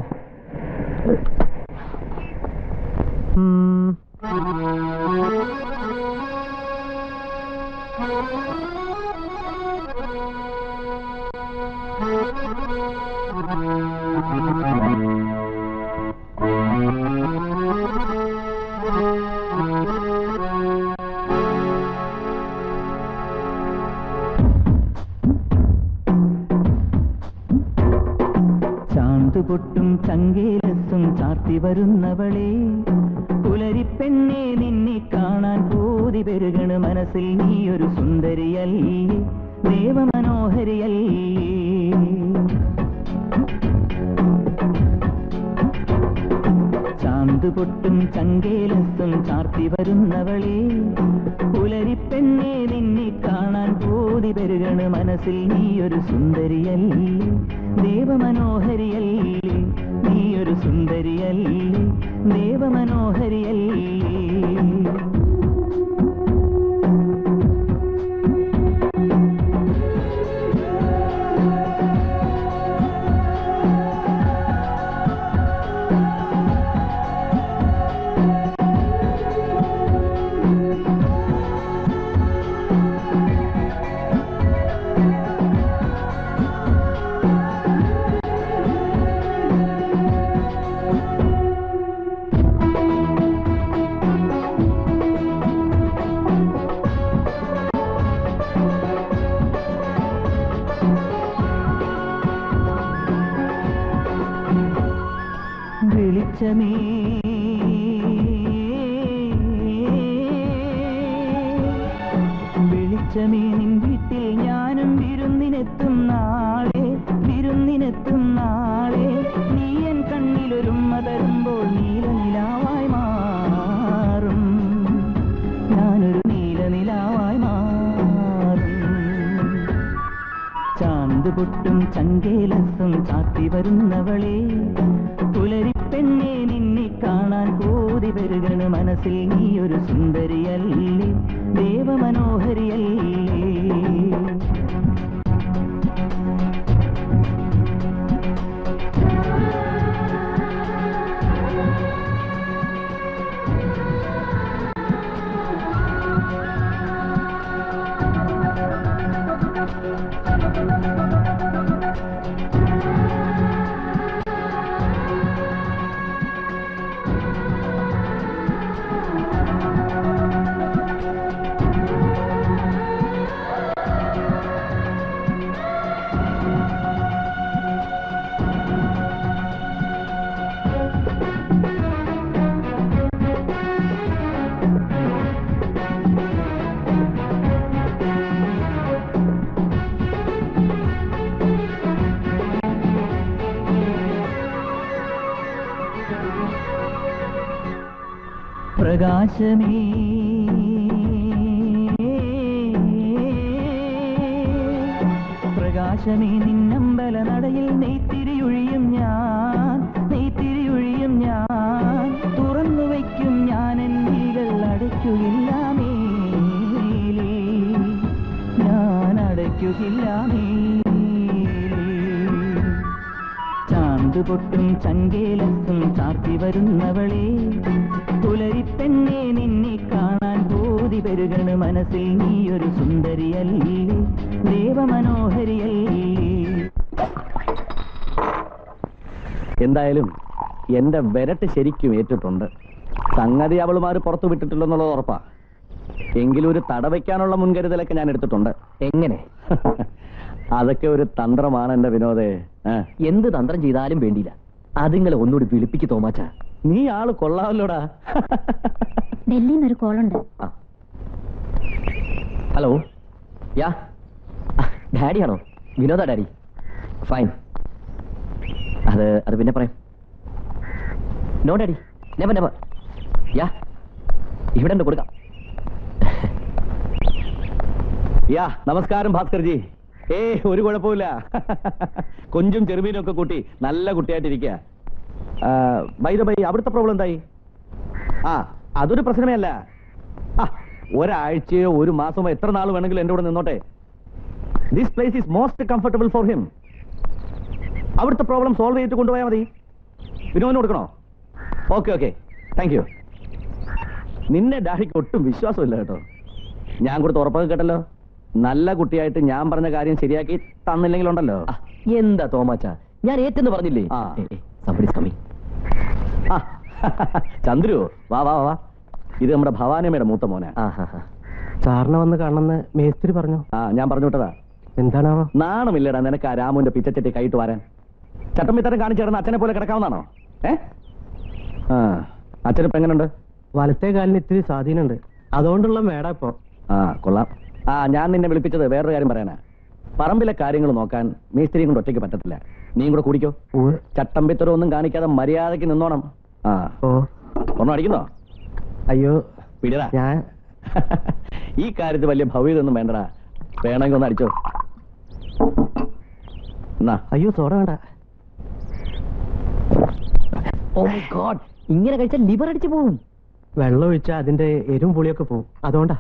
ചാന്തുപൊട്ടും ചങ്കേലസും ചാർത്തി വരുന്നവളെ, പുലരിപ്പെണ്ണെ നിന്നെ കാണാൻ പൂതി പെരുകണ് മനസ്സിൽ. നീയൊരു സുന്ദരിയല്ലേ, ദേവമനോഹരിയല്ലേ. ചാന്തുപൊട്ടും ചങ്കേലസും ചാർത്തി വരുന്നവളെ, പുലരിപ്പെണ്ണെ നിന്നെ കാണാൻ പൂതി പെരുകണ് മനസ്സിൽ. നീയൊരു സുന്ദരിയല്ലേ, ദേവമനോഹരിയല്ലേ. നീയൊരു സുന്ദരിയല്ലേ, ദേവമനോഹരിയല്ലേ. പ്രകാശമേ വെളിച്ചമേ നിൻ വീട്ടിൽ ഞാനും വിരുന്നിനെത്തും നാളെ നീ എൻ കണ്ണിലൊരുമ്മ തരുമ്പോൾ നീലനിലാവായി മാറും ഞാനൊരു നീലനിലാവായി മാറും ചാന്ത് പൊട്ടും ചങ്കേലസും ചാത്തി വരുന്നവളെ പുലരിപ്പെണ്ണെ നിന്നെ കാണാൻ കോതി വരുകണ് മനസ്സിൽ നീ ഒരു സുന്ദരിയല്ലേ ദേവമനോഹരിയല്ലേ പ്രകാശമേ പ്രകാശമേ നിന്നമ്പല നടയിൽ നെയ്ത്തിരിയൊഴിയും ഞാൻ തുറന്നു വയ്ക്കും ഞാൻ എൻ വിഴികൾ അടയ്ക്കുകയില്ല മേലേ ഞാൻ അടയ്ക്കുകയില്ല മേലേ ചാന്ത് പൊട്ടും ചങ്കേലസും ചാർത്തി വരുന്നവളെ പുലരിപ്പെണ്ണെ നിന്നെ കാണാൻ കോതി പെരുകണ് മനസ്സിൽ നീ ഒരു സുന്ദരിയല്ലേ ദേവമനോഹരിയല്ലേ എന്തായാലും എന്റെ വിരട്ട് ശരിക്കും ഏറ്റിട്ടുണ്ട്. സംഗതി അവളുമാര് പുറത്തു വിട്ടിട്ടില്ലെന്നുള്ളത് ഉറപ്പാ. എങ്കിലും ഒരു തടവയ്ക്കാനുള്ള മുൻകരുതലൊക്കെ ഞാൻ എടുത്തിട്ടുണ്ട്. എങ്ങനെ? അതൊക്കെ ഒരു തന്ത്രമാണ് എന്റെ വിനോദേ. എന്ത് തന്ത്രം ചെയ്താലും വേണ്ടിയില്ല, അതിങ്ങളെ ഒന്നുകൂടി വിളിപ്പിക്ക് തോമാച്ച. നീ ആള് കൊള്ളാമല്ലോടാ. ഡൽഹിന്ന് ഒരു കോളുണ്ട്. ഹലോ, യാ ഡാഡിയാണോ? വിനോദ ഡാഡി. ഫൈൻ, അത് പിന്നെ പറയാം. No daddy, never never. Yeah ഇവിടെ ഉണ്ട്, കൊടുക്കാം. യാ നമസ്കാരം ഭാസ്കർജി. ഒരു കുഴപ്പമില്ല. കൊഞ്ചും ചെറുമീനും ഒക്കെ കൂട്ടി നല്ല കുട്ടിയായിട്ടിരിക്കുക. ബൈ അവിടുത്തെ പ്രോബ്ലം എന്തായി? അതൊരു പ്രശ്നമേ അല്ല. ഒരാഴ്ചയോ ഒരു മാസമോ എത്ര നാൾ വേണമെങ്കിലും എന്റെ കൂടെ നിന്നോട്ടെ. This place is most comfortable for him. അവിടുത്തെ പ്രോബ്ലം സോൾവ് ചെയ്തിട്ട് കൊണ്ടുപോയാൽ മതി. വിനോദിന് കൊടുക്കണോ? Okay thank you. നിന്നെ ഡാഡിക്ക് ഒട്ടും വിശ്വാസമില്ല കേട്ടോ. ഞാൻ കൊടുത്ത് ഉറപ്പൊക്കെ കേട്ടല്ലോ. നല്ല കുട്ടിയായിട്ട് ഞാൻ പറഞ്ഞ കാര്യം ശരിയാക്കി തന്നില്ലെങ്കിലുണ്ടല്ലോ. എന്താ തോമാച്ച, ഞാൻ ഏറ്റെന്ന് പറഞ്ഞില്ലേ? ചന്ദ്രു, വാ വാ വാ. ഇത് നമ്മുടെ ഭവാനിയമ്മയുടെ മൂത്ത മോനാ. സാറിനെ വന്ന് കാണണമെന്ന് മേസ്ത്രി പറഞ്ഞു. ഞാൻ പറഞ്ഞു വിട്ടതാ. എന്താണാവോ? നാണമില്ലടാ നിനക്ക് ആ രാമുവിന്റെ പിച്ചച്ചട്ടി കൈയിട്ട് വരാൻ. ചട്ടം വിത്തരം കാണിച്ചിരുന്ന അച്ഛനെ പോലെ കിടക്കാവുന്നതാണോ? അച്ഛനിപ്പോ എങ്ങനെയുണ്ട്? വലത്തെ കാലിന് ഇത്തിരി സ്വാധീനമുണ്ട്, അതുകൊണ്ടുള്ള മേട ഇപ്പോ. കൊള്ളാം. ഞാൻ നിന്നെ വിളിപ്പിച്ചത് വേറൊരു കാര്യം പറയാനാ. പറമ്പിലെ കാര്യങ്ങൾ നോക്കാൻ മേസ്ത്രിയും കൊണ്ട് ഒറ്റയ്ക്ക് പറ്റത്തില്ല. നീയും കൂടെ കുടിക്കോ. ചട്ടം പിത്തരം ഒന്നും കാണിക്കാതെ മര്യാദയ്ക്ക് നിന്നോണം. ഒന്നും അടിക്കുന്നോ? അയ്യോ പിടിയടാ. ഞാൻ ഈ കാര്യത്തിൽ വലിയ ഭവ്യതൊന്നും വേണ്ടടാ. വേണമെങ്കിൽ ഒന്ന് അടിച്ചോ. എന്നാ. അയ്യോ സോഡ വേണ്ട. ഓ മൈ ഗോഡ്, ഇങ്ങനെ കഴിച്ചാൽ ലിവർ അടിച്ചു പോകും. വെള്ളം ഒഴിച്ചാൽ അതിന്റെ എരും പുളിയൊക്കെ പോകും, അതുകൊണ്ടാ.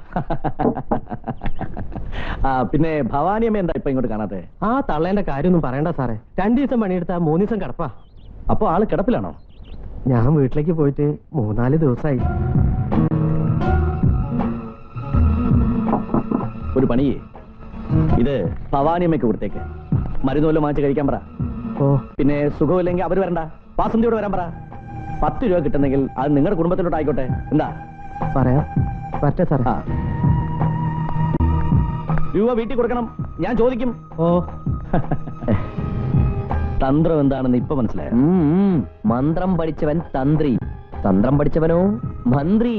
പിന്നെ ഭവാനിയമ്മ എന്താ ഇപ്പൊ ഇങ്ങോട്ട് കാണാത്തെ? ആ തള്ളേന്റെ കാര്യമൊന്നും പറയണ്ട സാറേ. 2 ദിവസം പണിയെടുത്താ 3 ദിവസം കിടപ്പാ. അപ്പൊ ആള് കിടപ്പിലാണോ? ഞാൻ വീട്ടിലേക്ക് പോയിട്ട് 3-4 ദിവസമായി. ഒരു പണിയേ, ഇത് ഭവാനിയമ്മയ്ക്ക് കൊടുത്തേക്ക്. മരുന്ന് വല്ലതും വാങ്ങിച്ച് കഴിക്കാൻ പറ. പിന്നെ സുഖമില്ലെങ്കിൽ അവര് വരണ്ട, വാസന്തിയോട് വരാൻ പറ. 10 രൂപ കിട്ടുന്നെങ്കിൽ അത് നിങ്ങളുടെ കുടുംബത്തിലോട്ട് ആയിക്കോട്ടെ. എന്താ പറയാം? പറ്റേ സാറേ. രൂപ വീട്ടിൽ കൊടുക്കണം, ഞാൻ ചോദിക്കും. തന്ത്രം എന്താണെന്ന് ഇപ്പൊ മനസ്സിലായോ? മന്ത്രം പഠിച്ചവൻ തന്ത്രി, തന്ത്രം പഠിച്ചവനോ മന്ത്രി.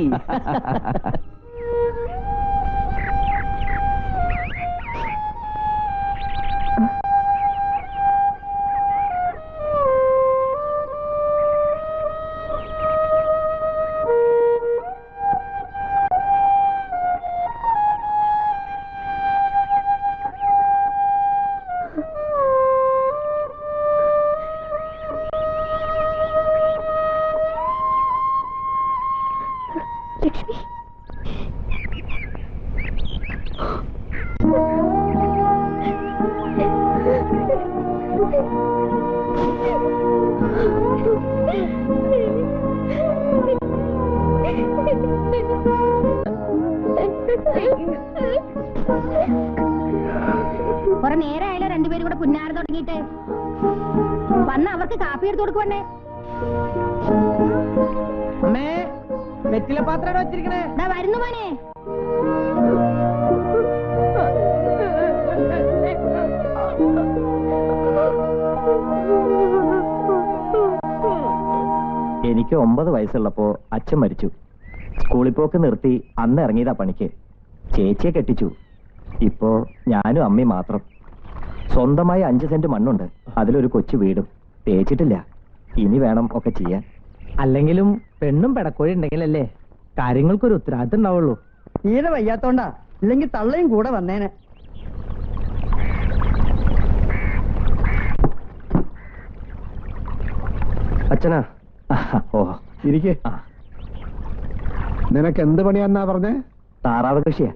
ലക്ഷ്മി, കുറെ നേരമായാലോ രണ്ടുപേരും കൂടെ പുന്നാറ് തുടങ്ങിയിട്ട്. വന്ന് അവർക്ക് കാപ്പി എടുത്ത് കൊടുക്കുവണ്ണേ. അമ്മേ, വെറ്റില പാത്രം വെച്ചിരിക്കണേ. വരുന്നു മോനെ. എനിക്ക് 9 വയസ്സുള്ളപ്പോ അച്ഛൻ മരിച്ചു. സ്കൂളിൽ പോക്ക് നിർത്തി അന്ന് ഇറങ്ങിയതാ പണിക്ക്. ചേച്ചിയെ കെട്ടിച്ചു. ഇപ്പോ ഞാനും അമ്മയും മാത്രം. സ്വന്തമായി 5 സെന്റ് മണ്ണുണ്ട്, അതിലൊരു കൊച്ചു വീടും. തേച്ചിട്ടില്ല, ഇനി വേണം ഒക്കെ ചെയ്യാൻ. അല്ലെങ്കിലും പെണ്ണും പെടക്കോഴി ഉണ്ടെങ്കിലല്ലേ കാര്യങ്ങൾക്കൊരു ഉത്തരവാദിത്തം ഉണ്ടാവുള്ളൂ. തീരെ വയ്യാത്തോണ്ടാ, ഇല്ലെങ്കിൽ തള്ളയും കൂടെ വന്നേനെ. അച്ഛനാ? ഓ, ഇരിക്കേ. നിനക്ക് എന്ത് പണിയാന്നാ പറഞ്ഞേ? താറാവ് കൃഷിയാ.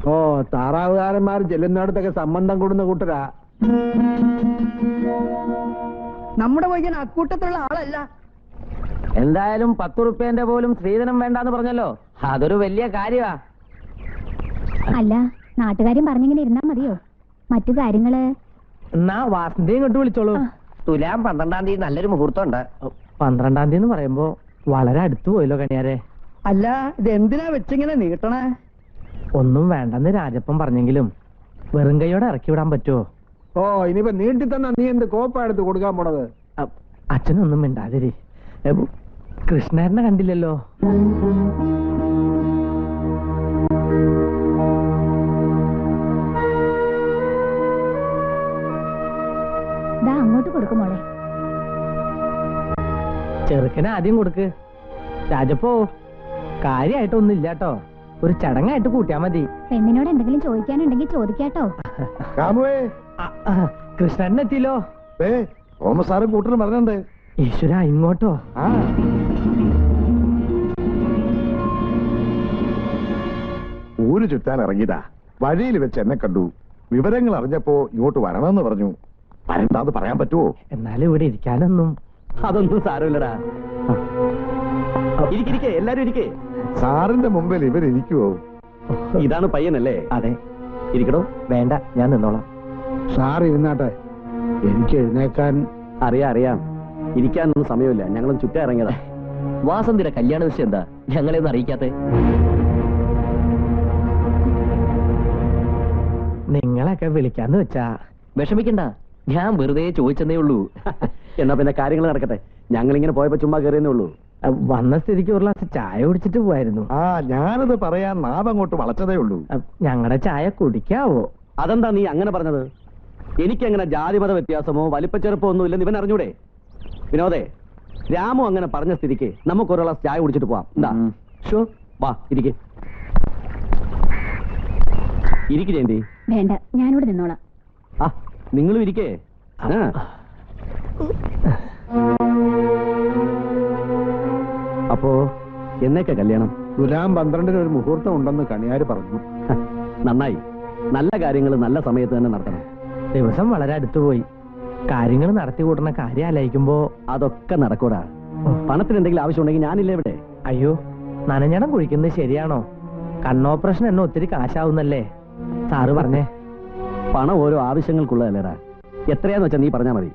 ഓ, താറാവുകാരന്മാർ ചെല്ലുന്നിടത്തൊക്കെ സംബന്ധം കൂടുന്ന കൂട്ടരാ. നമ്മുടെ വൈകൻ അക്കൂട്ടത്തിലുള്ള ആളല്ല. എന്തായാലും 10 റുപ്യന്റെ പോലും സ്ത്രീധനം വേണ്ടാന്ന് പറഞ്ഞല്ലോ, അതൊരു വലിയ കാര്യമാ. അല്ല, നാട്ടുകാരും പറഞ്ഞിങ്ങനെ ഇരുന്നാ മതിയോ? മറ്റു കാര്യങ്ങള് എന്നാ വാസന്തി ഇങ്ങോട്ട് വിളിച്ചോളൂ. തുലാം 12-ാം തീയതി നല്ലൊരു മുഹൂർത്തം ഉണ്ട്. 12-ാം തീയതി എന്ന് പറയുമ്പോ വളരെ അടുത്ത് പോയല്ലോ കണിയാരെ. അല്ല, ഇത് എന്തിനാ വെച്ചിങ്ങനെ നീട്ടണേ? ഒന്നും വേണ്ടെന്ന് രാജപ്പൻ പറഞ്ഞെങ്കിലും വെറും കൈയോടെ ഇറക്കി വിടാൻ പറ്റുമോ? ഓ, ഇനിയിപ്പോ നീട്ടി തന്നാ നീ എന്ത് കോപ്പ എടുത്ത് കൊടുക്കാൻ പോണത്? അച്ഛനൊന്നും മിണ്ടാതിരി. കൃഷ്ണേരനെ കണ്ടില്ലല്ലോ. അങ്ങോട്ട് കൊടുക്കും മോളെ. ചെറുക്കനെ ആദ്യം കൊടുക്ക്. രാജപ്പോ കാര്യമായിട്ടൊന്നും ഇല്ല കേട്ടോ, ഒരു ചടങ്ങായിട്ട് കൂട്ടിയാ മതി. പെണ്ണിനോട് എന്തെങ്കിലും ചോദിക്കാനുണ്ടെങ്കിൽ ചോദിക്കാട്ടോ. കൃഷ്ണൻ എത്തിയില്ലോ. തോമസ് സാറും കൂട്ടരും പറഞ്ഞിട്ടുണ്ട്. ഈശ്വര, ഇങ്ങോട്ടോ? ഊര് ചുറ്റാൻ ഇറങ്ങിയതാ. വഴിയിൽ വെച്ച് എന്നെ കണ്ടു. വിവരങ്ങൾ അറിഞ്ഞപ്പോ ഇങ്ങോട്ട് വരണമെന്ന് പറഞ്ഞു. വരണ്ടാന്ന് പറയാൻ പറ്റുമോ? എന്നാലും ഇവിടെ ഇരിക്കാനൊന്നും. അതൊന്നും സാരമില്ലടാ. ഇരിക്കെ, എല്ലാരും ഇരിക്കേ. സാറിന്റെ മുമ്പിൽ ഇവരിയ്ക്കുവോ? ഇതാണ് പയ്യനല്ലേ? അതെ. ഇരിക്കണോ? വേണ്ട, ഞാൻ നിന്നോളാം. സാർ ഇരുന്നാട്ടെ, എനിക്ക് എഴുന്നേക്കാൻ. അറിയാം, ഇരിക്കാനൊന്നും സമയമില്ല. ഞങ്ങളും ചുറ്റാ ഇറങ്ങിയതാ. വാസന്തിയുടെ കല്യാണ വിഷയം എന്താ ഞങ്ങളെ ഒന്നും അറിയിക്കാത്തെ? നിങ്ങളൊക്കെ വിളിക്കാന്ന് വെച്ചാ. വിഷമിക്കണ്ട, ഞാൻ വെറുതെ ചോദിച്ചെന്നേ ഉള്ളൂ. എന്നാ പിന്നെ കാര്യങ്ങൾ നടക്കട്ടെ. ഞങ്ങളിങ്ങനെ പോയപ്പോ ചുമ്മാ കയറിയെന്നേ ഉള്ളൂ. വന്ന സ്ഥിതിക്ക് ഒരു ഗ്ലാസ് ചായ കുടിച്ചിട്ട് പോയായിരുന്നു. ഞാനത് പറയാൻ നാവങ്ങോട്ട് വളച്ചതേ ഉള്ളൂ. ഞങ്ങളുടെ ചായ കുടിക്കാവോ? അതെന്താ നീ അങ്ങനെ പറഞ്ഞത്? എനിക്കങ്ങനെ ജാതിമത വ്യത്യാസമോ വലിപ്പച്ചെറുപ്പോ ഒന്നും ഇല്ലെന്ന് ഇവൻ അറിഞ്ഞൂടെ? വിനോദേ, രാമു അങ്ങനെ പറഞ്ഞ സ്ഥിതിക്ക് നമുക്ക് ഒരു ഗ്ലാസ് ചായ കുടിച്ചിട്ട് പോവാം. എന്താ? ഷോ, വാ ഇരിക്കെ. ഇരിക്ക് ജയന്തി. വേണ്ട, ഞാനിവിടെ നിന്നോളാം. ആ, നിങ്ങളും ഇരിക്കേ. അപ്പോ എന്നേക്കാ കല്യാണം? തുലാം 12-ന് ഒരു മുഹൂർത്തം ഉണ്ടെന്ന് കണിയാര് പറഞ്ഞു. നന്നായി. നല്ല കാര്യങ്ങൾ നല്ല സമയത്ത് തന്നെ നടത്തണം. ദിവസം വളരെ അടുത്തുപോയി. കാര്യങ്ങൾ നടത്തി കൂട്ടുന്ന കാര്യം ആലോചിക്കുമ്പോ അതൊക്കെ നടക്കൂടാ. പണത്തിന് എന്തെങ്കിലും ആവശ്യമുണ്ടെങ്കിൽ ഞാനില്ലേ ഇവിടെ? അയ്യോ, നനഞ്ഞണം കുഴിക്കുന്നത് ശരിയാണോ? കണ്ണോപ്പറേഷൻ എന്നെ ഒത്തിരി കാശാവുന്നല്ലേ സാറ് പറഞ്ഞേ. പണം ഓരോ ആവശ്യങ്ങൾക്കുള്ളതല്ലേടാ. എത്രയാന്ന് വെച്ചാ നീ പറഞ്ഞാ മതി.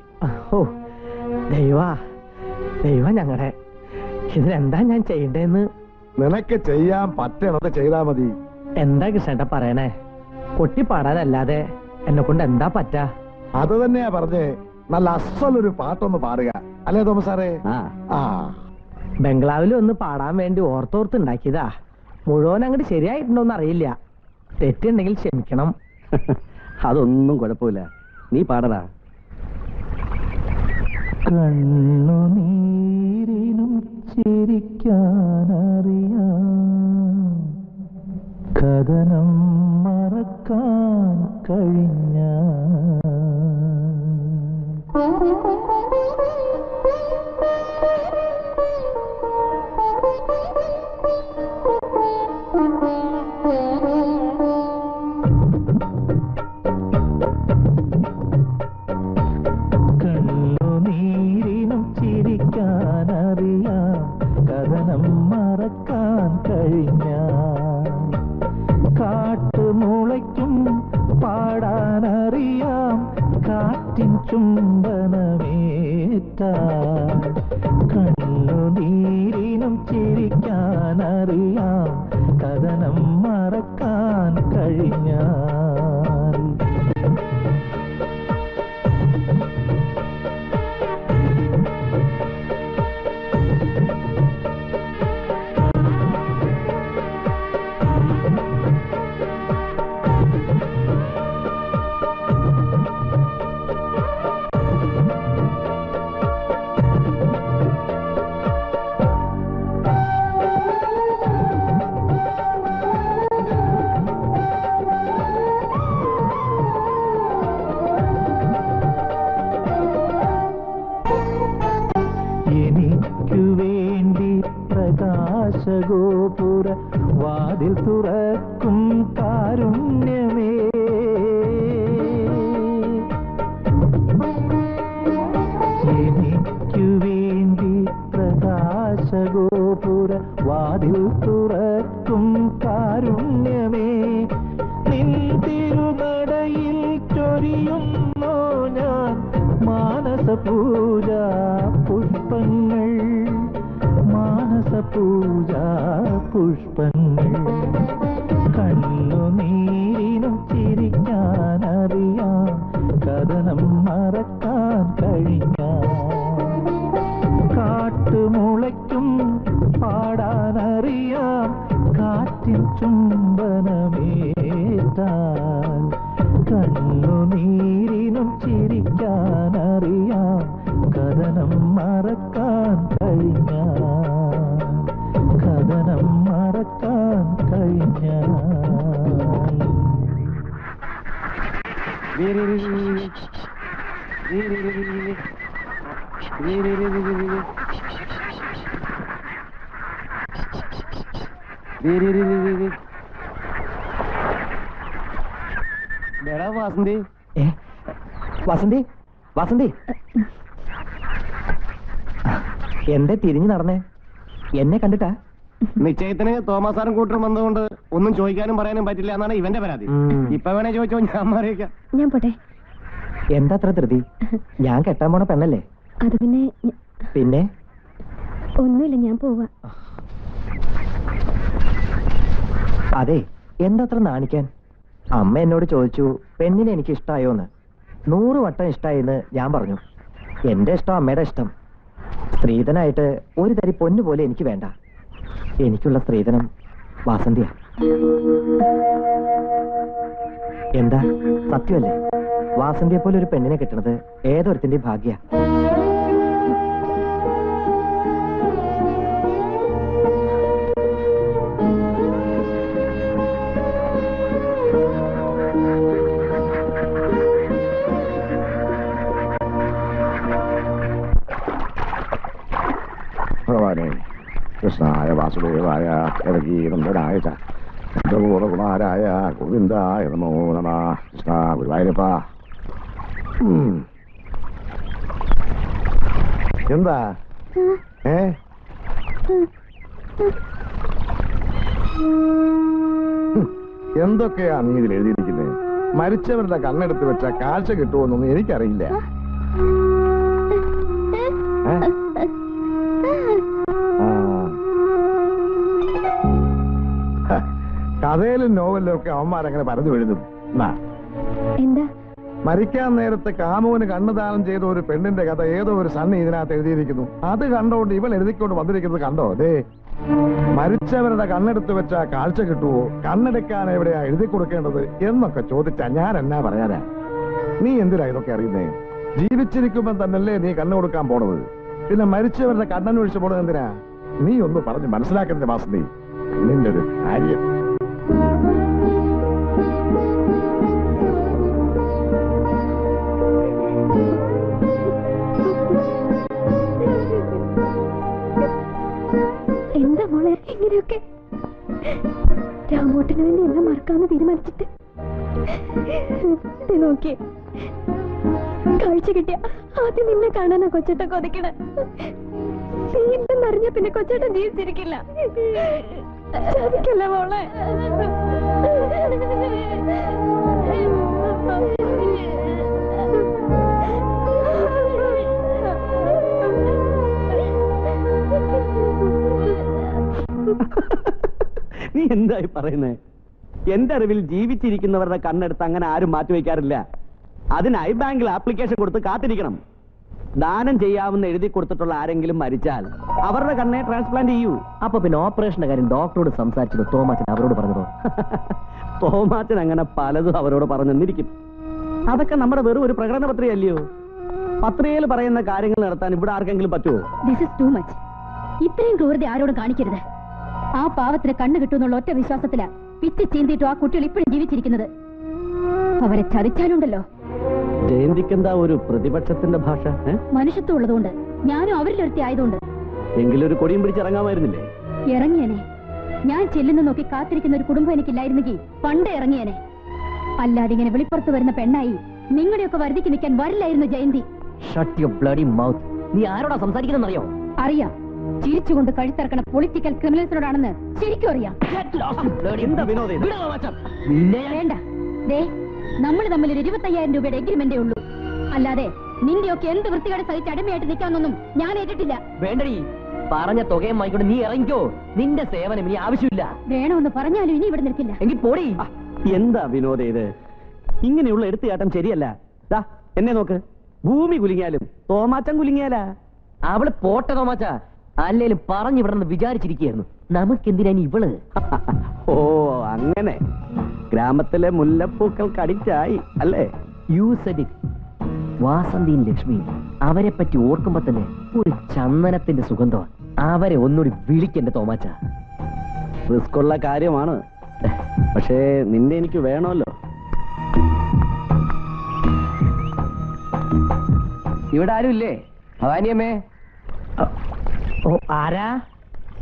ഓ ദൈവ ഞങ്ങളുടെ ഇതിനെന്താ ഞാൻ ചെയ്യണ്ടേന്ന്? നിനക്ക് ചെയ്യാൻ പറ്റണത് ചെയ്താ മതി. എന്താ കൃഷ്ണേട്ട പറയണേ? കൊട്ടിപ്പാടാനല്ലാതെ എന്നെ കൊണ്ട് എന്താ പറ്റാ? അത് തന്നെയാ പറഞ്ഞേ. നല്ല അസലൊരു പാട്ടൊന്ന് പാടുക അല്ലേ തോമസ് സാറേ? ആ ബംഗ്ലാവിൽ ഒന്ന് പാടാൻ വേണ്ടി ഓർത്തോർത്ത് ഉണ്ടാക്കിയതാ. മുഴുവൻ അങ്ങോട്ട് ശരിയായിട്ടുണ്ടോന്ന് അറിയില്ല. തെറ്റുണ്ടെങ്കിൽ ക്ഷമിക്കണം. അതൊന്നും കുഴപ്പമില്ല, നീ പാടടാ. കണ്ണുനീരിനും ചിരിക്കാനറിയാം, കഥനം മറക്കാൻ കഴിഞ്ഞ കണ്ണുനീരിനും ചിരിക്കാനറിയാം, കഥനം മറക്കാൻ കഴിഞ്ഞ കാട്ടുമുളയ്ക്കും പാടാനറിയാം, കാറ്റിൻ ചുംബനമേറ്റാൽ കണ്ണുനീരിനും ചിരിക്കാനറിയാം, കഥനം മറക്കാൻ കഴിഞ്ഞാൽ ഗോപുര വാതിൽ തുറക്കും കാരുണ്യമേ, എനിക്കു വേണ്ടി പ്രകാശഗോപുര വാതിൽ തുറക്കും കാരുണ്യമേ, നിൻ തിരുനടയിൽ ചൊരിയുന്നോ ഞാൻ മാനസപൂജ പുഷ്പങ്ങൾ, മാനസപൂജാ പുഷ്പങ്ങൾ. കണ്ണുനീരിനും ചിരിക്കാനറിയാം, കഥനം മറക്കാൻ കഴിഞ്ഞാൽ കാട്ടുമുളയ്ക്കും പാടാനറിയാം, കാറ്റിൻ ചുംബനമേറ്റാൽ കണ്ണുനീരിനും ചിരിക്കാനറിയാം, കഥനം മറക്കാൻ കഴിഞ്ഞാൽ, കഥനം മറക്കാൻ കഴിഞ്ഞാൽ. വാസന്തി, വസന്തി, വസന്തി, എന്തേ തിരിഞ്ഞു നടന്നേ? എന്നെ കണ്ടിട്ടാ? നിശ്ചയത്തിന് തോമസാറും കൂട്ടരും വന്നതുകൊണ്ട് ഒന്നും ചോദിക്കാനും പറയാനും പറ്റില്ല എന്നാണ് ഇവന്റെ പരാതി. ഇപ്പൊ വേണേ ചോദിച്ചോ, ഞാൻ മാറിയേക്കാം. ഞാൻ പോട്ടെ. എന്താ അത്ര ധൃതി? ഞാൻ കെട്ടാൻ പോണ പെണ്ണല്ലേ? അത് പിന്നെ പിന്നെ ഒന്നുമില്ല, ഞാൻ പോവാ. അതെ, എന്താ അത്ര നാണിക്കാൻ? അമ്മ എന്നോട് ചോദിച്ചു പെണ്ണിനെ എനിക്ക് ഇഷ്ടായോന്ന്. 100 വട്ടം ഇഷ്ടായെന്ന് ഞാൻ പറഞ്ഞു. എന്റെ ഇഷ്ടം അമ്മയുടെ ഇഷ്ടം. സ്ത്രീധനായിട്ട് ഒരു തരി പൊന്നു പോലെ എനിക്ക് വേണ്ട. എനിക്കുള്ള സ്ത്രീധനം വാസന്തിയാ. എന്താ സത്യമല്ലേ? വാസന്തിയെ പോലെ ഒരു പെണ്ണിനെ കിട്ടണത് ഏതൊരുത്തിന്റെ ഭാഗ്യ. കൃഷ്ണായ വാസുദേവായ യവഗീരംഗനായ ചൂരകുമാരായ ഗോവിന്ദായ നമോ നമ. കൃഷ്ണ ഗുരുവായൂരപ്പ. എന്താ എന്തൊക്കെയാ നീ ഇതിൽ എഴുതിയിരിക്കുന്നത്? മരിച്ചവരുടെ കണ്ണെടുത്ത് വെച്ച കാഴ്ച കിട്ടുമെന്നൊന്നും എനിക്കറിയില്ല. കഥയിലും നോവലിലും ഒക്കെ അവന്മാരങ്ങനെ പറഞ്ഞു എഴുതും. എന്താ മരിക്കാൻ നേരത്തെ കാമുവിന് കണ്ണുദാനം ചെയ്ത ഒരു പെണ്ണിന്റെ കഥ ഏതോ ഒരു സണ്ണി ഇതിനകത്ത് എഴുതിയിരിക്കുന്നു. അത് കണ്ടോണ്ട് ഇവൾ എഴുതിക്കൊണ്ട് വന്നിരിക്കുന്നത് കണ്ടോ? അതെ, മരിച്ചവരുടെ കണ്ണെടുത്ത് വെച്ചാ കാഴ്ച കിട്ടുവോ, കണ്ണെടുക്കാൻ എവിടെയാ എഴുതി കൊടുക്കേണ്ടത് എന്നൊക്കെ ചോദിച്ചാ ഞാൻ എന്നാ പറയാനാ? നീ എന്തിനാ ഇതൊക്കെ അറിയുന്നേ? ജീവിച്ചിരിക്കുമ്പോ തന്നല്ലേ നീ കണ്ണു കൊടുക്കാൻ പോണത്, പിന്നെ മരിച്ചവരുടെ കണ്ണനൊഴിച്ച് പോണത് എന്തിനാ? നീ ഒന്ന് പറഞ്ഞ് മനസ്സിലാക്കണ്ടേ വാസന്തി? നിന്റെ ഒരു കാര്യം. എന്താ മോളെ ഇങ്ങനെയൊക്കെ? രാമോട്ടിന് വേണ്ടി എല്ലാം മറക്കാന്ന് തീരുമാനിച്ചിട്ട് നോക്കിയേ, കാഴ്ച കിട്ടിയ ആദ്യം നിന്നെ കാണാനാ കൊച്ചേട്ട കൊതിക്കണ. നീ എന്തെന്നറിഞ്ഞ പിന്നെ കൊച്ചേട്ടൻ ജീവിച്ചിരിക്കില്ല. ചതിക്കല്ല മോളെ. നീ എന്തായി പറയുന്നേ? എന്റെ അറിവിൽ ജീവിച്ചിരിക്കുന്നവരുടെ കണ്ണെടുത്ത് അങ്ങനെ ആരും മാറ്റിവെക്കാറില്ല. അതിനായി ബാങ്കിൽ ആപ്ലിക്കേഷൻ കൊടുത്ത് കാത്തിരിക്കണം. ദാനം ചെയ്യാവുന്ന എഴുതി കൊടുത്തിട്ടുള്ള ആരെങ്കിലും മരിച്ചാൽ അവരുടെ കണ്ണെ ട്രാൻസ്പ്ലാന്റ് ചെയ്യൂ. അപ്പൊ പിന്നെ ഓപ്പറേഷന്റെ കാര്യം ഡോക്ടറോട് സംസാരിച്ചത് തോമാച്ചൻ അവരോട് പറഞ്ഞതോ? തോമാച്ചൻ അങ്ങനെ പലതും അവരോട് പറഞ്ഞെന്നിരിക്കും. അതൊക്കെ നമ്മുടെ വെറും ഒരു പ്രകടന പത്രികയല്ലയോ? പത്രികയിൽ പറയുന്ന കാര്യങ്ങൾ നടത്താൻ ഇവിടെ ആർക്കെങ്കിലും പറ്റുമോ? This is too much. ഇത്രയും ക്രൂരത ആരോടും കാണിക്കരുത്. ആ പാവത്തിന് കണ്ണു കിട്ടുന്നുള്ള ഒറ്റ വിശ്വാസത്തിലാ പിറ്റി ചീന്തിയിട്ടും ആ കുട്ടികൾ ഇപ്പോഴും ജീവിച്ചിരിക്കുന്നത്. അവരെ ചതിച്ചാലുണ്ടല്ലോ. ജയന്തിക്കെന്താ ഒരു പ്രതിപക്ഷത്തിന്റെ ഭാഷ? മനുഷ്യത്വം ഉള്ളതുകൊണ്ട്, ഞാനും അവരിലൊരുത്തി ആയതുകൊണ്ട്. എങ്കിലൊരു കൊടിയും പിടിച്ചിറങ്ങാമായിരുന്നില്ലേ? ഇറങ്ങിയനെ. ഞാൻ ചെല്ലുന്ന നോക്കി കാത്തിരിക്കുന്ന ഒരു കുടുംബം എനിക്കില്ലായിരുന്നെങ്കിൽ പണ്ടേ ഇറങ്ങിയനെ. അല്ലാതെ ഇങ്ങനെ വെളിപ്പുറത്ത് വരുന്ന പെണ്ണായി നിങ്ങളുടെയൊക്കെ വരുതിക്ക് നിൽക്കാൻ വരില്ലായിരുന്നു Jayanti. Shut your bloody mouth. നീ ആരോടാ സംസാരിക്കുന്നറിയോ? അറിയാം. ചിരിച്ചുകൊണ്ട് കഴുത്തിറക്കണ പൊളിറ്റിക്കൽ ക്രിമിനൽസിനോടാണെന്ന് ശരിക്കും അറിയാം. വേണ്ട, ദേ നമ്മൾ തമ്മിൽ ഒരു 25,000 രൂപയുടെ എഗ്രിമെന്റേ ഉള്ളൂ. അല്ലാതെ നിന്റെയൊക്കെ എന്ത് വൃത്തികേട് സഹിച്ച് അടിമയായിട്ട് നിൽക്കാന്നൊന്നും ഞാൻ ഏറ്റിട്ടില്ല. വേണ്ടടി, പറഞ്ഞ തുകയും വാങ്ങിക്കൊണ്ട് നീ ഇറങ്ങിക്കോ. നിന്റെ സേവനം ഇനി ആവശ്യമില്ല. വേണമെന്ന് പറഞ്ഞാലും ഇനി ഇവിടെ നിൽക്കില്ല. എങ്കിൽ പോടി. എന്താ വിനോദ ഇത്? ഇങ്ങനെയുള്ള എടുത്തുകാട്ടം ശരിയല്ല. എന്നെ നോക്ക്, ഭൂമി കുലുങ്ങിയാലും തോമാച്ചൻ കുലുങ്ങിയാലാ. അവള് പോട്ടെ തോമാച്ച, അല്ലേലും പറഞ്ഞു വിടണമെന്ന് വിചാരിച്ചിരിക്കുകയായിരുന്നു. നമുക്കെന്തിനാ ഇവള്? ഓ അങ്ങനെ ഗ്രാമത്തിലെ മുല്ലപ്പൂക്കൾക്ക് അടിച്ചായി അല്ലേ? You said it. വാസന്തിയും ലക്ഷ്മിയും അവരെ പറ്റി ഓർക്കുമ്പോ തന്നെ ഒരു ചന്ദനത്തിന്റെ സുഗന്ധമാണ്. അവരെ ഒന്നുകൂടി വിളിക്കണ്ട തോമാച്ച. റിസ്ക് ഉള്ള കാര്യമാണ്, പക്ഷേ നിന്നെ എനിക്ക് വേണമല്ലോ. ഇവിടെ ആരുമില്ലേ ഭവാനിയമ്മേ? ഓ, ആരാ?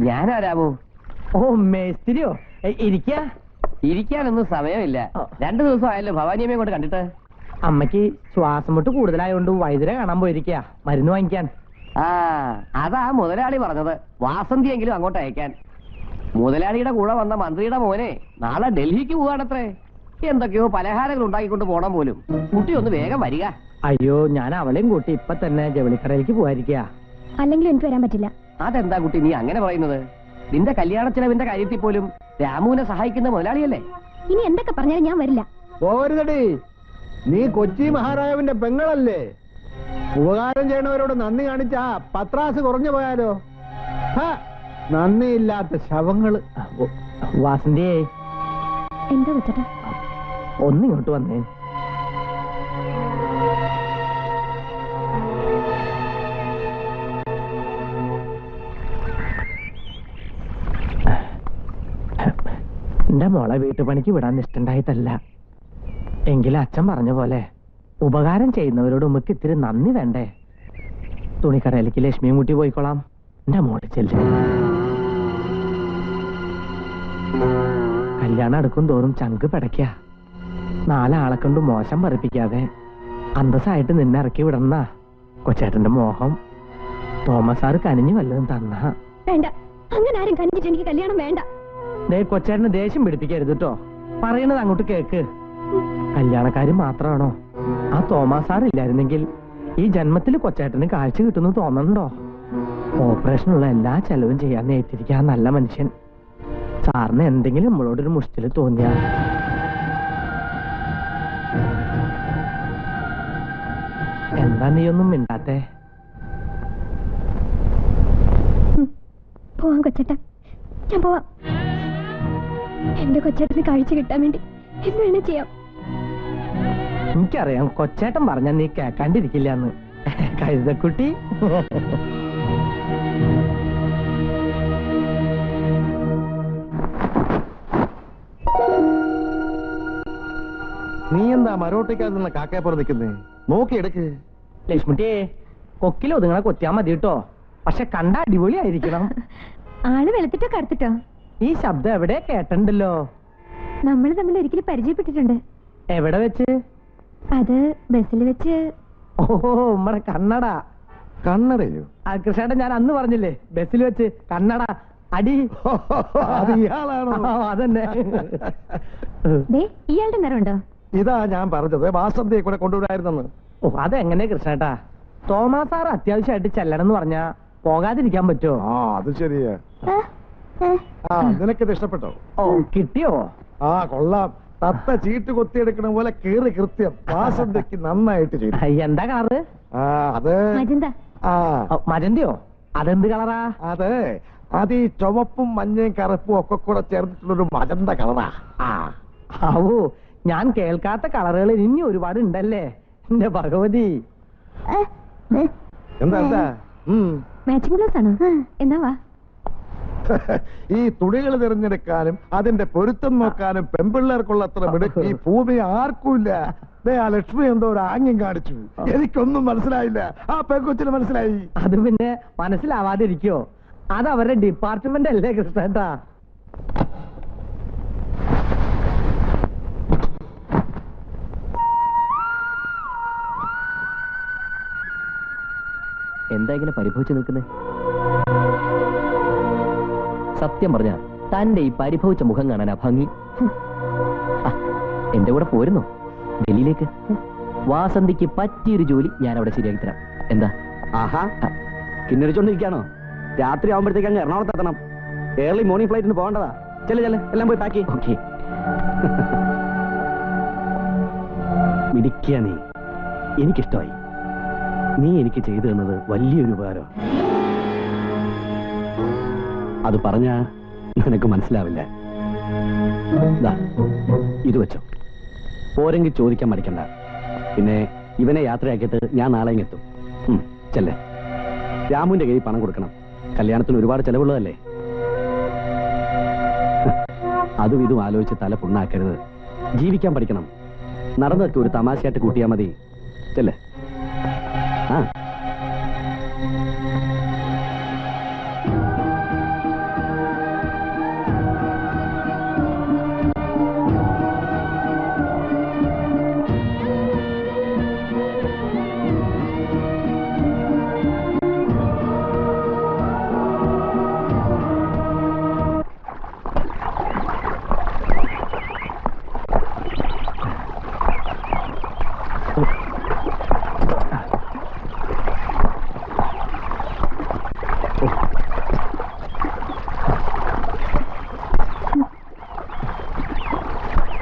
ഞാനാരാമോ? ഓ, മേസ്തിരിയോ? ഇരിക്കാനൊന്നും സമയമില്ല. 2 ദിവസം ആയല്ലോ ഭവാനിയമ്മയെ കൊണ്ട് കണ്ടിട്ട്. അമ്മയ്ക്ക് ശ്വാസം മുട്ട് കൂടുതലായോണ്ട് വൈദ്യരെ കാണാൻ പോയിരിക്കാ മരുന്ന് വാങ്ങിക്കാൻ. ആ, അതാ മുതലാളി പറഞ്ഞത് വാസന്തിയെങ്കിലും അങ്ങോട്ട് അയക്കാൻ. മുതലാളിയുടെ കൂടെ വന്ന മന്ത്രിയുടെ മോനെ നാളെ ഡൽഹിക്ക് പോവാണത്രേ. എന്തൊക്കെയോ പലഹാരങ്ങൾ ഉണ്ടാക്കിക്കൊണ്ട് പോണം പോലും. കുട്ടി ഒന്ന് വേഗം വരിക. അയ്യോ, ഞാൻ അവളെയും കൂട്ടി ഇപ്പൊ തന്നെ ജവളിക്കടയിലേക്ക് പോവായിരിക്കാ. അല്ലെങ്കിൽ എനിക്ക് വരാൻ പറ്റില്ല. അതെന്താ കുട്ടി നീ അങ്ങനെ പറയുന്നത്? നിന്റെ കല്യാണ ചെലവിന്റെ കാര്യത്തിൽ പോലും രാമുവിനെ സഹായിക്കുന്ന മുതലാളിയല്ലേ? ഇനി എന്തൊക്കെ പറഞ്ഞാലും ഞാൻ വരില്ല. പോരുതടി, നീ കൊച്ചി മഹാരാജാവിന്റെ പെങ്ങളല്ലേ? ഉപകാരം ചെയ്യണവരോട് നന്ദി കാണിച്ചാ പത്രാസ് കുറഞ്ഞു പോയാലോ? നന്ദിയില്ലാത്ത ശവങ്ങള്. വാസന്തിയേ, എന്താ വെച്ചേട്ടാ? ഒന്നിങ്ങോട്ട് വന്നേ. എന്റെ മോളെ വീട്ടുപണിക്ക് വിടാൻ ഇഷ്ടണ്ടായിട്ടല്ല. എങ്കിലും അച്ഛൻ പറഞ്ഞ പോലെ ഉപകാരം ചെയ്യുന്നവരോട് ഉമ്മക്ക് ഇത്തിരി നന്ദി വേണ്ടേ? തുണിക്കടയിലേക്ക് ലക്ഷ്മിയും കൂട്ടി പോയിക്കോളാം. എന്റെ മോള് ചെല്ല്. കല്യാണം അടുക്കും തോറും ചങ്ക് പിടയ്ക്ക. 4 ആളെ കൊണ്ട് മോശം പറയിപ്പിക്കാതെ അന്തസ്സായിട്ട് നിന്നെ ഇറക്കി വിടണ കൊച്ചേട്ടന്റെ മോഹം. തോമസ് സാറ് കനിഞ്ഞു വല്ലതും തന്ന. വേണ്ട, അങ്ങനെ ആരും കനിഞ്ഞിട്ട് എനിക്ക് കല്യാണം വേണ്ട. ദേ കൊച്ചേട്ടന് ദേഷ്യം പിടിപ്പിക്കരുത് കേട്ടോ. പറയണത് അങ്ങോട്ട് കേക്ക്. കല്യാണക്കാര് മാത്രമാണോ? ആ തോമസ് സാർ ഇല്ലായിരുന്നെങ്കിൽ ഈ ജന്മത്തിൽ കൊച്ചേട്ടന് കാഴ്ച കിട്ടുന്നു തോന്നണുണ്ടോ? ഓപ്പറേഷനുള്ള എല്ലാ ചെലവും ചെയ്യാൻ ഏറ്റിരിക്കുക നല്ല മനുഷ്യൻ. സാറിന് എന്തെങ്കിലും നമ്മളോടൊരു മുഷ്ടില് തോന്നിയാ എന്താ നീ ഒന്നും മിണ്ടാത്തെ? പോവാം കൊച്ചേട്ട, ഞാൻ പോവാം. എന്റെ കൊച്ചേട്ടന് കാഴ്ച കിട്ടാൻ വേണ്ടി എന്ത് വേണേ ചെയ്യാം. എനിക്കറിയാം കൊച്ചേട്ടൻ പറഞ്ഞ നീ കേക്കാണ്ടിരിക്കില്ല എന്ന്. കഴുതക്കുട്ടി. നീ എന്താ മരോട്ടിക്കാതെ നിന്ന് കാക്കയപ്പുറം നിൽക്കുന്നേ? നോക്കിയെടുക്ക്. ലക്ഷ്മിട്ടിയെ, കൊക്കിൽ ഒതുങ്ങണ കൊത്തിയാ മതി കേട്ടോ. പക്ഷെ കണ്ട അടിപൊളി ആയിരിക്കണം. ആള് വെളുത്തിട്ടോ കറുത്തിട്ടോ? ഈ ശബ്ദം എവിടെ കേട്ടിട്ടുണ്ടല്ലോ. നമ്മൾ തമ്മിൽ ഒരിക്കലും പരിചയപ്പെട്ടിട്ടുണ്ട്. എവിടെ വെച്ച്? അത് ബസ്സിൽ വെച്ച്. ഓഹോ, നമ്മടെ കണ്ണട. കണ്ണടയോ? ആ കൃഷ്ണേട്ടൻ ഞാൻ അന്ന് പറഞ്ഞില്ലേ, ബസ്സിൽ വെച്ച് കണ്ണട അടി. അത് ഇയാളാണോ? അതന്നെ. ഇയാളുടെ നിറമുണ്ടോ? ഇതാ ഞാൻ പറഞ്ഞത്, വാസന്തിയെ കൂടെ കൊണ്ടുവരായിരുന്നെന്ന്. ഓ, അതെങ്ങനെ കൃഷ്ണേട്ടാ? തോമാസ് സാർ അത്യാവശ്യമായിട്ട് ചെല്ലണം എന്ന് പറഞ്ഞാ പോകാതിരിക്കാൻ പറ്റുമോ? ആ, അത് ശരിയാ. നിനക്കിത് ഇഷ്ടപ്പെട്ടോ? ഓ, കിട്ടിയോ? ആ, കൊള്ളാം. തത്ത ചീട്ട് കൊത്തിയെടുക്കണ പോലെ കീറി കൃത്യം. വാസന്തിക്ക് നന്നായിട്ട് ചെയ്തു. എന്താ കളറ്? അത് മജന്തിയോ? അതെന്ത് കളറാ? അത് ഈ ചുവപ്പും മഞ്ഞയും കറുപ്പും ഒക്കെ കൂടെ ചേർന്നിട്ടുള്ളൊരു മജന്ത കളറാ. ഓ, ഞാൻ കേൾക്കാത്ത കളറുകൾ ഇനി ഒരുപാട് ഉണ്ടല്ലേ എന്റെ ഭഗവതി. എന്താ മാച്ചിങ് ബ്ലൗസ് ആണോ? എന്നാ വാ. ഈ തുണികൾ തിരഞ്ഞെടുക്കാനും അതിന്റെ പൊരുത്തം നോക്കാനും പെൺപിള്ളേർക്കുള്ള അത്ര മിടുക്ക് ഈ ഭൂമി ആർക്കുമില്ല. ആ ലക്ഷ്മി എന്തോ ഒരു ആംഗ്യം കാണിച്ചു, എനിക്കൊന്നും മനസ്സിലായില്ല. ആ പെൺകൊച്ചിന് മനസ്സിലായി. അത് പിന്നെ മനസ്സിലാവാതിരിക്കോ? അത് അവരുടെ ഡിപ്പാർട്ട്മെന്റ് അല്ലേ കൃഷ്ണേട്ടാ? എന്താ ഇങ്ങനെ പരിഭവിച്ചു നിൽക്കുന്നേ? സത്യം പറഞ്ഞ തന്റെ ഈ പരിഭവിച്ച മുഖം കാണാനാ ഭംഗി. എന്റെ കൂടെ പോരുന്നോ ഡൽഹിയിലേക്ക്? വാസന്തിക്ക് പറ്റിയൊരു ജോലി ഞാൻ അവിടെ ശരിയാക്കി തരാം. എന്താ? ആഹാ, കിന്നരിച്ചോണ്ടിരിക്കാണോ? രാത്രി ആവുമ്പോഴത്തേക്ക് അങ്ങ് എറണാകുളത്ത് എത്തണം. ഏർലി മോർണിംഗ് ഫ്ലൈറ്റിന് പോകേണ്ടതാ. ചെല്ല എല്ലാം പോയി പാക്ക്. ഓക്കെ. മിടിക്കുക നീ. എനിക്കിഷ്ടമായി. നീ എനിക്ക് ചെയ്തു തന്നത് വലിയൊരു ഉപകാരം. അത് പറഞ്ഞാ നിനക്ക് മനസ്സിലാവില്ല. ഇത് വെച്ചോ. പോരെങ്കിൽ ചോദിക്കാൻ മടിക്കണ്ട. പിന്നെ ഇവനെ യാത്രയാക്കിയിട്ട് ഞാൻ നാളെ എത്തും. ചെല്ലേ. രാമുവിന്റെ കയ്യിൽ പണം കൊടുക്കണം. കല്യാണത്തിന് ഒരുപാട് ചെലവുള്ളതല്ലേ. അതും ഇതും ആലോചിച്ച് തല പുണ്ണാക്കരുത്. ജീവിക്കാൻ പഠിക്കണം. നടന്നൊക്കെ ഒരു തമാശയായിട്ട് കൂട്ടിയാൽ മതി. ചെല്ലേ. ആ,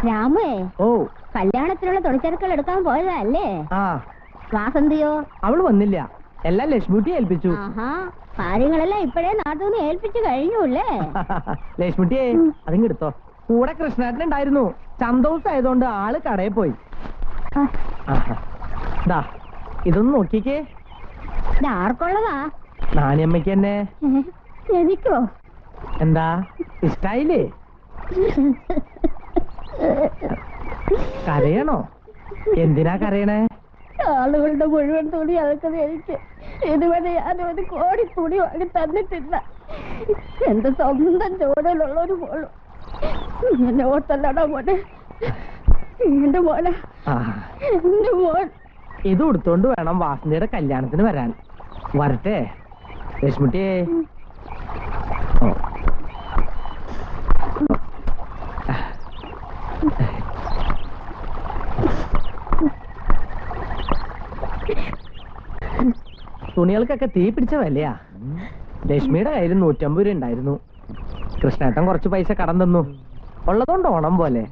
രാമേ, ഓ, കല്യാണത്തിനുള്ള തുണിച്ചെറുക്കൾ എടുക്കാൻ പോയതല്ലേ? ആ. വാസന്തിയോ? അവള് വന്നില്ല. എല്ലാം ലക്ഷ്മിട്ടി ഏൽപ്പിച്ചു. കാര്യങ്ങളെല്ലാം ഇപ്പോഴേ നാട്ടിൽ നിന്ന് ഏൽപ്പിച്ചു കഴിഞ്ഞൂല്ലേ? ലക്ഷ്മിട്ടിയെ അതിങ്ങെടുത്തോ. കൂടെ കൃഷ്ണേട്ടനുണ്ടായിരുന്നു. ചന്തോസ് ആയതുകൊണ്ട് ആള് കടയിൽ പോയി. ദാ ഇതൊന്ന് നോക്കിക്കേ. ആർക്കുള്ളതാ? നാണിയമ്മയ്ക്ക് തന്നെ. എനിക്കോ? എന്താ, ഇഷ്ടായില്ലേ? കരയണോ? എന്തിനാ കരയണേ? ആളുകളുടെ മുഴുവൻ തുണി അതൊക്കെ എനിക്ക് ഇതുവരെ ഞാനൊരു കോടി തുണി വാങ്ങി തന്നിട്ടില്ല. എന്റെ സ്വന്തം ജോലിയിലുള്ള ഒരു മോളും. എന്നെ ഓർത്തല്ലടാ മോനെ, എന്റെ മോനെ, എന്റെ മോൻ. ഇത് കൊടുത്തോണ്ട് വേണം വാസന്തിയുടെ കല്യാണത്തിന് വരാൻ. വരട്ടെ ലക്ഷ്മിട്ടിയെ. തുണികൾക്കൊക്കെ തീ പിടിച്ച വിലയാ. ലക്ഷ്മിയുടെ കയ്യിൽ 150 രൂപ ഉണ്ടായിരുന്നു. കൃഷ്ണേട്ടൻ കുറച്ച് പൈസ കടം തന്നു. ഉള്ളതുകൊണ്ട് ഓണം പോലെ.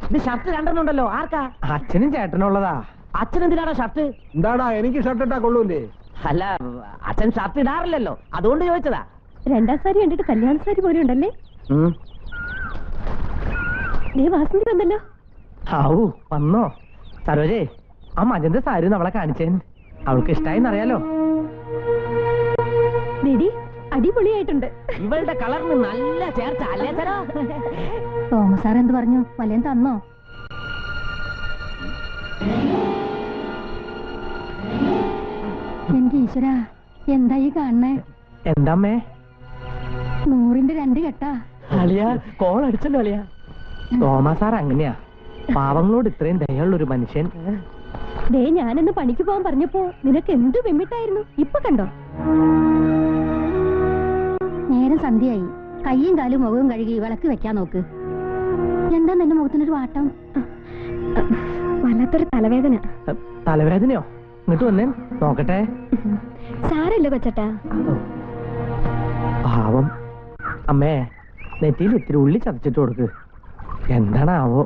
ഇത് ഷർട്ട് രണ്ടെണ്ണുണ്ടല്ലോ. ആർക്കാ? അച്ഛനും ചേട്ടനുള്ളതാ. അച്ഛൻ എന്തിനാടാ ഷർട്ട്? എന്താടാ എനിക്ക് ഷർട്ട് ഇട്ടാ കൊള്ളൂലേ? അല്ല, അച്ഛൻ ഷർട്ട് ഇടാറില്ലല്ലോ, അതുകൊണ്ട് ചോദിച്ചതാ. രണ്ടാം സാരി കണ്ടിട്ട് കല്യാണ സാരി പോലെ ഉണ്ടല്ലേ? ദേ വാസന്തി വന്നല്ലോ. ഹാവൂ വന്നോ? സരോജേ, ആ മജന്റെ സാരി അവളെ കാണിച്ചേ, അവൾക്ക് ഇഷ്ടായിന്നറിയാലോ. ദേടി അടിപൊളിയായിട്ടുണ്ട്. ഇവളുടെ കളറിന് നല്ല ചേർച്ച അല്ലേ സരോ? തോമസ് സാർ എന്ത് പറഞ്ഞു? വല്ലതും തന്നോ? എനിക്ക് ഈശ്വര, എന്താ ഈ കാണണേ? എന്താമ്മേ? 100ന്റെ 2 കെട്ടാ. അളിയാ, കോൾ അടിച്ചല്ലോ അളിയാ. തോമസ് സാർ അങ്ങനെയാ, പാവങ്ങളോട് ഇത്രയും ദയുള്ള ഒരു മനുഷ്യൻ. ദേ ഞാനെന്ന് പണിക്ക് പോകാൻ പറഞ്ഞപ്പോ നിനക്ക് എന്ത് വെമ്മിട്ടായിരുന്നു. ഇപ്പൊ കണ്ടോ? നേരം സന്ധ്യയായി. കയ്യും കാലും മുഖവും കഴുകി വിളക്ക് വെക്കാൻ നോക്ക്. എന്താ നിന്റെ മുഖത്തിനൊരു വാട്ടം? വല്ലാത്തൊരു തലവേദന. തലവേദനയോ? ഇങ്ങോട്ട് വന്നേ നോക്കട്ടെ. സാരല്ലോ കൊച്ചട്ടാ. പാവം അമ്മേ, നെറ്റിയിൽ ഇത്തിരി ഉള്ളി ചതച്ചിട്ട് കൊടുക്ക്. എന്താണാവോ?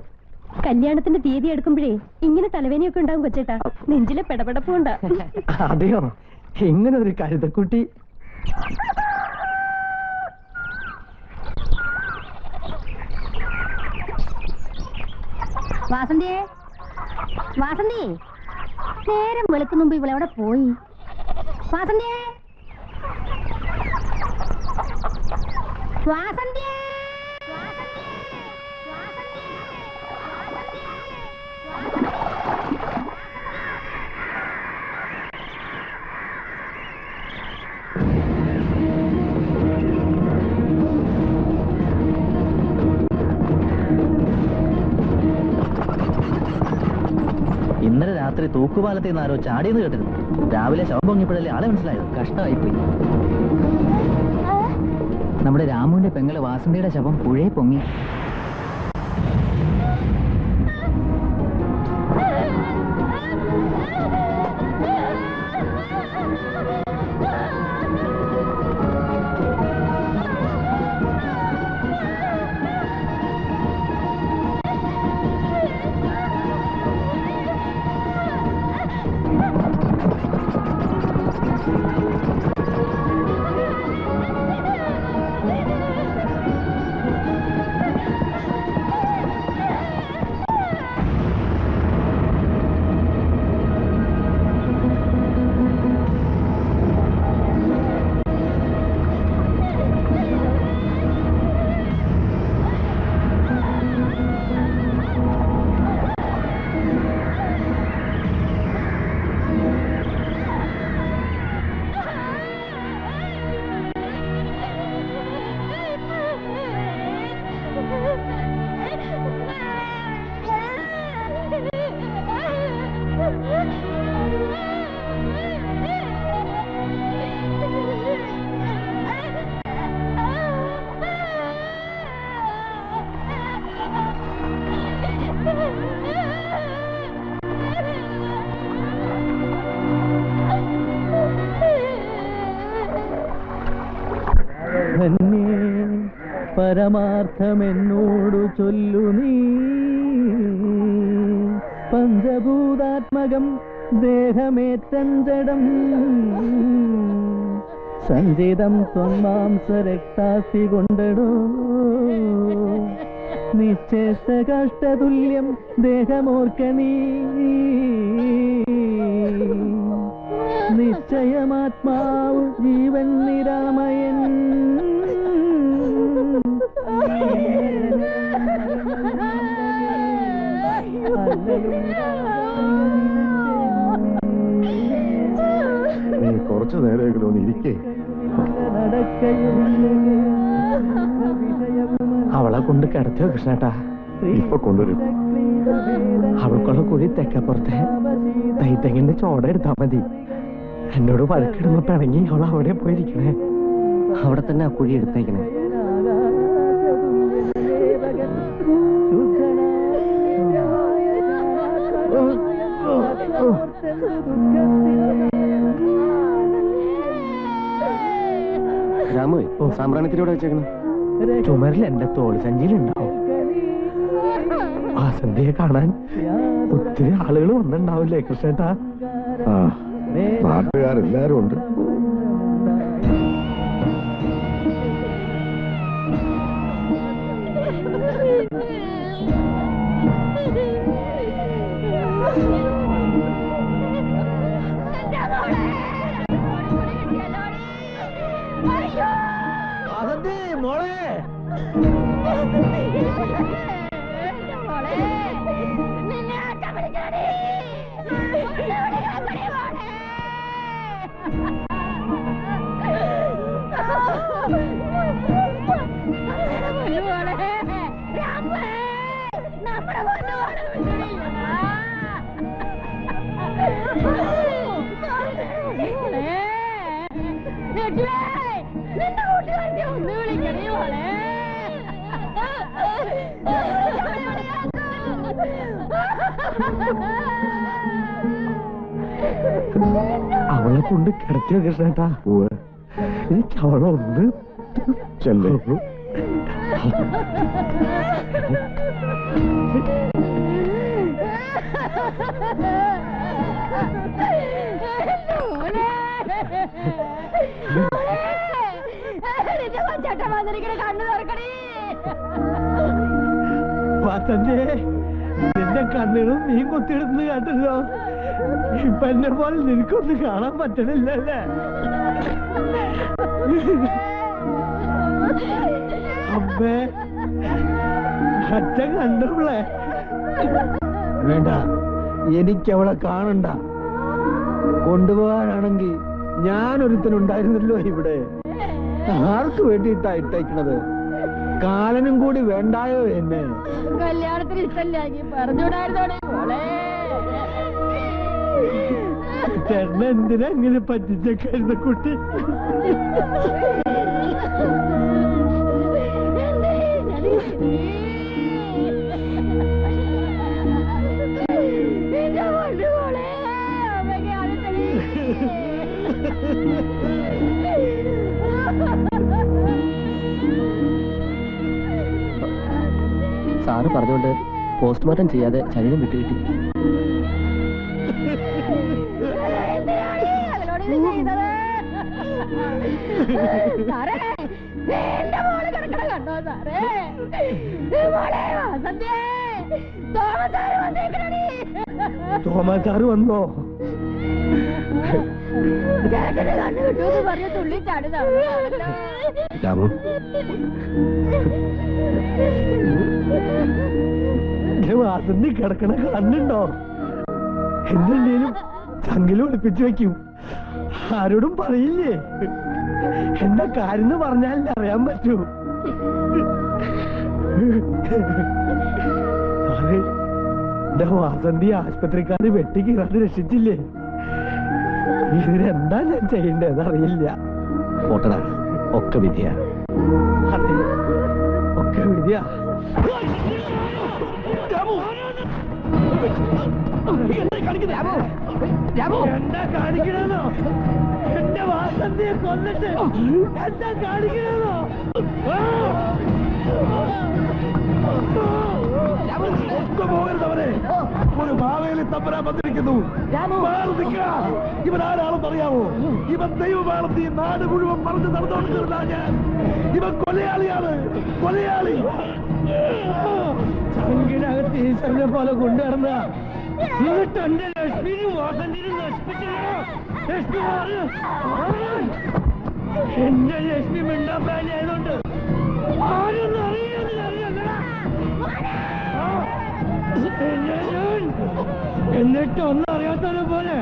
കല്യാണത്തിന്റെ തീയതി എടുക്കുമ്പോഴേ ഇങ്ങനെ തലവേദനയൊക്കെ ഉണ്ടാവും കൊച്ചേട്ടാ. നെഞ്ചിലെ പെടപെടപ്പുണ്ടാ. അതെയോ? ഇങ്ങനെ ഒരു കരുതക്കുട്ടി. വാസന്തിയെ, വാസന്തി, നേരം വെളുക്കുന്ന മുമ്പ് ഇവളെവിടെ പോയി? വാസന്തിയെ, വാസന്തിയെ, ഇന്നലെ രാത്രി തൂക്കുപാലത്തിൽ നിന്ന് ആരോ ചാടിയെന്ന് കേട്ടിരുന്നു. രാവിലെ ശവം പൊങ്ങിയപ്പോഴല്ലേ ആളെ മനസ്സിലായോ? കഷ്ടമായിപ്പോയി. നമ്മുടെ രാമുവിന്റെ പെങ്ങള് വാസന്തിയുടെ ശവം പുഴയിൽ പൊങ്ങി. പരമാർത്ഥമെന്നോടു ചൊല്ലു നീ, പഞ്ചഭൂതാത്മകം ദേഹമേറ്റഞ്ചടം, സഞ്ചിതം ത്വമാംസരക്താസ്തി കൊണ്ടടോ, നിശ്ചേഷ്ട കഷ്ടതുല്യം ദേഹമോർക്ക നീ, നിശ്ചയമാത്മാവ് ജീവൻ നിരാമയൻ. നീ കുറച്ചു നേരമെങ്കിലും ഒന്ന് ഇരിക്കേ. അവളെ കൊണ്ട് കിടത്തിയോ കൃഷ്ണേട്ടാ? ഇപ്പൊ കൊണ്ടുവരും. അവൾക്കുള്ള കുഴി തെക്കപ്പുറത്തെ തൈത്തെങ്ങിന്റെ ചോട എടുത്താ മതി. എന്നോട് വഴക്കിടുമ്പോ പിണങ്ങി അവൾ അവിടെ പോയിരിക്കണേ. അവിടെ തന്നെ ആ കുഴി എടുത്തേക്കണേ. രാമു, സാമ്പ്രാണിത്തിലൂടെ വെച്ചേക്കണം. ചുമരിൽ എന്റെ തോളി സഞ്ചിയിലുണ്ടാവും. വാസന്തിയെ കാണാൻ ഒത്തിരി ആളുകൾ വന്നിട്ടുണ്ടാവില്ലേ കൃഷ്ണേട്ടാ? ആ, നാട്ടുകാരെല്ലാരും ഉണ്ട്. മോളെ അവളെ കൊണ്ട് കിടത്തിയോ കൃഷ്ണേട്ടാ? എനിക്ക് അവളെ ഒന്ന് ചെല്ലേ. വാസന്റെ നിന്റെ കണ്ണുകളും നീ കുത്തിയിടുന്ന് കേട്ടല്ലോ. ഇപ്പൊ എന്നെ പോലെ നിനക്കൊന്നും കാണാൻ പറ്റണില്ലല്ലേ? അമ്മേ അച്ഛൻ കണ്ടോളെ. വേണ്ട, എനിക്കവളെ കാണണ്ട. കൊണ്ടുപോകാനാണെങ്കിൽ ഞാനൊരുത്തനുണ്ടായിരുന്നല്ലോ ഇവിടെ. ആർക്ക് വേണ്ടിയിട്ടാ ഇട്ടേക്കണത്? കാലനും കൂടി വേണ്ടായോ എന്നെ? കല്യാണത്തിന് ഇഷ്ടമില്ലാക്കി പറഞ്ഞുകൂടായിരുന്നോടെ മോളെ. ചേട്ടൻ എന്തിനാ ഇങ്ങനെ പറ്റിച്ചേക്കായിരുന്ന കുട്ടി? സാറ് പറഞ്ഞുകൊണ്ട് പോസ്റ്റ്മോർട്ടം ചെയ്യാതെ ശരീരം വിട്ടുകിട്ടി. കണ്ടോ സാറേ? തോമസ് സാറ് വന്നോ? കണ്ണു കിട്ടുമെന്ന് പറഞ്ഞ തുള്ളി ചാടി രാമു, വാസന്തി കിടക്കണ കണ്ണുണ്ടോ? എന്തുണ്ടേലും ചങ്കിലും ഒളിപ്പിച്ചു വെക്കും. ആരോടും പറയില്ലേ? എന്താ കാര്യം പറഞ്ഞാലേ അറിയാൻ പറ്റൂ. സാറേ, എന്റെ വാസന്തി ആശുപത്രിക്കാര് വെട്ടിക്കീറാതെ രക്ഷിച്ചില്ലേ? ഇതിനെന്താ ഞാൻ ചെയ്യേണ്ടത് അറിയില്ല. പോട്ടടാ, ഒക്കെ വിധിയാ. അതെ, ഒക്കെ വിധിയാ. എന്താ കാണിക്കണോ? എന്റെ വാസന്തിയെ കൊന്നിട്ട് എന്താ കാണിക്കണോ? പോകരുതവരെ. ഒരു ഭാവയിൽ തമ്പരാൻ വന്നിരിക്കുന്നു. ഇവൻ ആരാണെന്ന് അറിയാമോ? ഇവൻ ദൈവമാണെന്ന് ഈ നാട് മുഴുവൻ പറഞ്ഞു നടന്നുകൊണ്ടിരുന്ന ഞാൻ. ഇവൻ കൊലയാളിയാണ്, കൊലയാളി. ചങ്കിനകത്ത് ഈശ്വരനെ പോലെ കൊണ്ടുവരുന്ന എന്നിട്ട് എന്റെ ലക്ഷ്മിനും വാസന്തിനും നശിപ്പിച്ചോ? ലക്ഷ്മി എന്റെ ലക്ഷ്മി മിണ്ടാപ്പാനായതുകൊണ്ട് ആരൊന്നും എന്നിട്ട് ഒന്നും അറിയാത്തവരെ പോലെ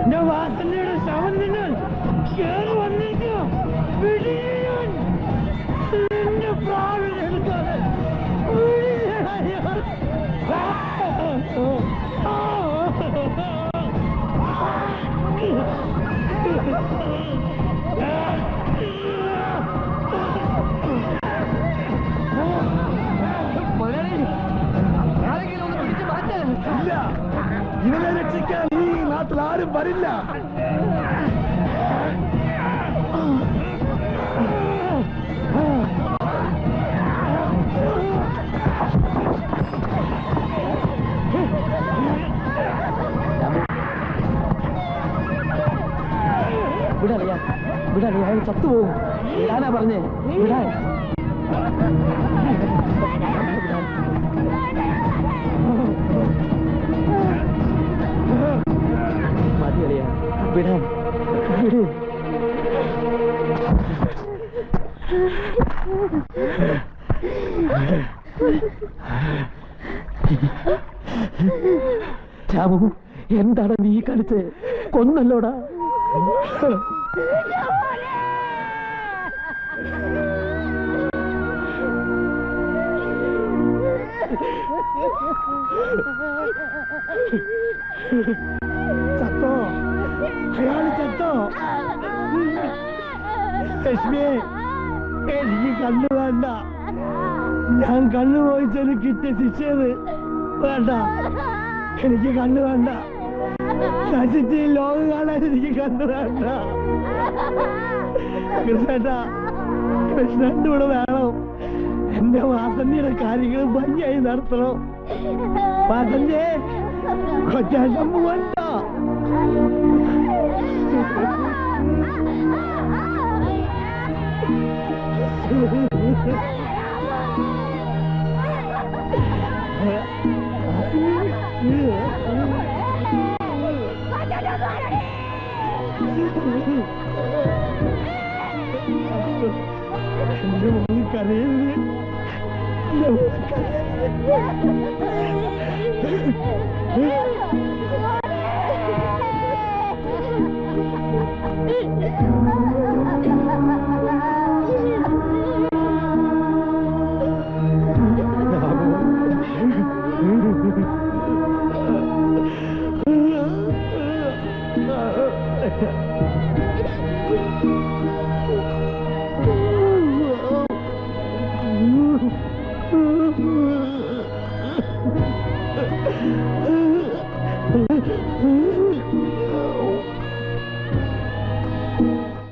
എന്റെ വാസന്തിയുടെ ശവം തിന്നാൻ കേറി വന്നിരിക്കോ? എന്റെ പ്രാവിനെടുക്കാതെ ഇല്ല, ഇവനെ രക്ഷിക്കാൻ ഈ നാട്ടിൽ ആരും വരില്ല. വിടാളിയാ വിടാളിയാ അയാൾ ചത്തുപോകും. വിടാനാ പറഞ്ഞേ, വിടാൻ. മതിയളിയാ, വിടാൻ, വിടൂ. ചാമു, എന്താണ് നീ കളിച്ച്? കൊന്നല്ലോടാ. ചത്തോ? അയാള് ചത്തോ? ലക്ഷ്മിയെ, എനിക്ക് കണ്ണു വേണ്ട. ഞാൻ കണ്ണു പോയിച്ചതിന് കിട്ടിയ ശിക്ഷയത് വേണ്ട. എനിക്ക് കണ്ണു വേണ്ട. നശിച്ച് ലോകം കാണാൻ എനിക്ക് കണ്ണു വേണ്ട. കൃഷ്ണേട്ടാ, കൃഷ്ണന്റെ കൂടെ വേണം. എന്റെ വാസന്തിയുടെ കാര്യങ്ങൾ ഭംഗിയായി നടത്തണം. വാസന്തിയെ, കൊച്ചാട്ടം പോവണ്ട. എന്റെ മോള് കരയരുത്. എന്റെ മോള് കരയരുത്.